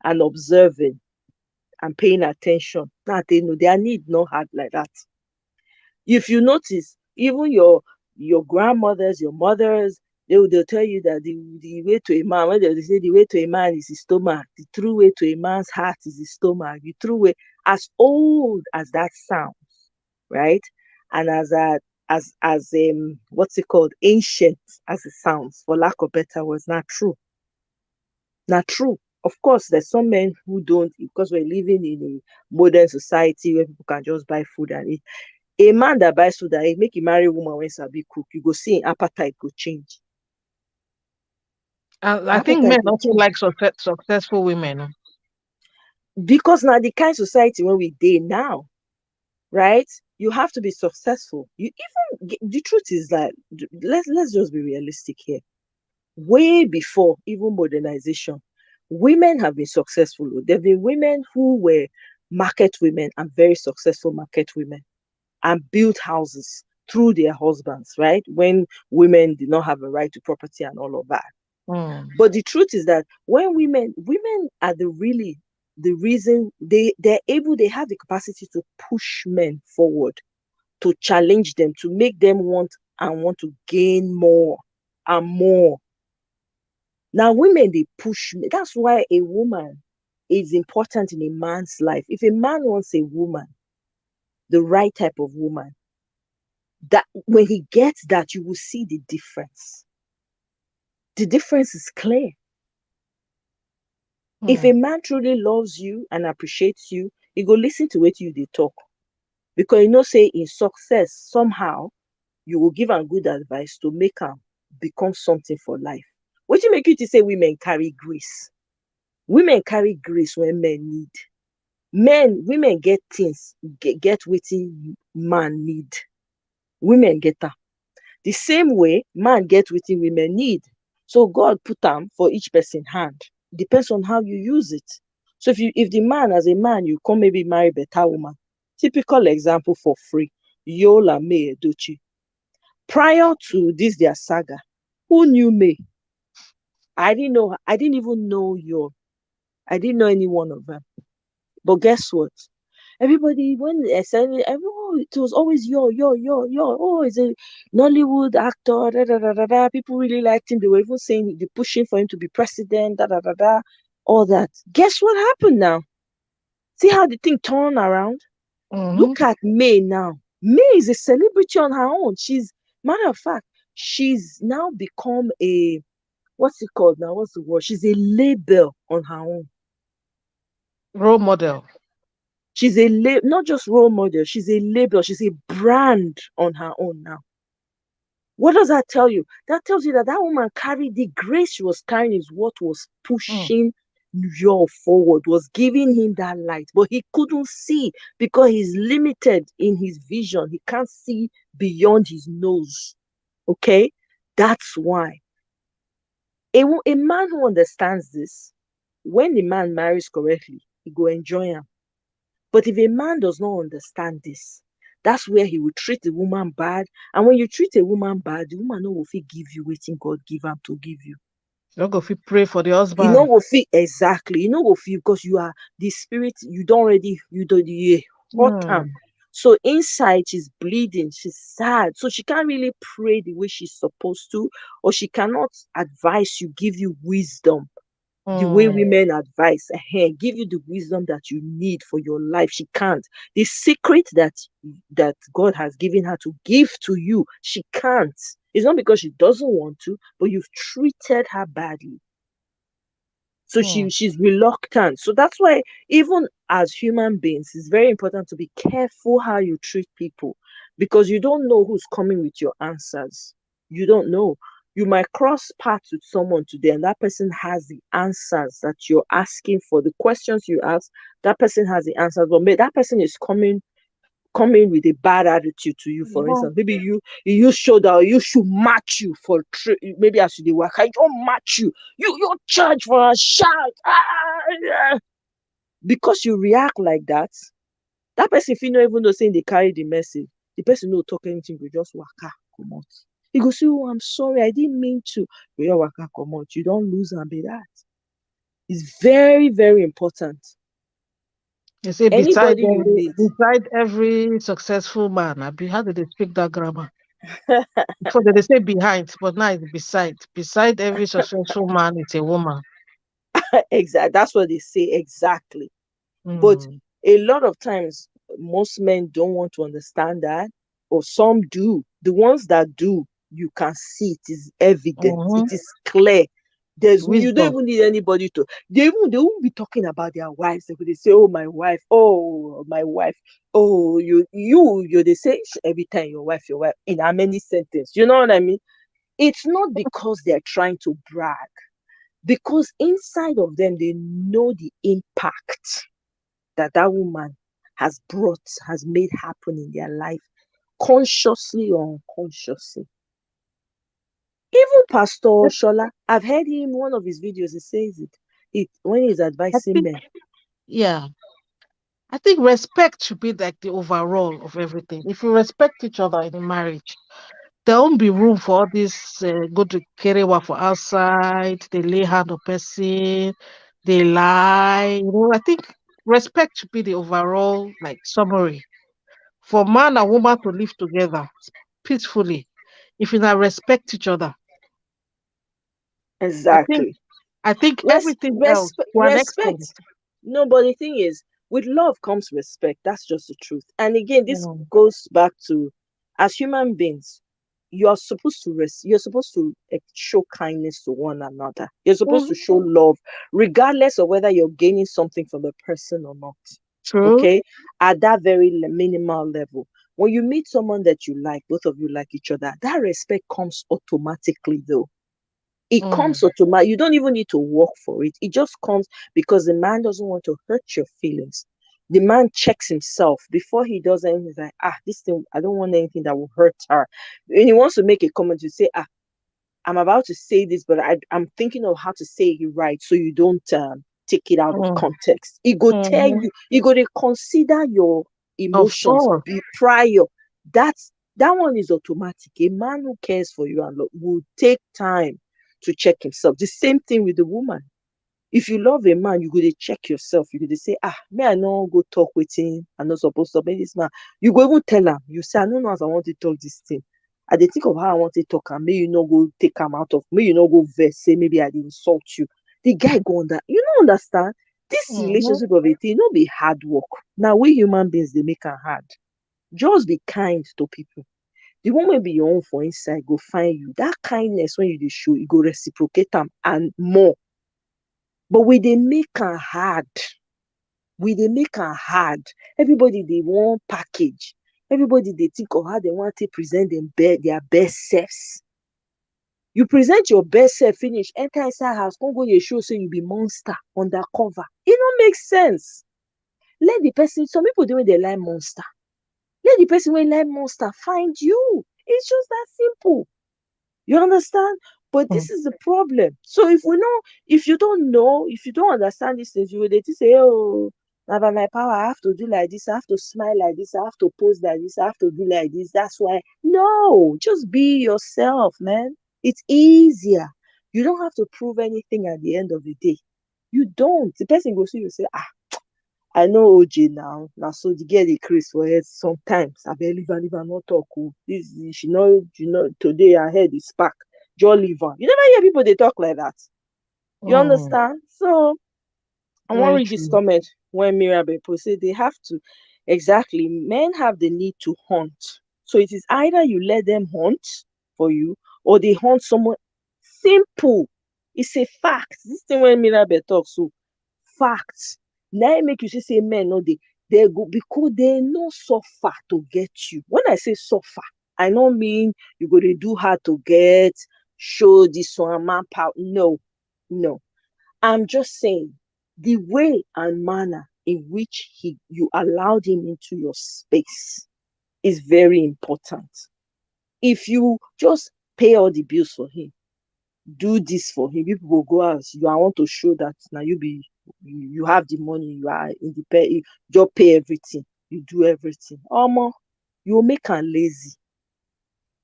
and observing and paying attention. Now they know their need not hard like that. If you notice, even your grandmothers, your mothers, they'll tell you that the way to a man, when they say the way to a man is his stomach, the true way to a man's heart is his stomach. The true way, as old as that sounds, right? And as what's it called, ancient as it sounds, for lack of better words, not true. Not true. Of course, there's some men who don't, because we're living in a modern society where people can just buy food and eat. A man that buys food and eat, make him marry woman when sabi cook, you go see him appetite go change. And I think men Appetite go also change. like successful women. Oh. Because now the kind society where we dey now, right? You have to be successful. You even the truth is that let's just be realistic here. Way before even modernization, women have been successful. There have been women who were market women and very successful market women and built houses through their husbands, right? When women did not have a right to property and all of that. Mm. But the truth is that when women are the reason they have the capacity to push men forward, to challenge them, to make them want to gain more and more. Now, women, they push me. That's why a woman is important in a man's life. If a man wants a woman, the right type of woman, that when he gets that, you will see the difference. The difference is clear. If a Mm. man truly loves you and appreciates you, he go listen to what you they talk. Because you know, say in success, somehow you will give him good advice to make him become something for life. What you make you to say women carry grace? Women carry grace when men need. Women get things, get wetin man need. Women get am. The same way man get wetin women need. So God put am for each person hand. Depends on how you use it. So if the man, as a man, you come maybe marry better woman. Typical example for free. Yola May Edochie. Prior to this their saga, who knew May? I didn't know. I didn't even know your. I didn't know any one of them. But guess what? Everybody, when I said everyone, it was always yo. Oh, he's a Nollywood actor. Da, da, da, da, da. People really liked him. They were even saying they're pushing for him to be president. Da da da da. All that. Guess what happened now? See how the thing turned around. Mm-hmm. Look at May now. May is a celebrity on her own. Matter of fact, she's now become a, what's it called now? What's the word? She's a label on her own. Role model. Not just role model, she's a label, she's a brand on her own now. What does that tell you? That tells you that that woman carried the grace she was carrying is what was Mm. pushing York forward, was giving him that light. But he couldn't see because he's limited in his vision. He can't see beyond his nose. Okay? That's why. A man who understands this, when the man marries correctly, he go enjoy him. But if a man does not understand this, that's where he will treat the woman bad. And when you treat a woman bad, the woman no will fit give you waiting God give am to give you. You go fit pray for the You know husband. will feel exactly. You know will feel because you are the spirit. You don't already. You don't. You hurt am. Mm. So inside she's bleeding. She's sad. So she can't really pray the way she's supposed to, or she cannot advise you, give you wisdom the way Mm. women advise, give you the wisdom that you need for your life. She can't. The secret that God has given her to give to you, she can't. It's not because she doesn't want to, but you've treated her badly. So Mm. she's reluctant. So that's why even as human beings, it's very important to be careful how you treat people because you don't know who's coming with your answers. You don't know. You might cross paths with someone today, and that person has the answers that you're asking for. The questions you ask, that person has the answers. But maybe that person is coming with a bad attitude to you. For Yeah. instance, maybe you show that you should match you for maybe as you work, I don't match you. You charge for a shout. Yeah. Because you react like that, that person if you not even know saying they carry the message, the person no talk anything, go just waka come out. He go say, oh, I'm sorry, I didn't mean to. But you waka come out. You don't lose and be that. It's very, very important. They say Anybody you meet, beside every successful man, how did they speak that grammar? Before they say behind, but now it's beside. Beside every successful man is a woman. exactly, that's what they say exactly. But Mm. a lot of times, most men don't want to understand that, or some do. The ones that do, you can see it is evident, it Mm-hmm. is clear. You don't Wisdom. even need anybody to. They won't be talking about their wives. They say, "Oh my wife, oh my wife, oh you." They say every time your wife. In how many sentences? You know what I mean? It's not because they're trying to brag, because inside of them they know the impact that that woman has made happen in their life, consciously or unconsciously. Even Pastor Shola, I've heard him one of his videos, he says it when he's I advising think, men. yeah, I think respect should be like the overall of everything. If you respect each other in a marriage, there won't be room for all this go to kerewa for outside, they lay hand on person, they lie. I think respect should be the overall like summary. For man and woman to live together peacefully, if you not respect each other, I think Exactly. I think everything else to an Respect. extent. No, but the thing is, with love comes respect. That's just the truth. And again, this Mm, goes back to, as human beings, you're supposed to show kindness to one another. You're supposed to mhm, show love, regardless of whether you're gaining something from the person or not. true. Okay, at that very minimal level. When you meet someone that you like, both of you like each other, that respect comes automatically, though. It Mm, comes automatic. You don't even need to work for it. It just comes because the man doesn't want to hurt your feelings. The man checks himself before he does anything. He's like, this thing, I don't want anything that will hurt her. And he wants to make a comment to say, I'm about to say this, but I'm thinking of how to say it right so you don't take it out of mm, context. It go tell mhm. you, you go to consider your Of emotions course. prior. That's that one is automatic. A man who cares for you and will take time to check himself. The same thing with the woman. If you love a man, you go to check yourself. You go to say, may I not go talk with him? I'm not supposed to make this man. You go even tell him. You say, I don't know as I want to talk this thing. I dey think of how I want to talk and may you not go take him out of, may you not go vex, say maybe I did insult you. The guy go on that. You don't understand. This Mhm, relationship of a thing, not be hard work. Now we human beings they make it hard. Just be kind to people. The one will be your own for inside, go find you. That kindness when you dey show, you go reciprocate them and more. But we they make it hard. We make am hard. Everybody they want package. Everybody they think of how they want to present their best selves. You present your best self finish, enter inside house, come go dey show say you be monster undercover. It don't make sense. Let the person, some people dey wey dey like monster. Let the person wey like monster find you. It's just that simple. You understand? But mm, this is the problem. So if you don't know, if you don't understand these things, you will just say, oh, now by my power, I have to do like this, I have to smile like this, I have to pose like this, I have to do like this. That's why. No, just be yourself, man. It's easier. You don't have to prove anything at the end of the day. You don't. The person goes to you and say, I know OJ now. Now so the girl dey craze for head sometimes. I beg leave her not talk. Oh. This she know today her head is spark. Just leave her. You never hear people they talk like that. You mm. understand? So I want to Very read this true. comment when Mirabel say they have to exactly men have the need to hunt. So it is either you let them hunt for you or they hunt someone simple. It's a fact. This thing when Mirabel talks so facts. Now make you say men no they go because they no suffer to get you. When I say suffer, I don't mean you go to do hard to get. show this one manpower. No, no. I'm just saying the way and manner in which you allowed him into your space is very important. If you just pay all the bills for him, do this for him, people will go out. You I want to show that now you have the money, you are independent, you just pay everything, you do everything. You make am lazy.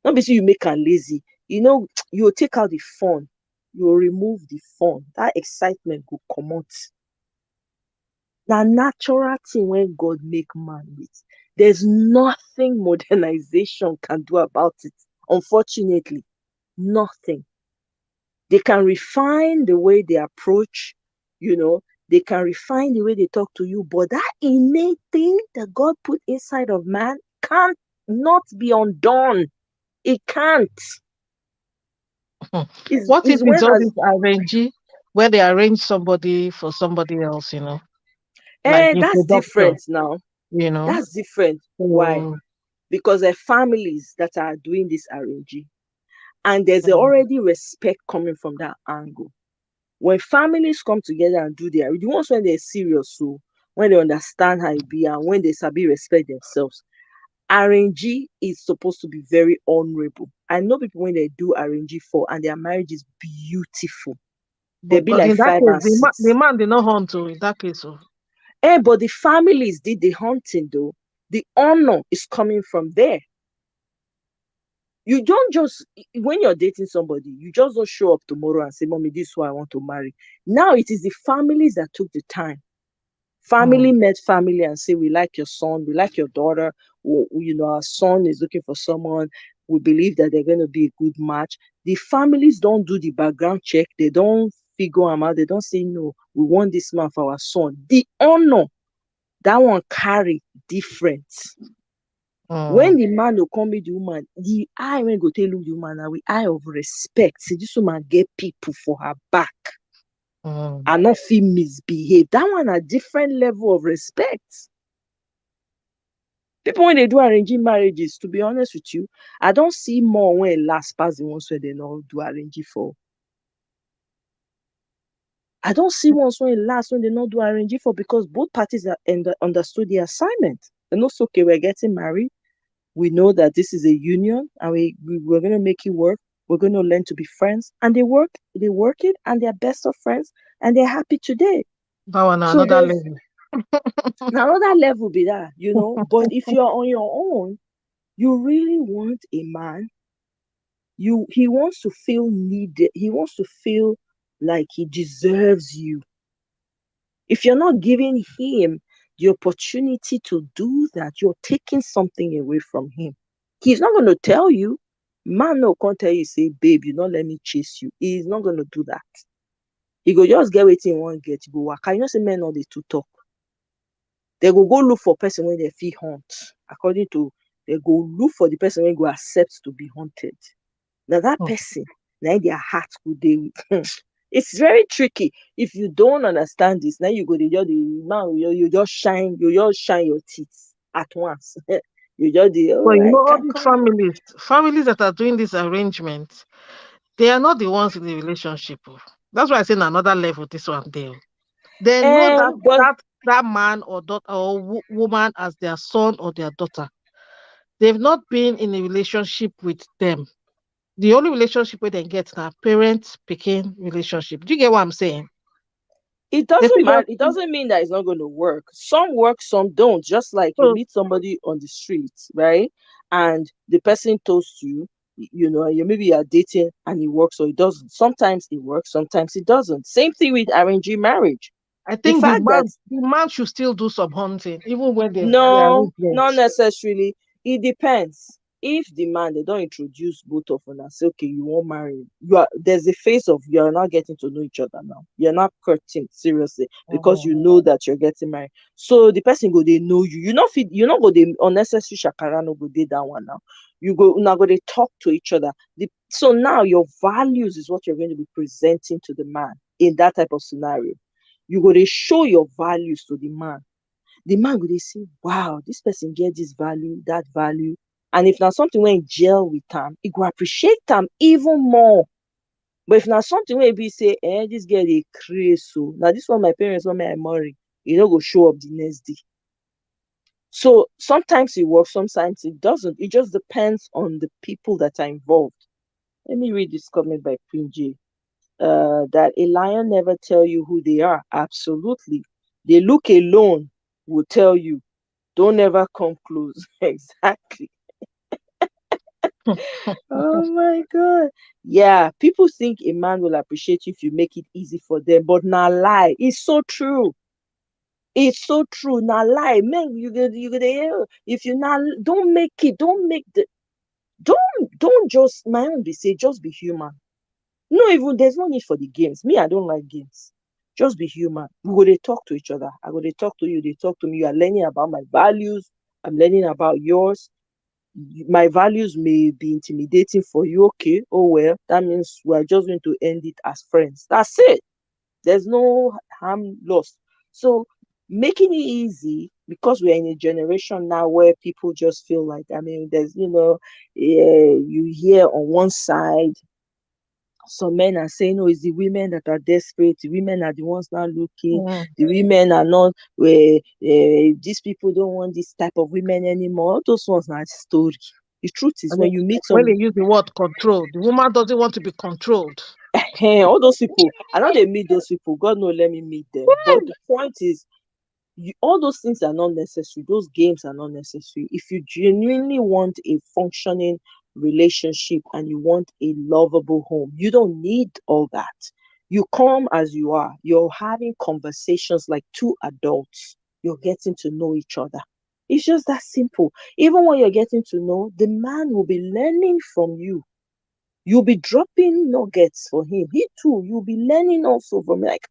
Not be say you make am lazy. You will take out the fun, you will remove the fun. That excitement go comot. Na natural thing when God make man with. There's nothing modernization can do about it. Unfortunately, nothing. They can refine the way they approach, you know, they can refine the way they talk to you, but that innate thing that God put inside of man can't not be undone. It can't. Hmm. Is What if is it's when all as this arrangee where they arrange somebody for somebody else, like in that's production, different now. you know? That's different. Why? So, Because there are families that are doing this arranging, and there's mm, already respect coming from that angle. When families come together and do the ones when they're serious, so when they understand how it be and when they sabi respect themselves, RNG is supposed to be very honorable. I know people when they do RNG for and their marriage is beautiful. They be but like in that five case, and the six. man did not hunt to in that case. Oh. But the families did the hunting though. The honor is coming from there. You don't just when you're dating somebody, you just don't show up tomorrow and say, "Mommy, this is who I want to marry." Now it is the families that took the time. Family Mm, met family and say, "We like your son, we like your daughter. Our son is looking for someone. We believe that they're going to be a good match." The families don't do the background check. They don't figure them out. They don't say, "No, we want this man for our son." The honor that one carry different. When mm, the man will come meet the woman, the eye when go tell look the woman now with eye of respect. Say this woman get people for her back mm. and not feel misbehave. That one a different level of respect. People when they do arranging marriages, to be honest with you, I don't see more when it last past the ones where they not do arranging for. I don't see ones when it last when they not do arranging for because both parties are understood the assignment. And also, okay, we're getting married. We know that this is a union and we're going to make it work. We're going to learn to be friends. And they work it and they're best of friends and they're happy today. That one na So another there's level. another level be that. But if you're on your own, you really want a man. He wants to feel needed. He wants to feel like he deserves you. If you're not giving him the opportunity to do that, you're taking something away from him. He's not going to tell you. Man no can't tell you, say, babe, you don't let me chase you. He's not going to do that. He go just get wetin he want get. He go waka. Say men no dey too talk. They go look for person when they feel hunt. According to, they go look for the person when go accept to be hunted. Now that Mm. person, now their heart go dey with. It's very tricky. If you don't understand this, now you go now you just shine your teeth at once. You just dey, But oh, you I know, all can these come. families that are doing this arrangement, they are not the ones in the relationship. Oh. That's why I say na another level. This one, there. They know that But that man or daughter or woman as their son or their daughter. They've not been in a relationship with them. The only relationship where they get now parent picking relationship. Do you get what I'm saying? it They doesn't feel matter. just It doesn't mean that it's not going to work. Some work, some don't. Just like you so meet somebody on the street, right? And the person toasts you, and you maybe you're dating and it works or it doesn't. Sometimes it works, sometimes it doesn't. Same thing with arranging marriage. I The think the fact that man the man should still do some hunting, even when they no, arrange them. not necessarily. It depends. If the man they don't introduce both of them and say, okay, you won't marry. There's a phase of you're not getting to know each other now. You're not courting seriously because you Mhm. know that you're getting married. So the person go they know you. You not go they unnecessary shakara no go they that one now. You go now go they talk to each other. So now your values is what you're going to be presenting to the man in that type of scenario. You go they show your values to the man. The man go dey say, wow, this person get this value, that value. And if na something wey gel with am, e go appreciate am even more. But if na something wey be say dis girl dey craze so na dis one my parents want make I marry, e no go show up the next day. So sometimes it works, sometimes it doesn't. It just depends on the people that are involved. Let me read this comment by Queen J. That a lion never tell you who they are. Absolutely. The look alone will tell you. Don't ever come close. Exactly. Oh my God. Yeah, people think a man will appreciate you if you make it easy for them, but not lie. It's so true. It's so true. Not lie. Man, if you not don't make it, don't make the don't just my own be say just be human. No, even there's no need for the games. Me, I don't like games. Just be human. We go they talk to each other. I go they talk to you, they talk to me. You are learning about my values. I'm learning about yours. My values may be intimidating for you. Okay, oh well, that means we're just going to end it as friends. That's it. There's no harm lost. So making it easy because we're in a generation now where people just feel like there's yeah, you hear on one side some men are saying, oh, it's the women that are desperate. The women are the ones now looking. Mm. The women are not where these people don't want this type of women anymore. All those ones are story. The truth is And when then you meet when they some use the word control, the woman doesn't want to be controlled. all those people, I know they meet those people. God no let me meet them. But the point is all those things are not necessary. Those games are not necessary. If you genuinely want a functioning relationship and you want a lovable home, you don't need all that. You come as you are. You're having conversations like two adults. You're getting to know each other. It's just that simple. Even when you're getting to know, the man will be learning from you. You'll be dropping nuggets for him. He too, you'll be learning also from like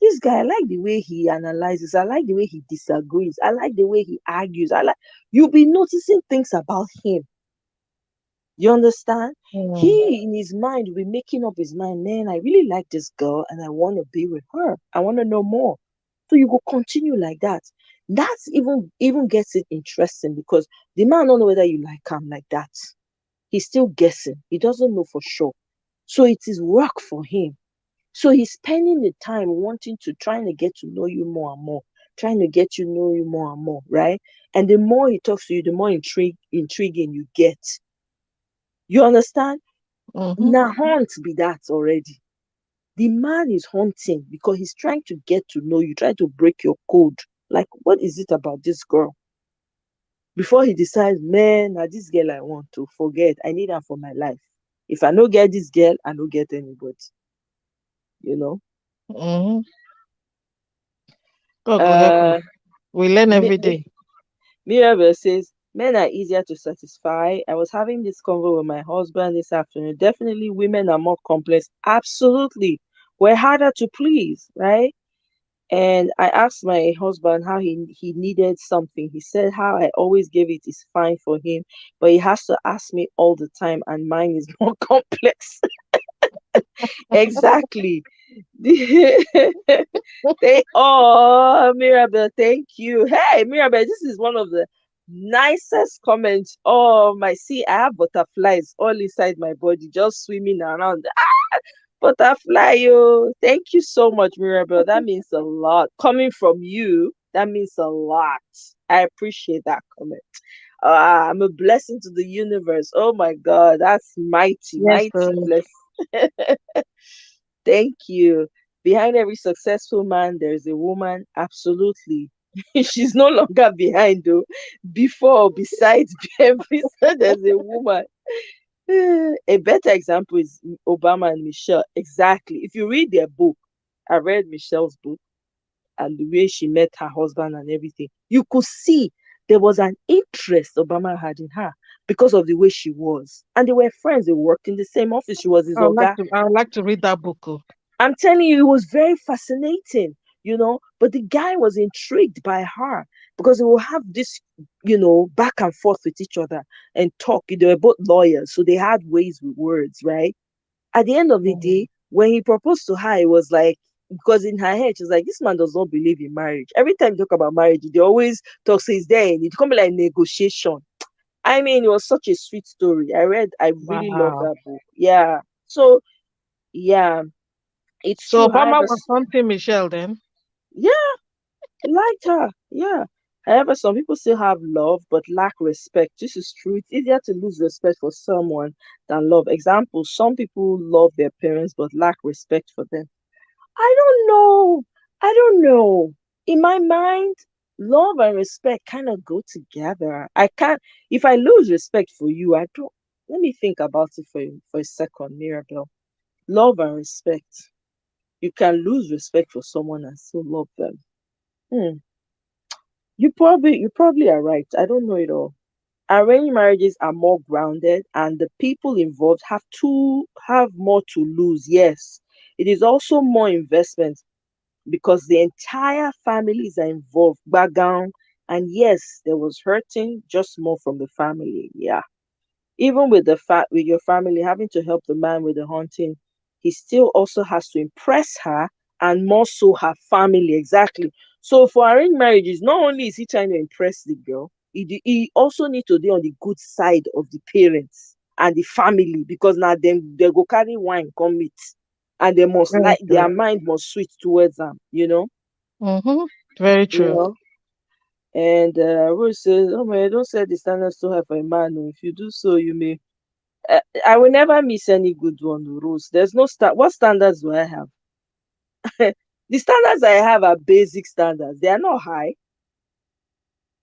this guy. I like the way he analyzes. I like the way he disagrees. I like the way he argues. I like you'll be noticing things about him. You understand? Mm. He in his mind will be making up his mind, man, I really like this girl and I want to be with her. I want to know more. So you go continue like that. That's even gets it interesting because the man don't know whether you like him like that. He's still guessing. He doesn't know for sure. So it is work for him. So he's spending the time wanting to trying to get to know you more and more, trying to get you know you more and more, right? And the more he talks to you, the more intriguing you get. You understand? Mm-hmm. Now hunt be that already. The man is hunting because he's trying to get to know you, trying to break your code. Like, what is it about this girl? Before he decides, man, now this girl I want to forget. I need her for my life. If I no get this girl, I no get anybody. You know. Mm-hmm. God will help us. Uh, We learn Mi- every Mi- day. Mirabel says men are easier to satisfy. I was having this convo with my husband this afternoon. Definitely, women are more complex. Absolutely, we're harder to please, right? And I asked my husband how he needed something. He said how I always give it is fine for him, but he has to ask me all the time, and mine is more complex. Exactly. Oh, Mirabel, thank you. Hey, Mirabel, this is one of the nicest comments. Oh, my, see, I have butterflies all inside my body, just swimming around. Butterfly, yo. Thank you so much, Mirabel. That means a lot. Coming from you, that means a lot. I appreciate that comment. I'm a blessing to the universe. Oh my God, that's mighty, Yes, mighty blessing. Thank you. Behind every successful man, there's a woman. Absolutely. She's no longer behind, though. Before, besides every son, there's a woman. A better example is Obama and Michelle. Exactly. If you read their book, I read Michelle's book and the way she met her husband and everything, you could see there was an interest Obama had in her because of the way she was. And they were friends. They worked in the same office. She was his oga. I would like to read that book. Oh. I'm telling you, it was very fascinating. But the guy was intrigued by her because they will have this back and forth with each other and talk. They were both lawyers, so they had ways with words, right? At the end of the day, Mm. when he proposed to her, it was like, because in her head, she was like, this man does not believe in marriage. Every time you talk about marriage, they always talk, so it's there, and it come like negotiation. I mean, it was such a sweet story. I really love Wow. that book. Yeah. So Yeah, it's So true. Obama However, was hunting Michelle then. yeah, he liked her. Yeah. However, some people still have love but lack respect. This is true. It's easier to lose respect for someone than love. Example, some people love their parents but lack respect for them. I don't know. I don't know. In my mind, love and respect kind of go together. I can't, if I lose respect for you, I don't. Let me think about it for a second, Mirabelle. Love and respect. You can lose respect for someone and still love them. Hmm. You probably are right. I don't know it all. Arranged marriages are more grounded and the people involved have more to lose. Yes. It is also more investment because the entire families are involved. Background, and yes, there was hurting, just more from the family. Yeah. Even with with your family having to help the man with the hunting, he still also has to impress her and more so her family. Exactly. So for arranged marriages, not only is he trying to impress the girl, he also need to be on the good side of the parents and the family because now then they go carry wine come meet and they must Very like true. their mind must switch towards them, Mm-hmm. Very you true. know. And Rose says, "Oh man, don't set the standards too high for a man. Oh. If you do so, you may." I will never miss any good one, Rose. There's no what standards do I have? The standards I have are basic standards. They are not high.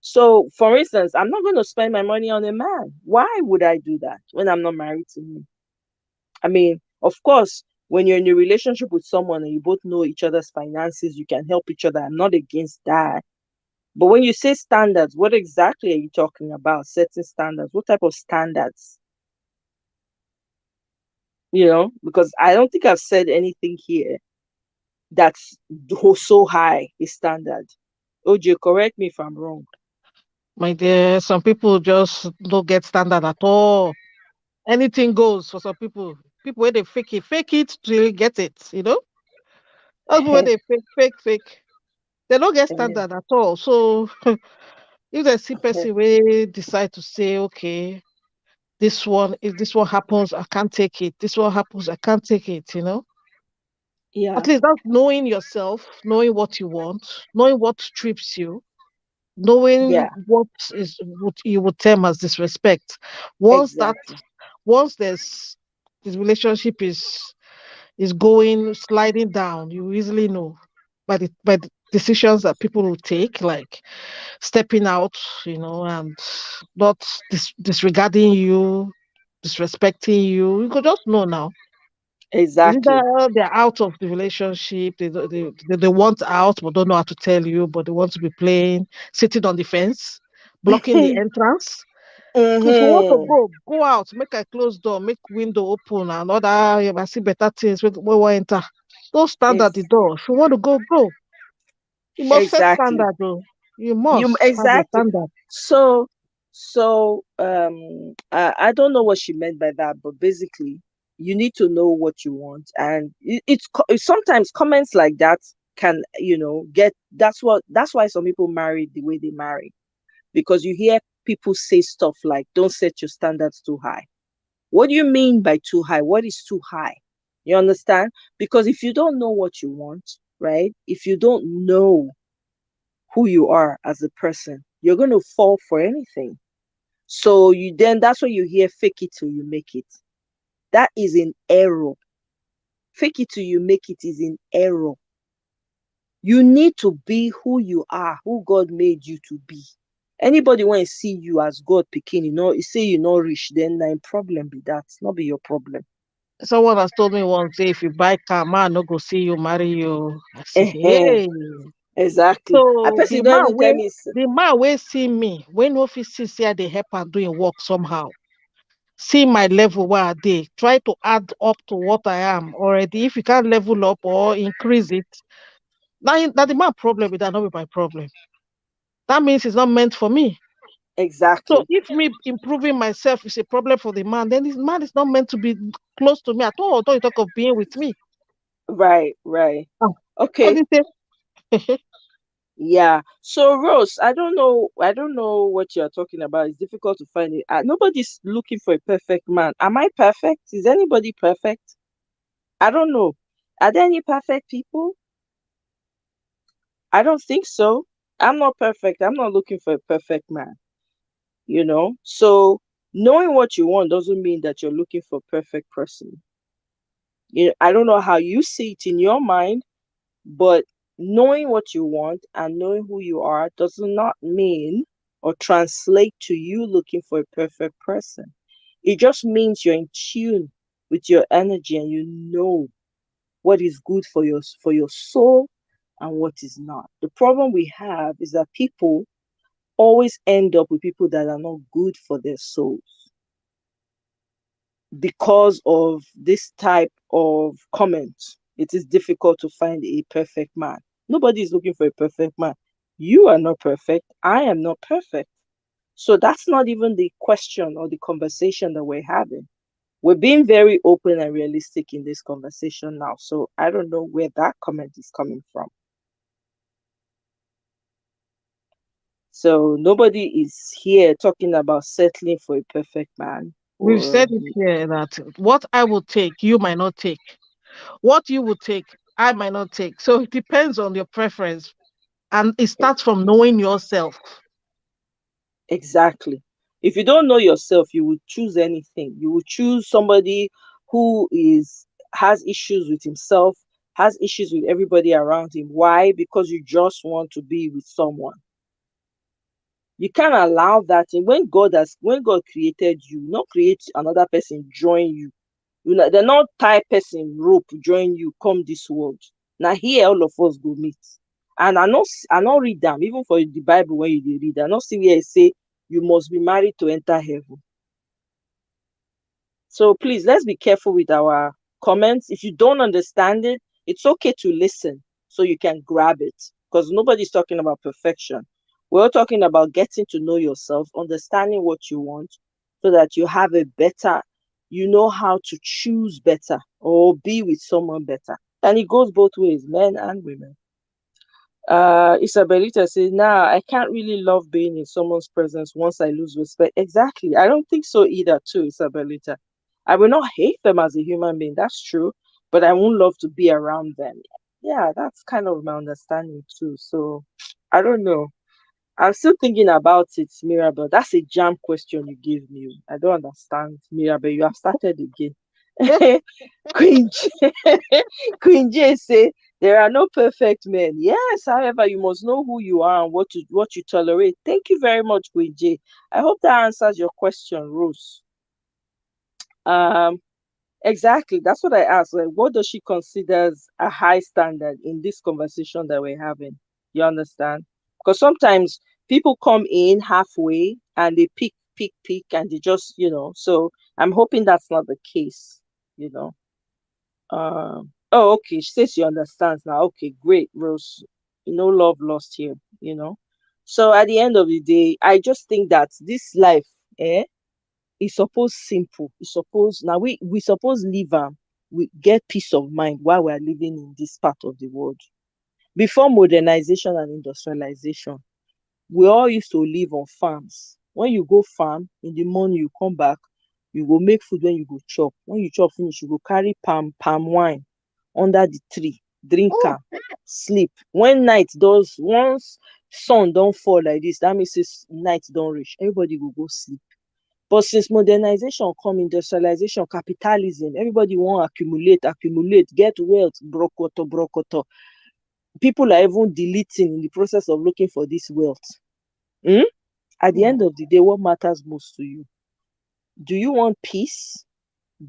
So, for instance, I'm not going to spend my money on a man. Why would I do that when I'm not married to him? I mean, of course, when you're in a relationship with someone and you both know each other's finances, you can help each other. I'm not against that. But when you say standards, what exactly are you talking about? Setting standards. What type of standards? Because I don't think I've said anything here that's so high a standard. OJ, correct me if I'm wrong. My dear, some people just don't get standard at all. Anything goes for some people. People where they fake it till you get it, you know? Those people where they fake. They don't get standard at all. So if they see person where decide to say, okay, this one, if this one happens, I can't take it. This one happens, I can't take it, you know? At Yeah, least that's knowing yourself, knowing what you want, knowing what trips you, knowing yeah, what you would term as disrespect. Once that exactly. once there's this relationship is going sliding down, you easily know by the decisions that people will take, like stepping out, and not disregarding you, disrespecting you. You could just know now. It's Exactly. either they're out of the relationship, they want out but don't know how to tell you, but they want to be playing, sitting on the fence, blocking the entrance. If you want to Mm-hmm. go out, make a closed door, make window open, and other you might see better things when we will enter. Don't stand at the Ex- door. If you want to go, go. You must set exactly. standard though. You You must have a exactly. standard. So I don't know what she meant by that, but basically, you need to know what you want, and sometimes comments like that can get that's why some people marry the way they marry because you hear people say stuff like, "Don't set your standards too high." What do you mean by too high? What is too high? You understand? Because if you don't know what you want, right? If you don't know who you are as a person, you're going to fall for anything. So that's when you hear fake it till you make it. That is in error. Fake it till you make it is in error. You need to be who you are, who God made you to be. Anybody want to see you as God picking, you say you're not rich, then na problem be that. Not be your problem. Someone has told me once, say if you buy car, man no go see you, marry you. I say, uh hey. Exactly. A So person don't even tell me. the man wey see me, when no fit see say I dey help am doing work somehow. See my level where I dey, try to add up to what I am already. If you can't level up or increase it, now the man problem with that, not with my problem. That means it's not meant for me. So Exactly. if me improving myself is a problem for the man, then this man is not meant to be close to me at all. Don't you talk of being with me. Right, right. Ah, what Okay. do you say? Yeah. So Rose, I don't know what you're talking about. It's difficult to find it. Nobody's looking for a perfect man. Am I perfect? Is anybody perfect? I don't know. Are there any perfect people? I don't think so. I'm not perfect. I'm not looking for a perfect man. So knowing what you want doesn't mean that you're looking for a perfect person. I don't know how you see it in your mind, but knowing what you want and knowing who you are does not mean or translate to you looking for a perfect person. It just means you're in tune with your energy and you know what is good for your soul and what is not. The problem we have is that people always end up with people that are not good for their souls because of this type of comment. It is difficult to find a perfect man. Nobody is looking for a perfect man. You are not perfect. I am not perfect. So that's not even the question or the conversation that we're having. We're being very open and realistic in this conversation now. So I don't know where that comment is coming from. So nobody is here talking about settling for a perfect man We've or said it here that what I will take, you might not take. What you would take, I might not take. So it depends on your preference. And it starts from knowing yourself. exactly. If you don't know yourself, you would choose anything. You would choose somebody who is has issues with himself, has issues with everybody around him. Why? Because you just want to be with someone. You can't allow that in when God created you, not create another person join you. They're not tie person rope join you come this world. Now here all of us go meet. And I not read them, even for the Bible when you dey read, I not see where it say you must be married to enter heaven. So please, let's be careful with our comments. If you don't understand it, it's okay to listen so you can grab it because nobody's talking about perfection. We're talking about getting to know yourself, understanding what you want so that you have a better, you know how to choose better or be with someone better. And it goes both ways, men and women. Isabelita says, nah, I can't really love being in someone's presence once I lose respect. Exactly. I don't think so either, too, Isabelita. I will not hate them as a human being, that's true, but I won't love to be around them. Yeah, that's kind of my understanding too. So I don't know. I'm still thinking about it, Mirabel. That's a jam question you gave me. I don't understand, Mirabel. You have started again. Queen J, Queen J say there are no perfect men. Yes, however, you must know who you are and what you tolerate. Thank you very much, Queen J. I hope that answers your question, Rose. Um, exactly. That's what I asked. Like, what does she considers a high standard in this conversation that we're having? You understand? Because sometimes people come in halfway and they pick, and they just, So I'm hoping that's not the case. You know. Oh, okay. She says she understands now. Okay, great, Rose. No love lost here. So at the end of the day, I just think that this life, is supposed simple. It's supposed now we suppose live we get peace of mind while we are living in this part of the world. Before modernization and industrialization, we all used to live on farms. When you go farm in the morning, you come back, you go make food when you go chop. When you chop finish, you go carry palm wine under the tree, drink Oh, am, sleep. When night does once sun don fall like this, that means say night don reach. Everybody go sleep. But since modernization come, industrialization, capitalism, everybody wan accumulate, get wealth, brokoto. People are even deleting in the process of looking for this wealth. Hmm? At the hmm. end of the day, what matters most to you? Do you want peace,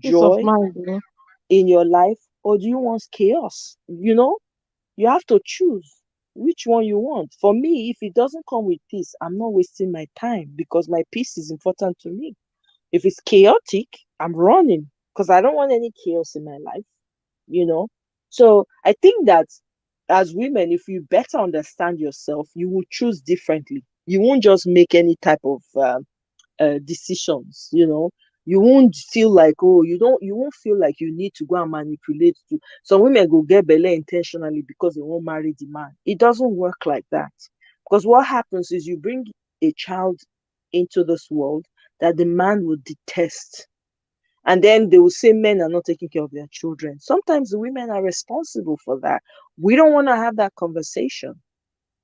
Peace of joy mind. in your life, or do you want chaos? You have to choose which one you want. For me, if it doesn't come with peace, I'm not wasting my time because my peace is important to me. If it's chaotic, I'm running because I don't want any chaos in my life. So I think that as women, if you better understand yourself, you will choose differently. You won't just make any type of decisions. You won't feel like, oh, you won't feel like you need to go and manipulate to some women go get belle intentionally because they won't marry the man. It doesn't work like that. Because what happens is you bring a child into this world that the man will detest. And then they will say men are not taking care of their children. Sometimes the women are responsible for that. We don't want to have that conversation,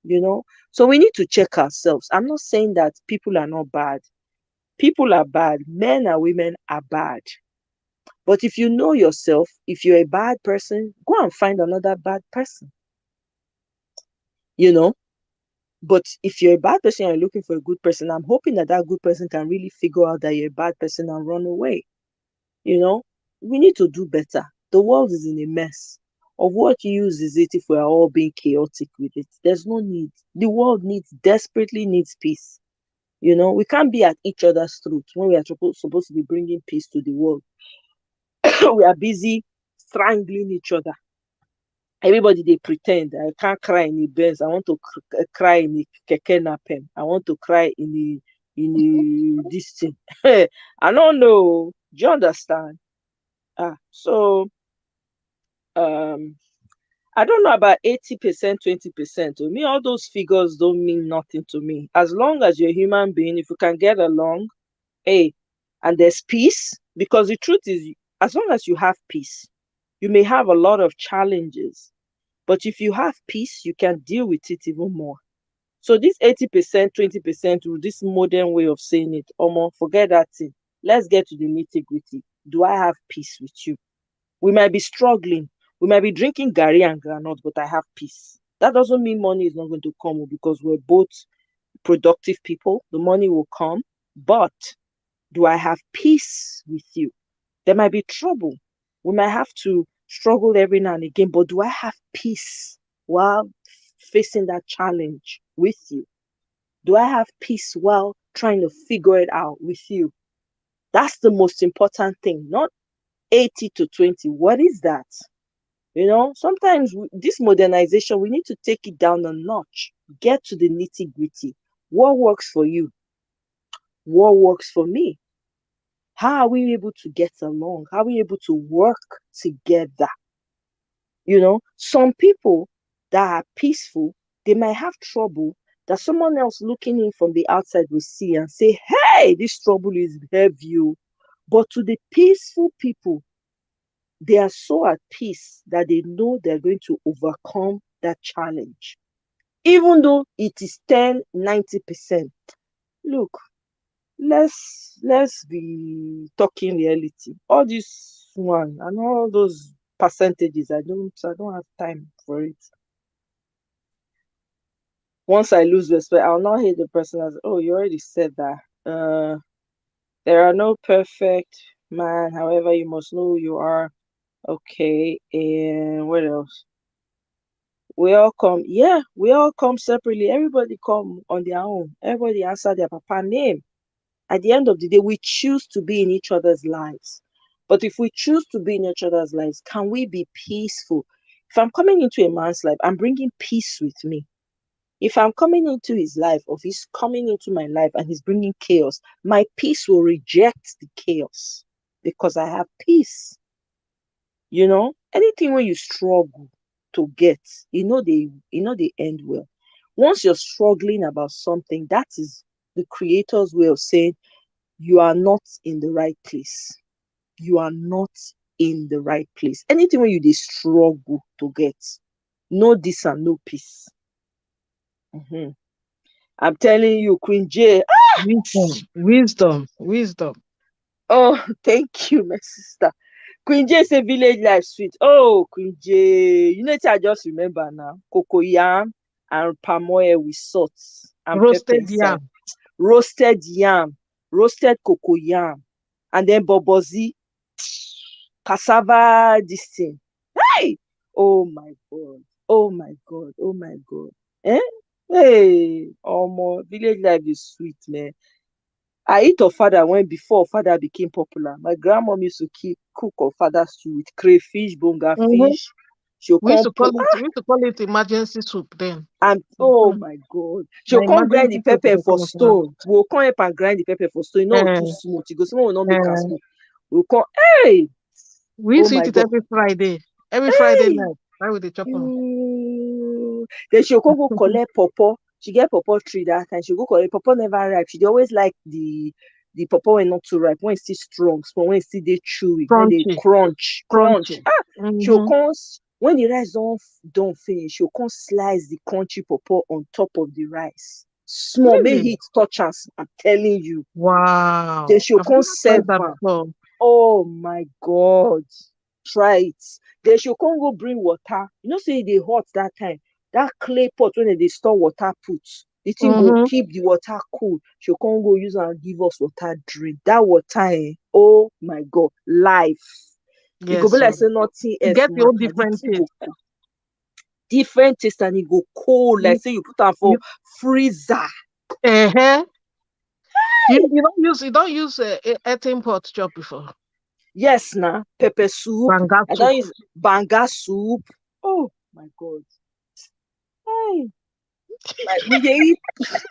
you know? So we need to check ourselves. I'm not saying that people are not bad. People are bad. Men and women are bad. But if you know yourself, if you're a bad person, go and find another bad person, you know? But if you're a bad person and you're looking for a good person, I'm hoping that that good person can really figure out that you're a bad person and run away. You know, we need to do better. The world is in a mess. Of what use is it if we are all being chaotic with it? There's no need. The world desperately needs peace. You know, we can't be at each other's throat when we are supposed to be bringing peace to the world. We are busy strangling each other. Everybody they pretend. I can't cry in the Benz. I want to cry in the keke napem. I want to cry in the this thing. I don't know. Do you understand? So um I don't know about 80%, 20%. To me, all those figures don't mean nothing to me. As long as you're a human being, if you can get along, hey, and there's peace, because the truth is, as long as you have peace, you may have a lot of challenges, but if you have peace, you can deal with it even more. So this 80%, 20% rule, this modern way of saying it, almost forget that thing. Let's get to the nitty-gritty. Do I have peace with you? We might be struggling. We might be drinking Gary and granite, but I have peace. That doesn't mean money is not going to come because we're both productive people. The money will come. But do I have peace with you? There might be trouble. We might have to struggle every now and again, but do I have peace while facing that challenge with you? Do I have peace while trying to figure it out with you? That's the most important thing, not 80 to 20. What is that? Sometimes this modernization, we need to take it down a notch, get to the nitty gritty. What works for you? What works for me? How are we able to get along? How are we able to work together? Some people that are peaceful, they might have trouble that someone else looking in from the outside will see and say, hey, this trouble is heavy. But to the peaceful people, they are so at peace that they know they're going to overcome that challenge, even though it is 10, 90%. Look, let's be talking reality. All this one and all those percentages, I don't have time for it. Once I lose respect, I'll not hate the person as, oh, you already said that. There are no perfect man, however, you must know who you are. Okay, and what else? We all come separately. Everybody come on their own. Everybody answer their papa name. At the end of the day, we choose to be in each other's lives. But if we choose to be in each other's lives, can we be peaceful? If I'm coming into a man's life, I'm bringing peace with me. If I'm coming into his life, or if he's coming into my life and he's bringing chaos, my peace will reject the chaos because I have peace. Anything when you struggle to get, they end well. Once you're struggling about something, that is the creator's way of saying you are not in the right place. You are not in the right place. Anything when you they struggle to get, no this and no peace. Mhm. I'm telling you, Queen J. Wisdom, wisdom, wisdom. Oh, thank you, my sister. Queen J say village life sweet. Oh, Queen J. I just remember now. Cocoyam and palm oil with salt and pepper Roasted inside. yam. Roasted yam, roasted cocoyam, and then bobozi, cassava, this thing. Hey! Oh my God. Oh my God. Oh my God. Eh? Hey, village life is sweet, man. I eat ofada when before ofada became popular. My grandmom used to cook ofada stew with crayfish, bonga Mhm. fish. She'll We used come to call put it we used to call it emergency soup then. and oh Mhm. my God. Na She'll come grind the emergency soup we pepper dey for call it now. stone. We'll come up and grind the pepper for stone. Too Eh, smooth. You go, someone will not make us eh. smooth. We'll come, hey, We oh used to my eat it God. every Friday. Every Friday Hey, night. Why would they chop them? then she'll come go collect pawpaw. She get pawpaw tree that time. She'll go collect pawpaw never ripe. She dey always like the the pawpaw when not too ripe, when it's still strong, small, when it's still dey chewy, when they Crunchy. crunch. Crunchy. She'll Mm-hmm. come when the rice don't finish, she'll come slice the crunchy pawpaw on top of the rice. Small, may Really? heat touch us. I'm telling you. Then Wow. she'll I've come never tried serve that am. before. Oh my God. Try it. Then she'll come go bring water. You know, say they hot that time. That clay pot when they store water put, the thing go Mm-hmm. keep the water cool. She'll come go use and give us water drink. That water, oh my God, life. It go Yes, be like so say nothing you else get your own matter. The different thing taste. go cool. Different taste and it go cold. Like You, say you put am for you, freezer. uh you don't use a eating pot chop before. Yes, now pepper soup. Banga I soup. don't use banga soup. Oh my God. Hey, like we dey eat.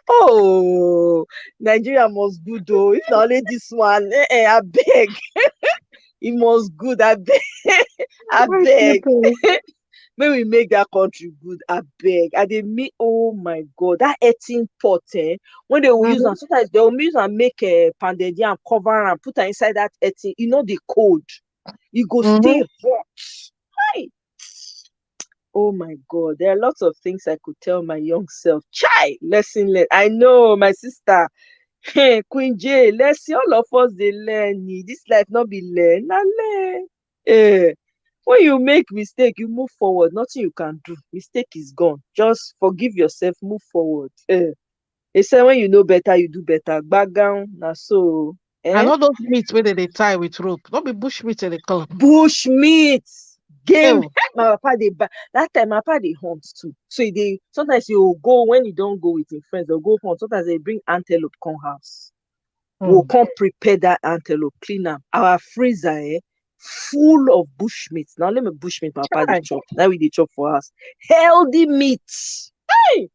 Oh, Nigeria must good though. If not only this one, I beg. It must good. I beg. I Very beg. simple. May we make that country good. I beg. I dey make. Oh my God, that eating pot. When they will use Mm-hmm. am, sometimes they will use am make a pounded yam, cover am, put am inside that eating. You know the cold. E go Mm-hmm. stay hot. Hi. Oh my God, there are lots of things I could tell my young self. Chai, lesson learned. I know, my sister. Hey, Queen J, let's see all of us they learn. This life not be learn, na learn. Eh, when you make mistake, you move forward. Nothing you can do. Mistake is gone. Just forgive yourself, move forward. They say when you know better, you do better. Back down, na so. And Eh? all those meats where they tie with rope. Don't be bush meat they call. Bush meat, game. Oh. My papa dey buy that time. My papa dey hunt too, so e dey sometimes you go when you don go with him friends, they'll go hunt. Sometimes they bring antelope come house. We'll Mm. come prepare that antelope, clean am. Our freezer full of bush meat. Na only me bush meat my papa dey Chai. chop. Na we dey chop for house. Healthy meat. Hey,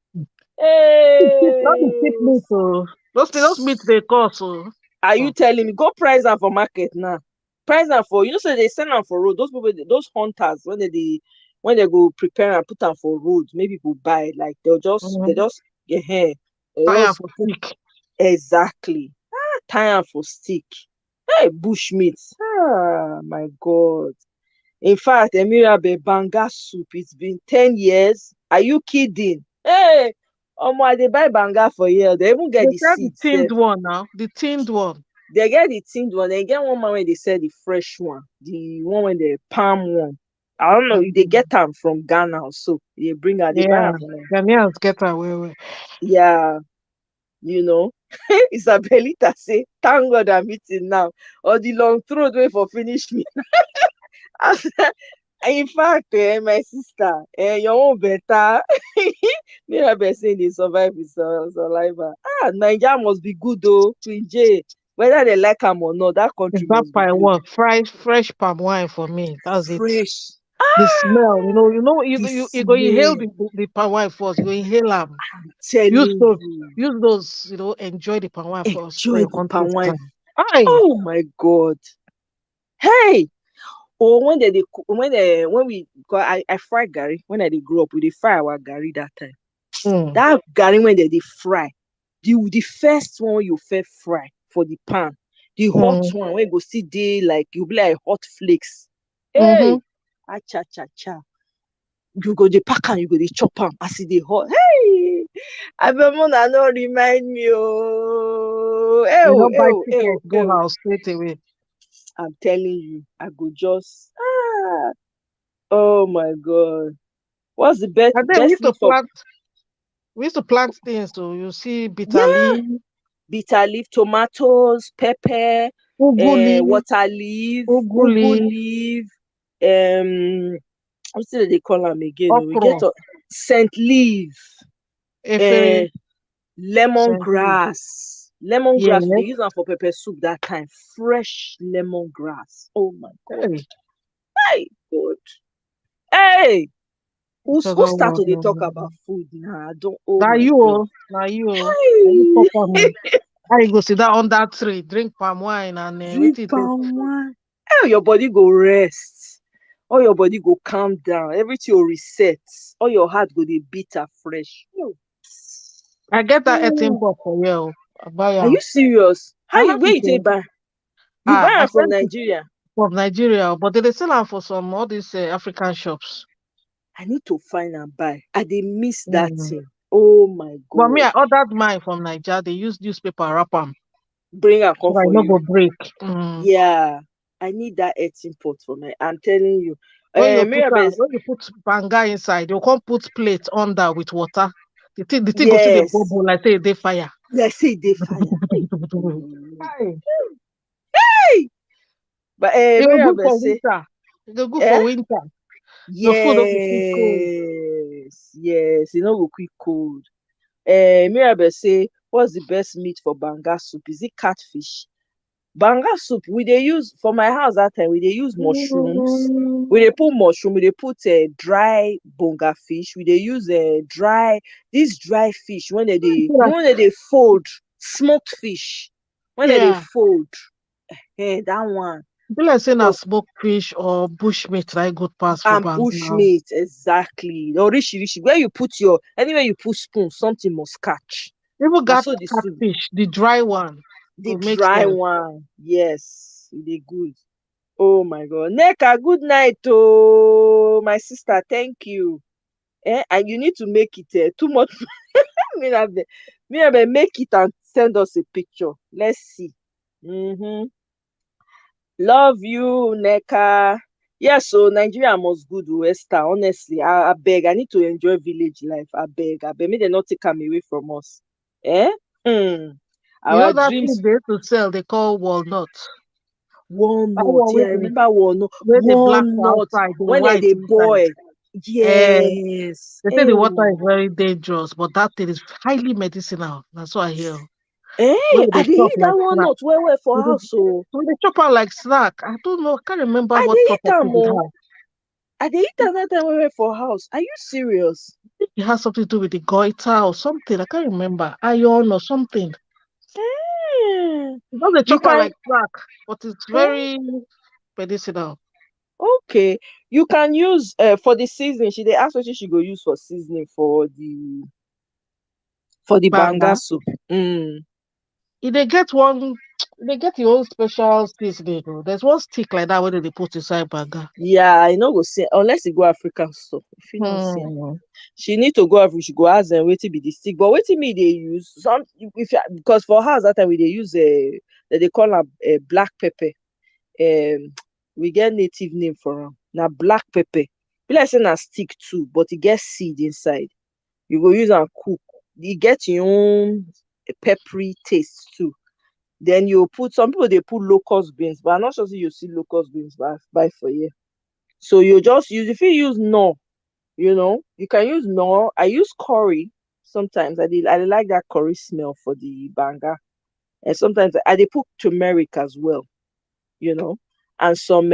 Not the cheap hey. meat, oh. Those meat they cost, oh. Are you Mm. telling me go price am for market now? Price am for say they sell am for road. Those people, those hunters, when they go prepare and put am for road, make people buy. Like they Mm-hmm. just they Fire just for put stick. exactly tie am for stick. Hey, bush meat. Ah, my God. In fact, Emirabe banga soup. It's been 10 years. Are you kidding? Hey, I dey buy banga for here. They even get They the sell the seed tinned sef. one now. The tinned one. They get the tinned one. They get one man where they sell the fresh one, the one when the palm one. I don't know. They Mm. get them from Ghana also. They bring her. They buy Yeah. am from them. Ghanaians get away with. Yeah, you know. Isabelita say, "Thank God I'm eating now." Or the long throat way for finish me. In fact, my sister, your own better. Me and be saying they survive with saliva. Ah, Nigeria must be good though, Queen J. Whether they like them or not, that It's country that must be palm good. wine, fresh palm wine for me. That's it. Fresh. The smell, The you go inhale smell. the palm wine first. You go inhale them. I'm Use telling those, you. use those, enjoy the palm wine first before Enjoy you the come palm taste wine. them. Aye. Oh my God. Hey. Or when they when we cause I fry Gary when I grow up, we dey fry our Gary that time. Mm, That Gary when they fry, the first one you first fry for the pan, the hot mm, one when you go see dey like you be like hot flakes. mm-hmm. Hey, ah cha cha cha. You go dey pack am, you go dey chop am as e dey hot. Hey, abemona no remind me oh. You Ew, don't buy ew, ew, ticket, go ew. house straight away. I'm telling you, I go just oh my God. What's the best And then best leaf of we used to plant things. So you see bitter yeah, leaf, bitter leaf, tomatoes, pepper, ugu leaf, water leaf, ugu ugu leaf, leaf, um what do they call them again? We okra, get scent leaf, efere, uh senti. lemongrass. Lemongrass, we Yes. dey use them for pepper soup that time. Fresh lemongrass. Oh my God. Hey, Hey, good. Hey, because who I start was, to dey talk about food now? I don't. Oh now my you, God. oh, now you, oh. Now you pop Hey. on. How you go sit down on that tree, drink palm wine, and wait Drink till it. palm wine. How your body go rest. All your body go calm down. Everything will reset. All your heart go dey beat afresh. I get that eating Mm. pot for you. I buy Are am. you serious? How I you like where it you take o. buy? You buy I am from sent it Nigeria? from Nigeria, but they dey sell am for some all these African shops. I need to find and buy. I dey miss that Mm. thing. Oh my But me, god. I ordered mine from Nigeria. They use newspaper wrap am Bring am so come that e for no you. go break. Mm. Yeah. I need that earthen pot for my. I'm telling you. Mirabel, When you put banga inside, you can't put plate under with water. The thing go see the yes. bubble like say they fire. Let's say they fire. Hey. Mm. Aye. Hey. But It will good Mirabel for say, winter. It will good eh? for winter. Your food will be quick cold. Yes. Yes. You know go quick cold. Mirabel say, what's the best meat for banga soup? Is it catfish? Banga soup we dey use for my house that time we dey use mushrooms. We Mm. dey put mushroom, we dey put dry bonga fish, we dey use dry this dry fish when dem dey you Yeah, know when dem dey fold, smoked fish when dem dey yeah. fold, that one. Be like saying a Oh, smoked fish or bush meat like good pass for and banga. bushmeat exactly. Orishirishi where you put your anywhere you put spoon something must catch. Even Na got so the soup, catfish, the dry one, the will make dry sense. one, yes, e dey good. Oh my God. Neka, good night. Oh, my sister, thank you. And you need to make it too much. Mirabe, Mirabe, make it and send us a picture. Let's see. Mm-hmm. Love you, Neka. Yes, so Nigeria must good, Esther. Honestly, I beg. I need to enjoy village life. I beg. I beg. May they not take them away from us. Eh? Hmm. You know Our that thing dreams. they used to sell, they call walnut. That Walnut. one Yeah, I remember walnut. where the black for Walnut. outside, the When white they inside. boil. Eh, Yes. they say the water is Hey. very dangerous, but that thing is highly medicinal. That's what I hear. Hey, When I they dey chop eat like that snack. walnut well for When they, house. So when they chop am like snack. I don't know. I can't remember I what dey eat property am it oh. has. I dey eat am that time well for house. Are you serious? It has something to do with the goiter or something. I can't remember. Iron or something. Eh, Because they you chop am can like snack, but it's eh, very medicinal. okay. You can use for the seasoning. She dey ask wetin she go use for seasoning for the Banga. banga soup. Mm. They get one, they get your own special seasoning. Oh. There's one stick like that where they put inside banga. Yeah, I no go see unless you go African store. If you not see am. Hmm. She need to go Africa. She go ask them wetin be the stick. But wetin me dey use some if because for house that time we dey use that they call am black pepper. We get native name for am na black pepper, be like say na stick too but e get seed inside. You go use am cook, e get im own peppery taste too. Then you put some people dey put locust beans but I'm not sure say you see locust beans buy for here. So you just use, you fit use knorr, you can use knorr. I use curry sometimes. I dey like that curry smell for the banga, and sometimes I dey put turmeric as well, you know, and some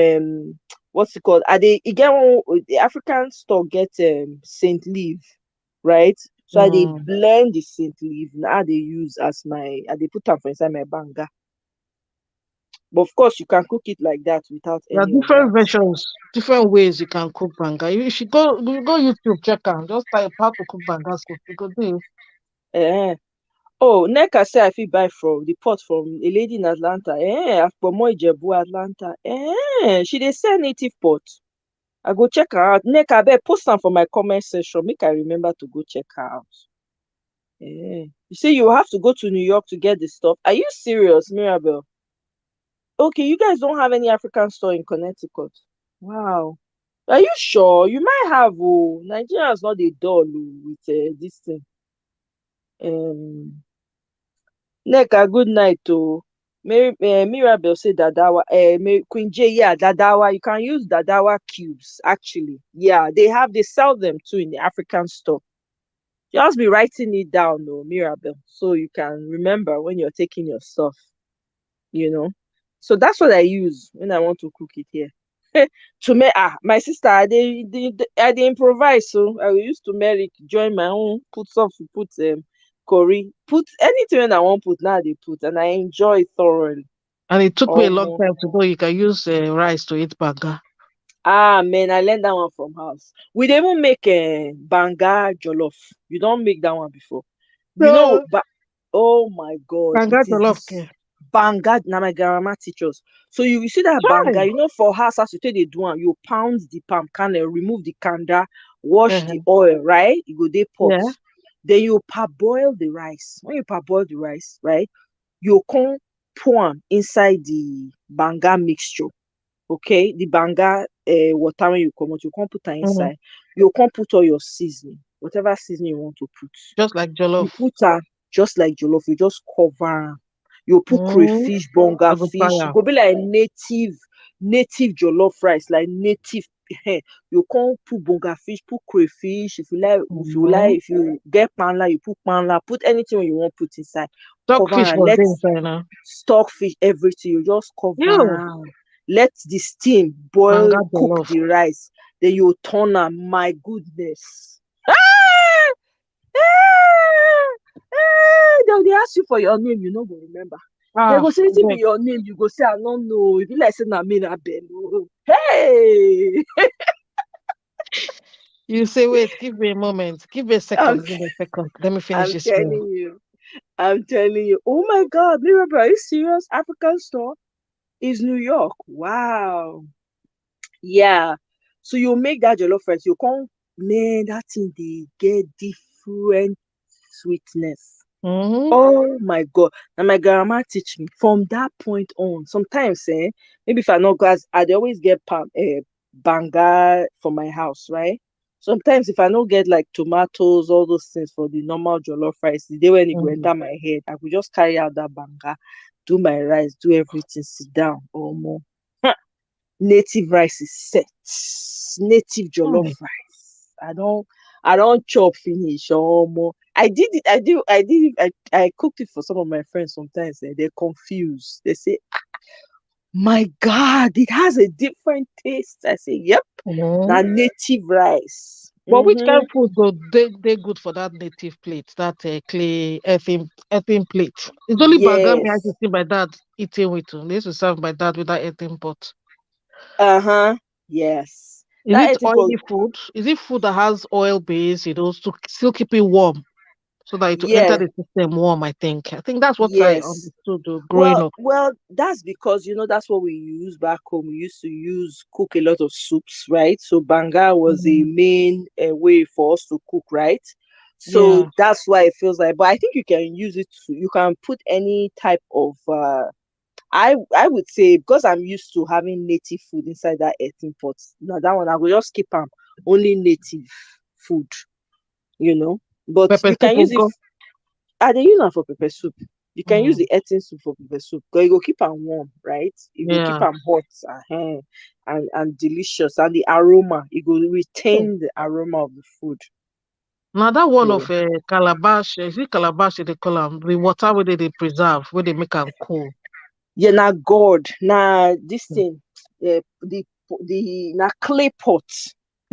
what's it called? E get one the African store get Saint leaf, right? So I dey Hmm. blend the Saint leaf. Now I dey use as my I dey put am for inside my banga. But of course you can cook it like that without There are any of different that. versions, different ways you can cook banga. You should go YouTube, check out, just type how to cook banga soup. You go do. Eh. Oh, Nneka say I fit buy from the pot from a lady in Atlanta. Akpomo Ijebu, Atlanta. She dey sell native pot. I go check her out. Nneka, abeg post am for my comment section make I remember to go check her out. You say you have to go to New York to get the stuff. Are you serious, Mirabel? Okay, you guys don't have any African store in Connecticut. Wow. Are you sure? You might have. Oh, Nigerians not dey dull with this thing. Um, Nneka, good night. Oh, Mirabel say Dadawa. Queen J, yeah, Dadawa. You can use Dadawa cubes. Actually, yeah, they sell them too in the African store. Just be writing it down, oh, Mirabel, so you can remember when you're taking your stuff. You know. So that's what I use when I want to cook it here. My sister, I dey improvise. So I will use turmeric, join my own, put something, put curry, put anything I want put now they put, and I enjoy it thoroughly. And it took me a long Um, time to know you can use rice to eat banga. man, I learned that one from house. We dey even make banga jollof. You don't make that one before, you know, No. Oh my God, it Banga is jollof this ke. banga. Now my grandma teach us. So you see that banga, Chai. for house as you take the do am, you pound the palm kernel, remove the kanda, wash the Uh-huh. oil, right? You go dey pot. Yeah. Then you parboil the rice. When you parboil the rice, right? You come pour am inside the banga mixture. Okay, the banga water when you comot, you come put am Mm-hmm. inside. You come put all your seasoning, whatever seasoning you want to put. Just like You jollof. put am just like jollof, you just cover am. You put Mm. crayfish, I bonga go try fish. E am. go be like native jollof rice, like native. You come put bonga fish, put crayfish. Mm. If you get panla, you put panla. Put anything you want put inside. Cover Stockfish am. was Let there inside now. stockfish, everything. You just cover You. am. Let the steam boil, Banga cook jollof. the rice. Then you turn am. My goodness. They ask you for your name, you no go remember. They Ah, go say wetin be beg. your name, you go say I no know. E be like say na me na Bello. Hey, You say, wait, give me a moment. Give me a I'm second. Give me a second. Let me finish I'm this meal. telling you, I'm telling you. Oh my God, Mirabel, are you serious? African store is New York. Wow. Yeah. So you make that jollof rice, you come, man, that thing dey get different sweetness. Mm-hmm. Oh my God. And my grandma teach me from that point on. Sometimes, maybe if I not guys, I'd always get banga for my house, right? Sometimes if I not get like tomatoes, all those things for the normal jollof rice, the day when it go Mm-hmm. enter my head, I could just carry out that banga, do my rice, do everything, sit down or more. Native rice is set. Native jollof Hi. rice. I don't chop finish or more. I did it. I did it. I cooked it for some of my friends sometimes. They're confused. They say, my God, it has a different taste. I say, yep, Mm-hmm. now native rice. But which kind Mm-hmm. of food go they good for that native plate, that clay earthen plate? It's only banga me I Yes. can see my dad eating with. They used to serve my dad with that earthen pot. Uh-huh. Yes. Is That it eating pot. oily food? Is it food that has oil base, to still keep it warm so that it will enter Yeah. the system warm, I think. I think that's what I Yes. understood growing Well, up. well, that's because that's what we use back home. We used to use cook a lot of soups, right? So banga was a Mm. main way for us to cook, right? So Yeah. that's why it feels like. But I think you can use it. You can put any type of. I would say because I'm used to having native food inside that earthen pot. Now that one I will just keep only native food, you know. But Pepper you soup can use will it. go. They use am for pepper soup. You can use Mm. the eating soup for pepper soup because you go keep am warm, right? You go keep Yeah. am hot, and delicious, and the aroma, you go Oh. retain the aroma of the food. Now that one Yeah, of calabash, is it calabash they call am? The water where they preserve, where they make am cool. yeah. Na God, na this thing, na clay pot.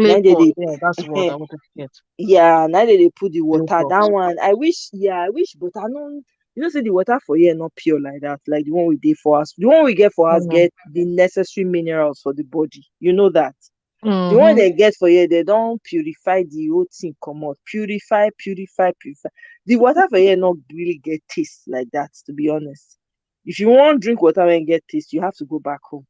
Clay Na they pot, dey, yeah, that's the word eh, I wanted to get. yeah. Na they put the Clay water. pot. That one, I wish, but I don't. Say the water for here not pure like that. Like the one we did for us, the one we get for us Mm. get the necessary minerals for the body. You know that. The one Mm-hmm. they get for here, they don't purify the whole thing, come out. Purify, purify, purify. The water for here not really get taste like that, to be honest. If you want drink water and get taste, you have to go back home.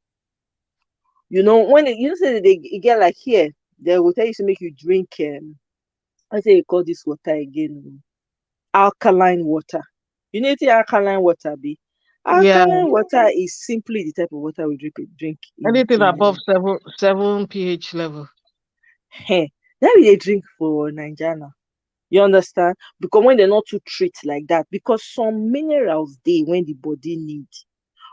When say they get like here, they will tell you to make you drink I say you call this water again. Alkaline water. You know what alkaline water be? Yeah. Alkaline water is simply the type of water we drink Anything above in seven pH level. that we dey drink for Nigeria. You understand? Because when they're not too treat like that, because some minerals dey when the body need.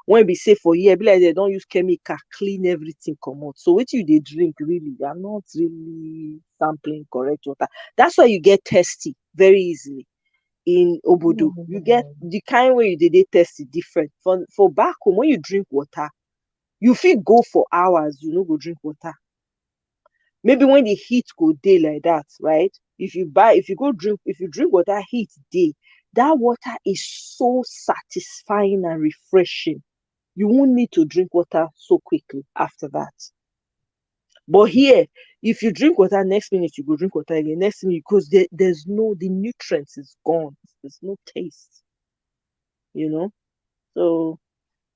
When we say for here, be like they don't use chemical clean everything come out. So what you they drink really, they are not really sampling correct water. That's why you get thirsty very easily in Obodo. You get Mm. the kind way they thirsty different. For back home, when you drink water, you feel go for hours, you know go drink water. Maybe when the heat go day like that, right? If you drink water, heat day, that water is so satisfying and refreshing. You won't need to drink water so quickly after that. But here, if you drink water, next minute you go drink water again. Next minute, because there's no the nutrients is gone. There's no taste. you know. So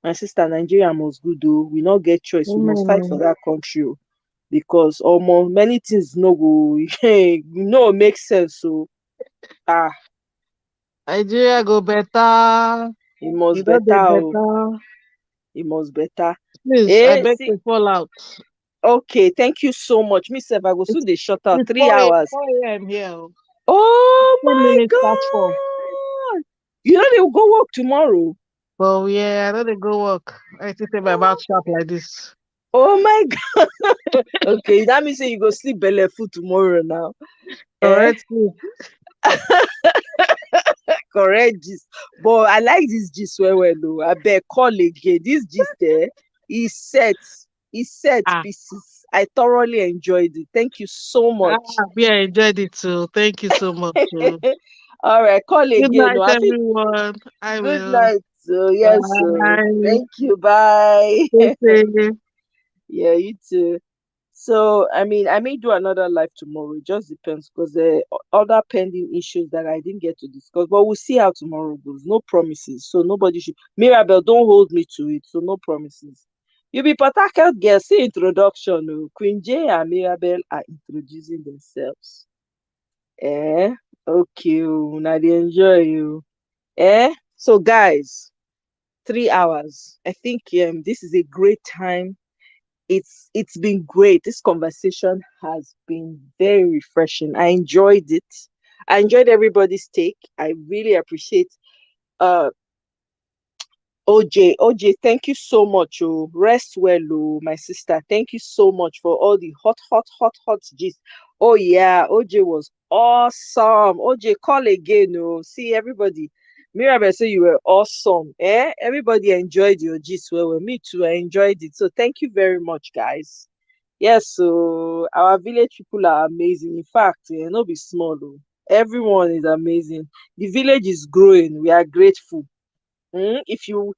my sister, Nigeria must good though. We not get choice. We must fight for Mm. that country oh, because almost many things no go make sense. So ah, Nigeria go better. it You must know they better. Oh, better. it must better. Please, I Eh, beg see, to fall out. okay, thank you so much. Me sef, I go soon It's they shut out it's 3 hours. 4 a.m. here. Oh. Oh 10 my minutes past 4. god! You know they will go work tomorrow. But yeah, I know they go work. I think say my mouth Oh, sharp like this. oh my god. Okay, that means say you go sleep belle full tomorrow now. Eh? Correct me. Correct gist. But I like this gist well though. I beg call again. This gist is set. Is set Ah, pieces. I thoroughly enjoyed it. Thank you so ah, much. yeah, I enjoyed it too. Thank you so much. Too. All right, call Good again. night, No, I think everyone. I good will. night. So yes, so Bye. thank you. Bye. Stay safe. Yeah, you too. So, I mean, I may do another live tomorrow. It just depends because there are other pending issues that I didn't get to discuss. But we'll see how tomorrow goes. No promises. So nobody should. Mirabel, don't hold me to it. So no promises. You be Patakel girl. See introduction. Oh. Queen J and Mirabel are introducing themselves. Eh? Okay. Oh, now they enjoy you. Eh? So guys, 3 hours. I think this is a great time. It's been great. This conversation has been very refreshing. I enjoyed it. I enjoyed everybody's take. I really appreciate uh OJ, thank you so much. Oh, rest well, oh, my sister. Thank you so much for all the hot gist. Oh yeah, OJ was awesome. OJ, call again. Oh, see everybody. Mirabel say you were awesome. Eh? Everybody enjoyed your gist. Well, me too. I enjoyed it. So thank you very much, guys. Yes, so our village people are amazing. In fact, no be small. Oh. Everyone is amazing. The village is growing. We are grateful. If you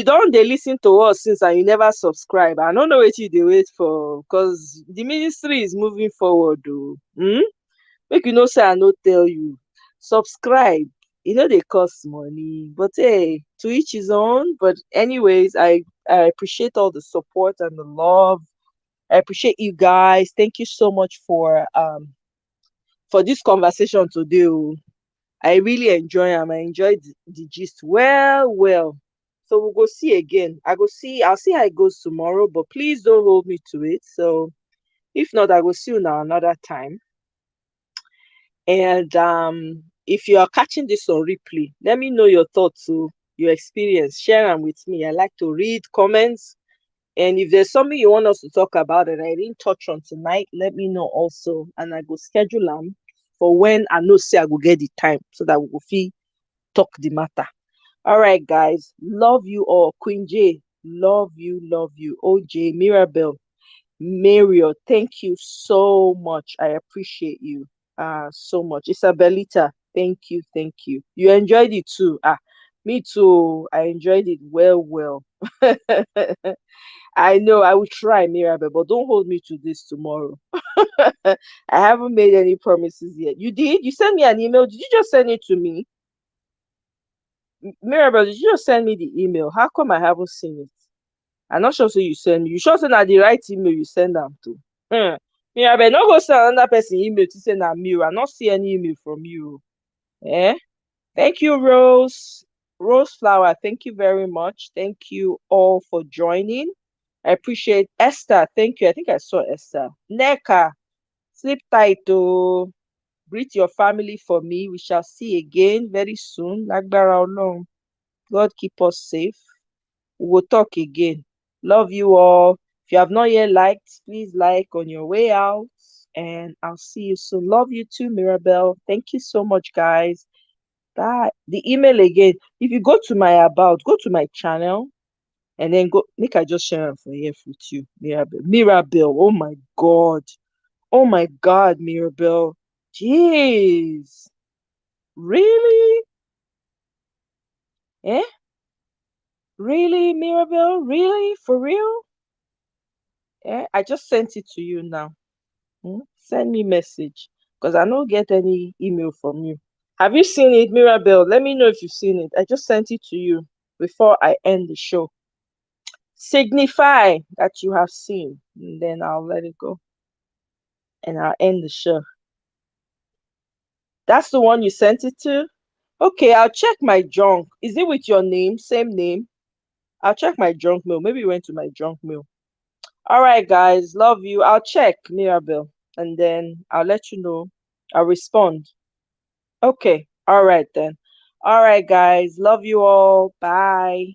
don't dey lis ten to us since and you never subscribe, I no know wetin you dey wait for because the ministry is moving forward o. Make you know say I no tell you. Subscribe. E no dey cost money but hey, to each his own. But anyways, I appreciate all the support and the love. I appreciate you guys. Thank you so much for this conversation today o. I really enjoy am. I enjoyed the gist well. So we'll go see again. I'll see how it goes tomorrow, but please don't hold me to it. So if not, I will see you now another time. And if you are catching this on replay, let me know your thoughts, so your experience. Share them with me. I like to read comments. And if there's something you want us to talk about that I didn't touch on tonight, let me know also. And I go schedule them for when I know say I will get the time so that we will feel talk the matter. All right, guys. Love you all. Queen J, love you. OJ, Mirabel, Mario, thank you so much. I appreciate you so much. Isabelita, thank you, thank you. You enjoyed it too. Me too. I enjoyed it well. I know I will try, Mirabel, but don't hold me to this tomorrow. I haven't made any promises yet. You did? You sent me an email. Did you just send it to me? Mirabel, did you just send me the email? How come I haven't seen it? I'm not sure so you send me. You sure send na the right email you send them to? Mirabel, no go send another person email to send na me. I not see any email from you. Eh? Thank you, Rose. Rose Flower, thank you very much. Thank you all for joining. I appreciate Esther. Thank you. I think I saw Esther. Neka, sleep tight to greet your family for me. We shall see again very soon. Lágbára Ọlọ́run. God keep us safe. We will talk again. Love you all. If you have not yet liked, please like on your way out. And I'll see you soon. Love you too, Mirabel. Thank you so much, guys. Bye. The email again. If you go to my about, go to my channel and then go. Make I just share it for here with you, Mirabel. Mirabel. Oh my God. Oh my God, Mirabel. Jeez. Really? Eh? Really, Mirabel? Really? For real? I just sent it to you now. Send me message because I don't get any email from you. Have you seen it, Mirabelle? Let me know if you've seen it. I just sent it to you before I end the show. Signify that you have seen, and then I'll let it go and I'll end the show. That's the one you sent it to? Okay, I'll check my junk. Is it with your name? Same name? I'll check my junk mail. Maybe it went to my junk mail. All right, guys. Love you. I'll check, Mirabelle, and then I'll let you know. I'll respond. Okay. All right, then. All right, guys. Love you all. Bye.